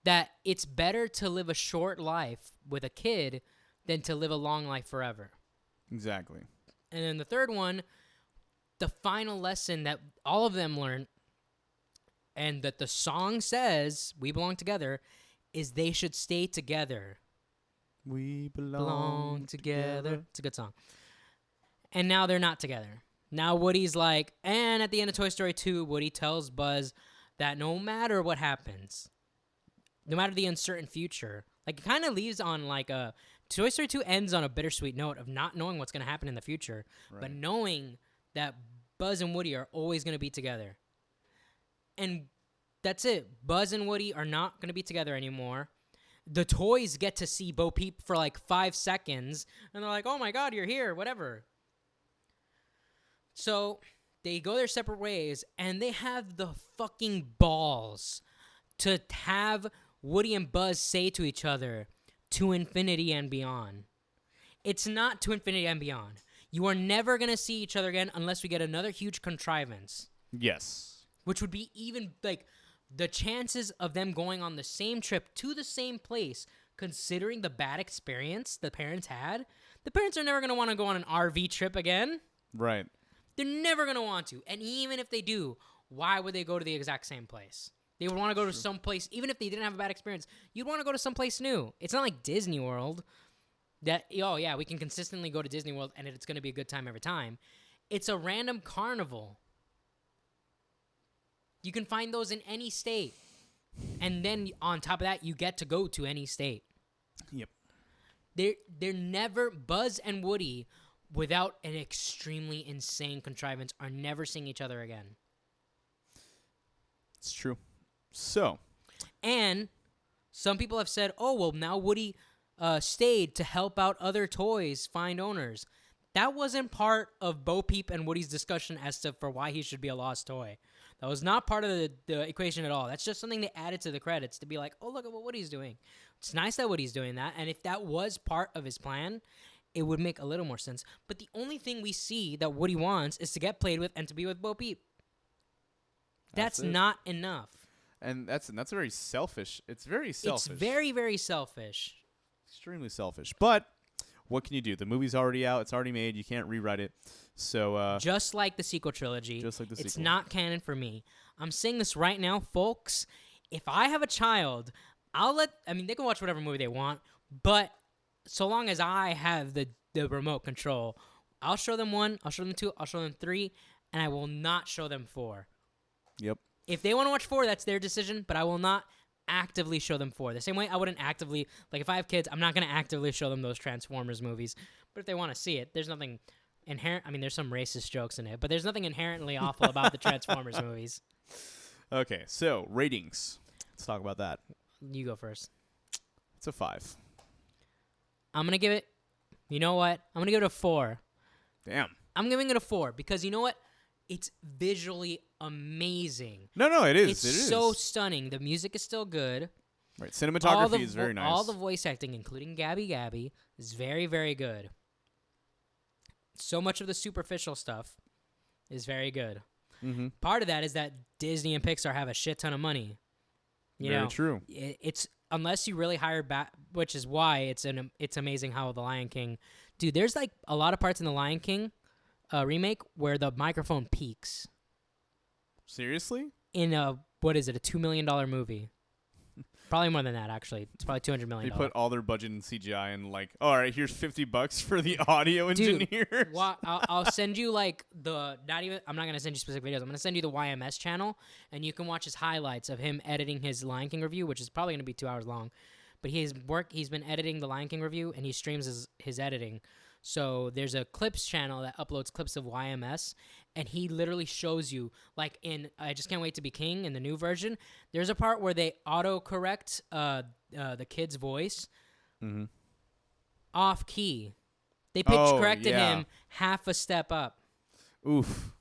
That it's better to live a short life with a kid than to live a long life forever. Exactly. And then the third one... The final lesson that all of them learn, and that the song says, "We belong together," is they should stay together. We belong together. It's a good song. And now they're not together. Now Woody's like, and at the end of Toy Story 2, Woody tells Buzz that no matter what happens, no matter the uncertain future, like it kind of leaves on like a... Toy Story 2 ends on a bittersweet note of not knowing what's going to happen in the future, but knowing that Buzz and Woody are always going to be together. And that's it. Buzz and Woody are not going to be together anymore. The toys get to see Bo Peep for like 5 seconds, and they're like, oh my God, you're here, whatever. So they go their separate ways, and they have the fucking balls to have Woody and Buzz say to each other, to infinity and beyond. It's not to infinity and beyond. You are never going to see each other again unless we get another huge contrivance. Yes. Which would be even, like, the chances of them going on the same trip to the same place, considering the bad experience the parents had, the parents are never going to want to go on an RV trip again. Right. They're never going to want to. And even if they do, why would they go to the exact same place? They would want to go to some place, even if they didn't have a bad experience, you'd want to go to someplace new. It's not like Disney World that, oh yeah, we can consistently go to Disney World and it's going to be a good time every time. It's a random carnival. You can find those in any state. And then on top of that, you get to go to any state. Yep. They're never, Buzz and Woody, without an extremely insane contrivance, are never seeing each other again. It's true. So. And some people have said, oh, well, now Woody stayed to help out other toys find owners. That wasn't part of Bo Peep and Woody's discussion as to for why he should be a lost toy. That was not part of the equation at all. That's just something they added to the credits to be like, oh, look at what Woody's doing. It's nice that Woody's doing that. And if that was part of his plan, it would make a little more sense. But the only thing we see that Woody wants is to get played with and to be with Bo Peep. That's not enough. And that's very selfish. It's very selfish. It's very, very selfish. Extremely selfish. But what can you do? The movie's already out. It's already made. You can't rewrite it. So just like the sequel trilogy, it's sequel. not canon for me. I'm saying this right now, folks. If I have a child, they can watch whatever movie they want, but so long as I have the remote control, I'll show them 1, I'll show them 2, I'll show them 3, and I will not show them 4. Yep. If they want to watch 4, that's their decision, but I will not actively show them 4. The same way I wouldn't actively, like if I have kids, I'm not going to actively show them those Transformers movies. But if they want to see it, there's nothing inherent. I mean, there's some racist jokes in it, but there's nothing inherently awful about the Transformers movies. Okay, so ratings. Let's talk about that. You go first. It's a 5. I'm going to give it, you know what? I'm going to give it a 4. Damn. I'm giving it a 4 because you know what? It's visually amazing. No, it is. It's so stunning. The music is still good. Right. Cinematography is very nice. All the voice acting, including Gabby, is very, very good. So much of the superficial stuff is very good. Mm-hmm. Part of that is that Disney and Pixar have a shit ton of money. Very true. It's unless you really hire back, which is why it's amazing how The Lion King, dude. There's like a lot of parts in The Lion King remake where the microphone peaks. Seriously? In a $2 million movie? Probably more than that, actually. It's probably $200 million. They put all their budget in CGI and like, all right, here's $50 for the audio engineers. Dude, I'll send you like I'm not gonna send you specific videos. I'm gonna send you the YMS channel, and you can watch his highlights of him editing his Lion King review, which is probably gonna be 2 hours long. But he's been editing the Lion King review, and he streams his editing. So there's a clips channel that uploads clips of YMS, and he literally shows you, like in I Just Can't Wait to Be King in the new version, there's a part where they auto-correct the kid's voice off key. They pitch corrected him half a step up. Oof.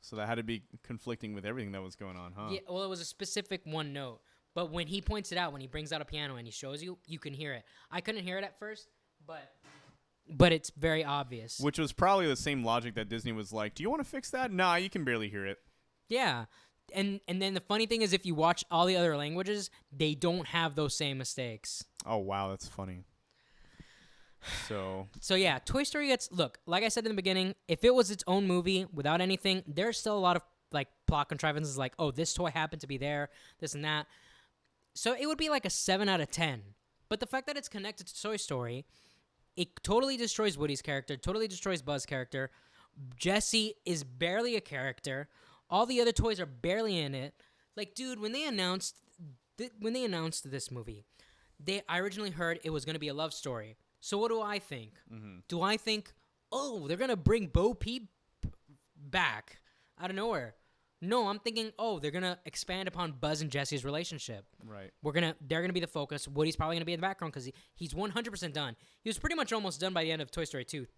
So that had to be conflicting with everything that was going on, huh? Yeah, well, it was a specific one note. But when he points it out, when he brings out a piano and he shows you, you can hear it. I couldn't hear it at first, but it's very obvious. Which was probably the same logic that Disney was like, do you want to fix that? Nah, you can barely hear it. Yeah. And then the funny thing is if you watch all the other languages, they don't have those same mistakes. Oh, wow, that's funny. So yeah, Toy Story look, like I said in the beginning, if it was its own movie without anything, there's still a lot of like plot contrivances like, oh, this toy happened to be there, this and that. So it would be like a 7 out of 10. But the fact that it's connected to Toy Story, it totally destroys Woody's character, totally destroys Buzz's character. Jessie is barely a character. All the other toys are barely in it. Like, dude, when they announced this movie, I originally heard it was going to be a love story. So what do I think? Mm-hmm. Do I think, oh, they're going to bring Bo Peep back out of nowhere? No, I'm thinking, oh, they're going to expand upon Buzz and Jessie's relationship. Right. They're going to be the focus. Woody's probably going to be in the background because he's 100% done. He was pretty much almost done by the end of Toy Story 2.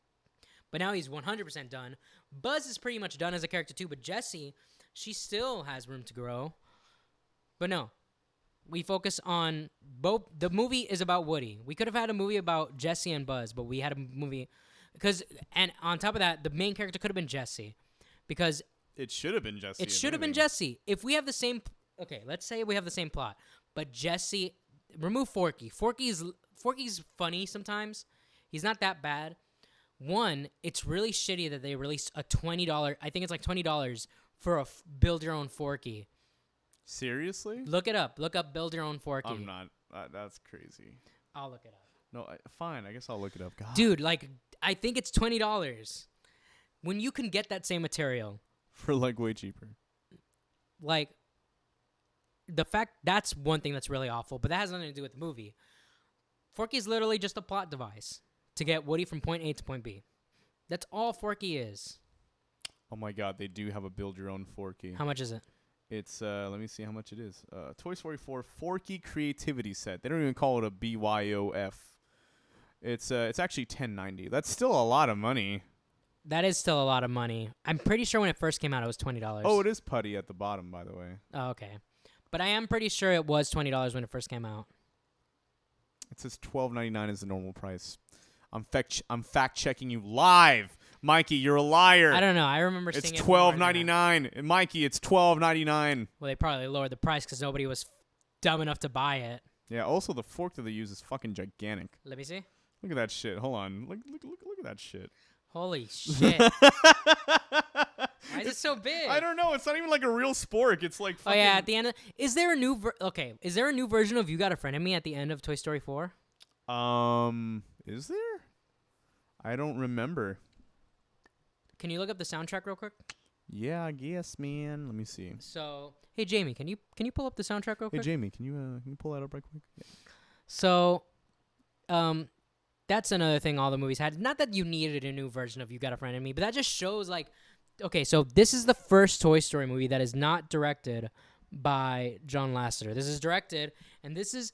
But now he's 100% done. Buzz is pretty much done as a character too, but Jessie, she still has room to grow. But no, we focus on both. The movie is about Woody. We could have had a movie about Jessie and Buzz, but we had a movie and on top of that, the main character could have been Jessie because it should have been Jessie. It should have been Jessie. If we have the same okay, let's say we have the same plot, but Jesse, remove Forky. Forky's funny sometimes. He's not that bad. One, it's really shitty that they released a $20. I think it's like $20 for a build your own Forky. Seriously? Look it up. Look up build your own Forky. I'm not. That's crazy. I'll look it up. No, fine. I guess I'll look it up. God. Dude, like, I think it's $20 when you can get that same material For like way cheaper. Like, the fact that's one thing that's really awful, but that has nothing to do with the movie. Forky is literally just a plot device to get Woody from point A to point B. That's all Forky is. Oh my God, they do have a build your own Forky. How much is it? It's let me see how much it is. Toy Story 4 Forky Creativity Set. They don't even call it a BYOF. It's actually $10.90. That's still a lot of money. That is still a lot of money. I'm pretty sure when it first came out, it was $20. Oh, it is putty at the bottom, by the way. Oh, okay. But I am pretty sure it was $20 when it first came out. It says $12.99 is the normal price. I'm fact checking you live, Mikey. You're a liar. I don't know. I remember seeing it's it. $12.99, Mikey. It's $12.99. Well, they probably lowered the price because nobody was dumb enough to buy it. Yeah. Also, the fork that they use is fucking gigantic. Let me see. Look at that shit. Hold on. Look at that shit. Holy shit. Why is it so big? I don't know. It's not even like a real spork. It's like fucking... Oh, yeah. At the end is there a new... is there a new version of You Got a Friend in Me at the end of Toy Story 4? Is there? I don't remember. Can you look up the soundtrack real quick? Yeah, I guess, man. Let me see. So, hey, Jamie, can you pull up the soundtrack real quick? Hey, Jamie, can you pull that up right quick? Yeah. So, that's another thing all the movies had. Not that you needed a new version of You Got a Friend in Me, but that just shows, like... Okay, so this is the first Toy Story movie that is not directed by John Lasseter. This is directed, and this is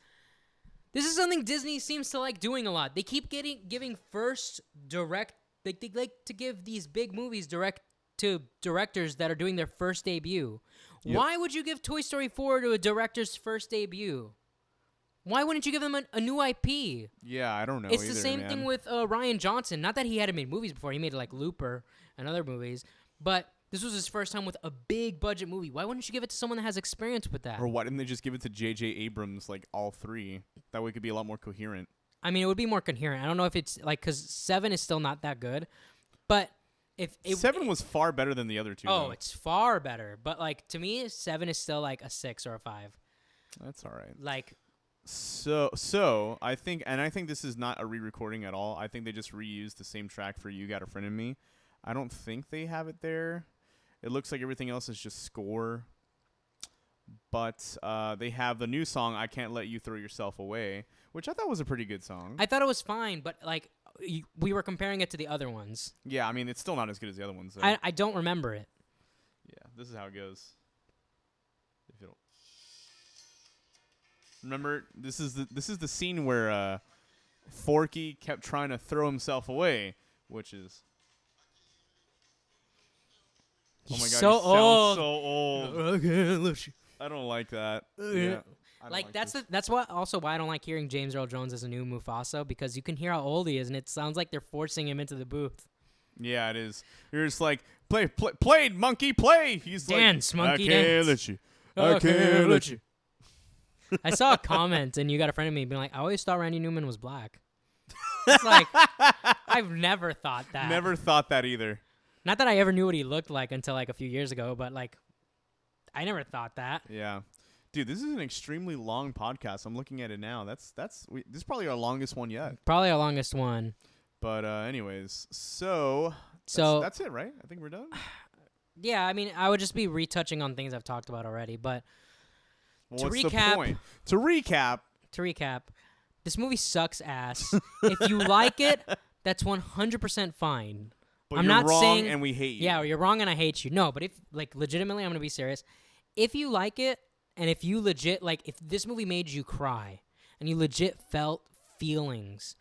something Disney seems to like doing a lot. They keep giving first direct. They like to give these big movies direct to directors that are doing their first debut. Yep. Why would you give Toy Story 4 to a director's first debut? Why wouldn't you give them a new IP? Yeah, I don't know. It's the same thing with Rian Johnson. Not that he hadn't made movies before. He made like Looper and other movies. But this was his first time with a big budget movie. Why wouldn't you give it to someone that has experience with that? Or why didn't they just give it to J.J. Abrams, like all three? That way it could be a lot more coherent. I mean, it would be more coherent. I don't know if it's like, because 7 is still not that good. But if 7 was far better than the other two. Oh, though. It's far better. But like to me, 7 is still like a 6 or a 5. That's all right. Like. So I think this is not a re-recording at all. I think they just reused the same track for You Got a Friend in Me. I don't think they have it there. It looks like everything else is just score. But they have the new song, I Can't Let You Throw Yourself Away, which I thought was a pretty good song. I thought it was fine, but like we were comparing it to the other ones. Yeah, I mean, it's still not as good as the other ones. Though. I don't remember it. Yeah, this is how it goes. If you don't remember, this is the scene where Forky kept trying to throw himself away, which is... Oh my God, so he old. So old. Okay, I don't like that. Yeah. Like that's why I don't like hearing James Earl Jones as a new Mufasa, because you can hear how old he is, and it sounds like they're forcing him into the booth. Yeah, it is. You're just like, play, monkey, play. He's dance, like, monkey, I can't dance. let you. I can't let you. I saw a comment, and You Got a Friend of Me being like, I always thought Randy Newman was black. It's like, I've never thought that. Never thought that either. Not that I ever knew what he looked like until like a few years ago, but like, I never thought that. Yeah. Dude, this is an extremely long podcast. I'm looking at it now. This is probably our longest one yet. Probably our longest one. But anyways, so that's it, right? I think we're done. Yeah, I mean, I would just be retouching on things I've talked about already, but what's the point? To recap, this movie sucks ass. If you like it, that's 100% fine. But I'm you're not wrong saying, and we hate you. Yeah, you're wrong and I hate you. No, but if, like, legitimately, I'm going to be serious. If you like it, and if you legit, like, if this movie made you cry, and you legit felt feelings,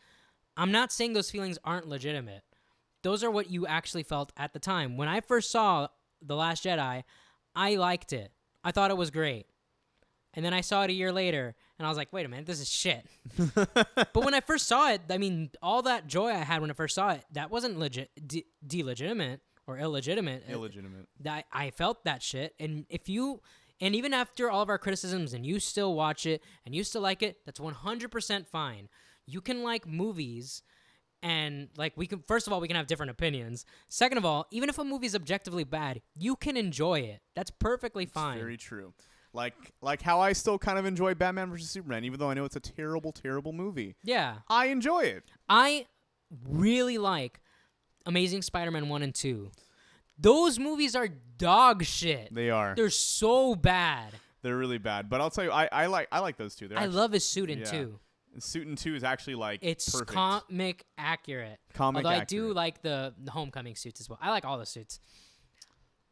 I'm not saying those feelings aren't legitimate. Those are what you actually felt at the time. When I first saw The Last Jedi, I liked it. I thought it was great. And then I saw it a year later, and I was like, wait a minute, this is shit. But when I first saw it, I mean, all that joy I had when I first saw it, that wasn't delegitimate or illegitimate. Illegitimate. I felt that shit. And if you And even after all of our criticisms and you still watch it and you still like it, that's 100% fine. You can like movies and like we can, first of all, we can have different opinions. Second of all, even if a movie's objectively bad, you can enjoy it. That's perfectly fine. It's very true. Like how I still kind of enjoy Batman vs. Superman, even though I know it's a terrible, terrible movie. Yeah. I enjoy it. I really like Amazing Spider-Man 1 and 2. Those movies are dog shit. They are. They're so bad. They're really bad. But I'll tell you, I like those two. I love his suit in 2. And suit in 2 is actually like it's perfect. comic accurate. Although I do like the Homecoming suits as well. I like all the suits.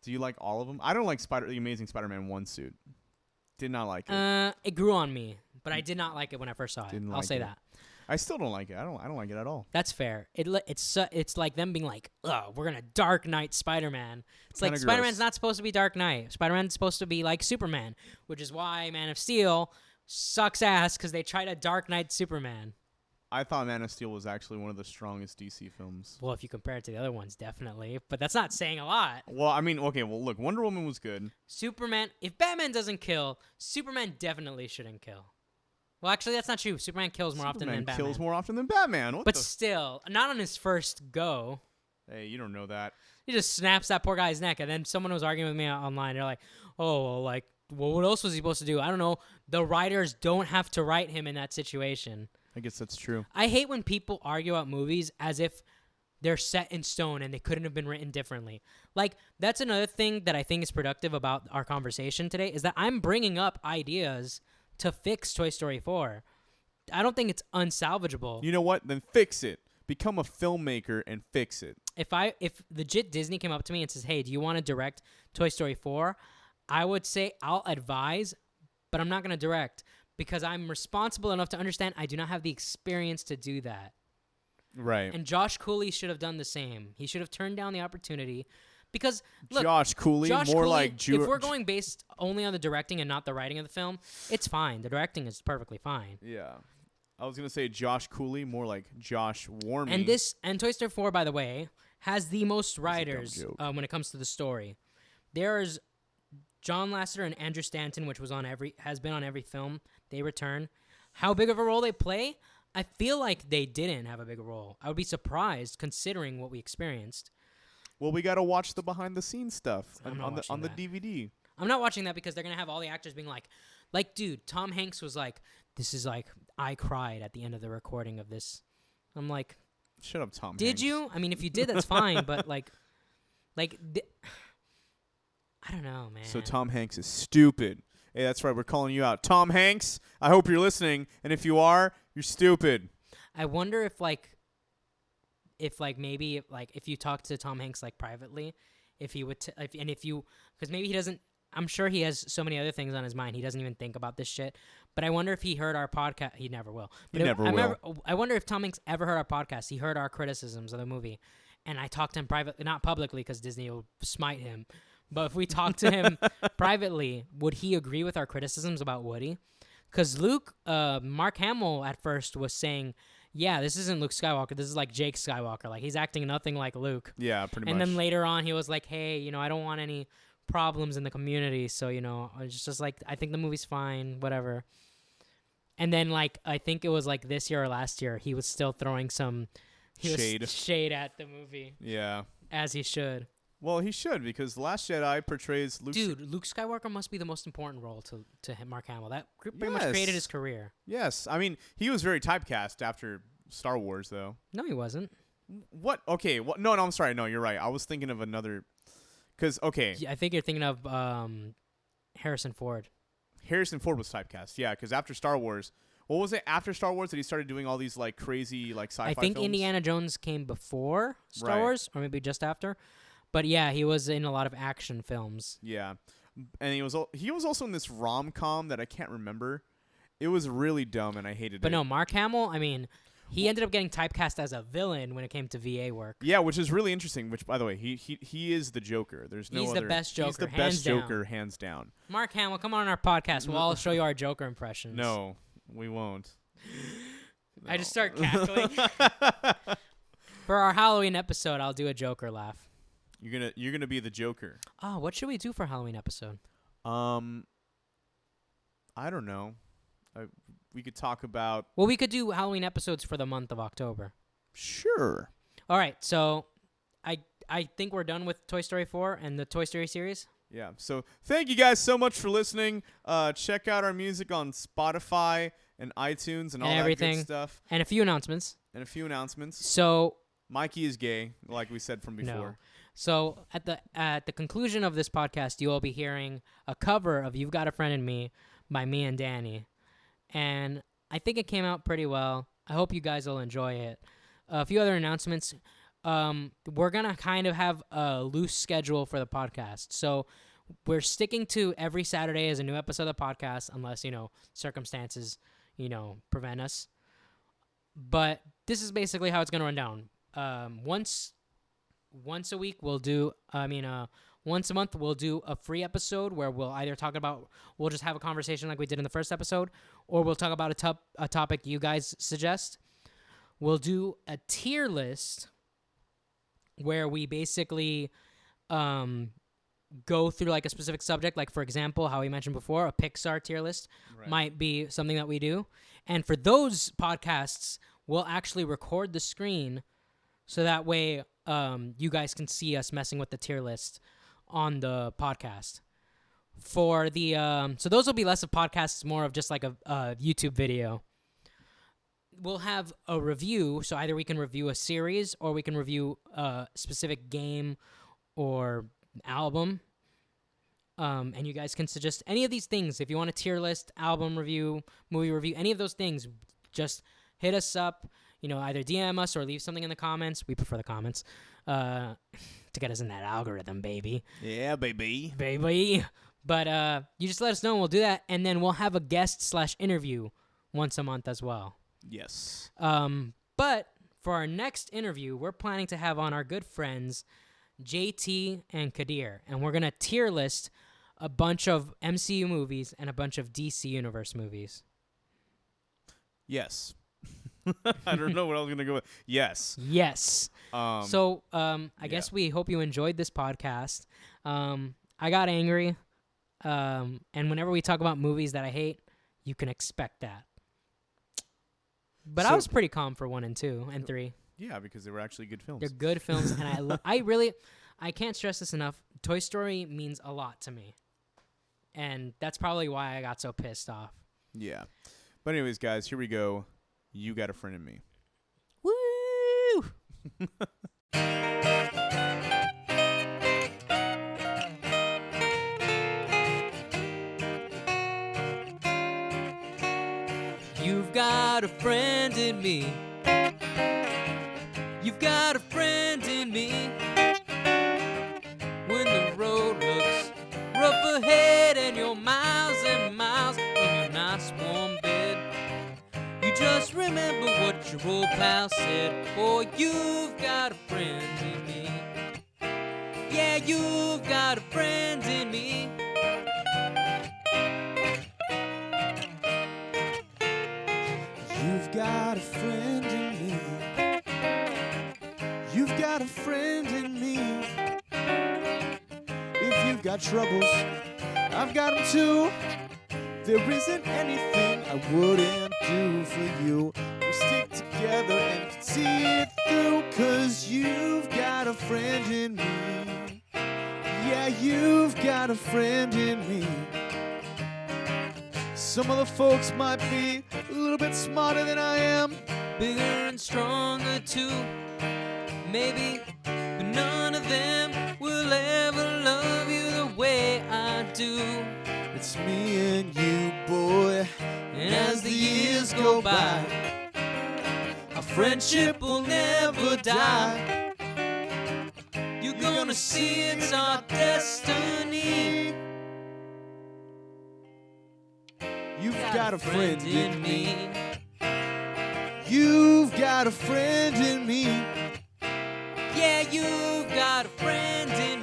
Do you like all of them? I don't like the Amazing Spider-Man 1 suit. Did not like it. It grew on me, but I did not like it when I first saw it. I'll say that. I still don't like it. I don't like it at all. That's fair. It's like them being like, "Oh, we're gonna Dark Knight Spider-Man." It's like Spider-Man's not supposed to be Dark Knight. Spider-Man's supposed to be like Superman, which is why Man of Steel sucks ass because they try to Dark Knight Superman. I thought Man of Steel was actually one of the strongest DC films. Well, if you compare it to the other ones, definitely. But that's not saying a lot. Well, I mean, okay, well, look, Wonder Woman was good. Superman, if Batman doesn't kill, Superman definitely shouldn't kill. Well, actually, that's not true. Superman kills more often than Batman. Kills more often than Batman. But still, not on his first go. Hey, you don't know that. He just snaps that poor guy's neck, and then someone was arguing with me online. They're like, "Oh, well, what else was he supposed to do?" I don't know. The writers don't have to write him in that situation. I guess that's true. I hate when people argue about movies as if they're set in stone and they couldn't have been written differently. Like, that's another thing that I think is productive about our conversation today is that I'm bringing up ideas to fix Toy Story 4. I don't think it's unsalvageable. You know what? Then fix it. Become a filmmaker and fix it. If legit Disney came up to me and says, "Hey, do you want to direct Toy Story 4?" I would say I'll advise, but I'm not going to direct because I'm responsible enough to understand I do not have the experience to do that. Right. And Josh Cooley should have done the same. He should have turned down the opportunity because, look, Josh Cooley, if we're going based only on the directing and not the writing of the film, it's fine. The directing is perfectly fine. Yeah. I was going to say Josh Cooley, more like Josh Warming. And Toy Story 4, by the way, has the most writers when it comes to the story. There's John Lasseter and Andrew Stanton, which has been on every film. They return. How big of a role they play? I feel like they didn't have a big role. I would be surprised considering what we experienced. Well, we got to watch the behind-the-scenes stuff on the DVD. I'm not watching that because they're going to have all the actors being like, dude, Tom Hanks was like, this is like, I cried at the end of the recording of this. I'm like, shut up, Tom Hanks. Did you? I mean, if you did, that's fine, but I don't know, man. So Tom Hanks is stupid. Hey, that's right. We're calling you out. Tom Hanks, I hope you're listening. And if you are, you're stupid. I wonder if you talk to Tom Hanks privately, if he would, because maybe he doesn't. I'm sure he has so many other things on his mind. He doesn't even think about this shit. But I wonder if he heard our podcast. He never will. I wonder if Tom Hanks ever heard our podcast. He heard our criticisms of the movie. And I talked to him privately, not publicly because Disney will smite him. But if we talked to him privately, would he agree with our criticisms about Woody? Because Mark Hamill at first was saying, yeah, this isn't Luke Skywalker. This is like Jake Skywalker. Like, he's acting nothing like Luke. Yeah, pretty much. And then later on, he was like, hey, I don't want any problems in the community. So, it's just like, I think the movie's fine, whatever. And then, I think it was this year or last year, he was still throwing some shade at the movie. Yeah. As he should. Well, he should, because The Last Jedi portrays Luke. Dude, Luke Skywalker must be the most important role to Mark Hamill. That pretty much created his career. Yes. I mean, he was very typecast after Star Wars, though. No, he wasn't. What? Okay. What? No, I'm sorry. No, you're right. I was thinking of another. Because, okay. Yeah, I think you're thinking of Harrison Ford. Harrison Ford was typecast, yeah, because after Star Wars. What was it after Star Wars that he started doing all these crazy sci-fi I think films? Indiana Jones came before Star Wars, or maybe just after. But yeah, he was in a lot of action films. Yeah, and he was also in this rom-com that I can't remember. It was really dumb, and I hated it. But no, Mark Hamill, I mean, he ended up getting typecast as a villain when it came to VA work. Yeah, which is really interesting. Which, by the way, he is the Joker. There's no other. He's the best Joker. He's the best Joker, hands down. Mark Hamill, come on our podcast. We'll all show you our Joker impressions. No, we won't. No. I just start cackling. For our Halloween episode, I'll do a Joker laugh. You're gonna be the Joker. Oh, what should we do for a Halloween episode? I don't know. We could talk about. Well, we could do Halloween episodes for the month of October. Sure. All right, so I think we're done with Toy Story 4 and the Toy Story series. Yeah. So thank you guys so much for listening. Check out our music on Spotify and iTunes and all everything. that good stuff. And a few announcements. So Mikey is gay, like we said from before. no. So at the conclusion of this podcast, you will be hearing a cover of "You've Got a Friend in Me" by me and Danny, and I think it came out pretty well. I hope you guys will enjoy it. A few other announcements. We're gonna kind of have a loose schedule for the podcast, so we're sticking to every Saturday as a new episode of the podcast, unless circumstances prevent us. But this is basically how it's gonna run down. Once a week once a month we'll do a free episode where we'll either we'll just have a conversation like we did in the first episode, or we'll talk about a topic you guys suggest. We'll do a tier list where we basically go through like a specific subject. Like, for example, how we mentioned before, a Pixar tier list might be something that we do. And for those podcasts, we'll actually record the screen so that way you guys can see us messing with the tier list on the podcast. For the so those will be less of podcasts, more of just like a YouTube video. We'll have a review, so either we can review a series or we can review a specific game or album. And you guys can suggest any of these things. If you want a tier list, album review, movie review, any of those things, just hit us up. Either DM us or leave something in the comments. We prefer the comments to get us in that algorithm, baby. Yeah, baby. Baby. But you just let us know and we'll do that. And then we'll have a guest/interview once a month as well. Yes. But for our next interview, we're planning to have on our good friends JT and Kadir, and we're gonna tier list a bunch of MCU movies and a bunch of DC Universe movies. Yes. I don't know what I was gonna go with. Yes. Yes. I guess we hope you enjoyed this podcast. I got angry, and whenever we talk about movies that I hate, you can expect that. But I was pretty calm for 1 and 2 and 3. Yeah, because they were actually good films. They're good films, and I can't stress this enough. Toy Story means a lot to me, and that's probably why I got so pissed off. Yeah. But anyways, guys, here we go. You Got a Friend in Me. Woo! You've got a friend in me. You've got a friend in me. When the road looks rough ahead and you're miles and miles from your nice warm bed, you just remember what your old pal said. Boy, you've got a friend in me. Yeah, you've got a friend in me. You've got a friend in me. You've got a friend in me. If you've got troubles, I've got them too. There isn't anything I wouldn't do for you. We stick together and can see it through, 'cause you've got a friend in me. Yeah, you've got a friend in me. Some other folks might be a little bit smarter than I am, Bigger and stronger too, maybe, but none of them will ever love you the way I do. It's me and you, boy. And as the years go by, our friendship will never die. You're gonna see it's our destiny. You've got a friend in me. You've got a friend in me. Yeah, you've got a friend in me.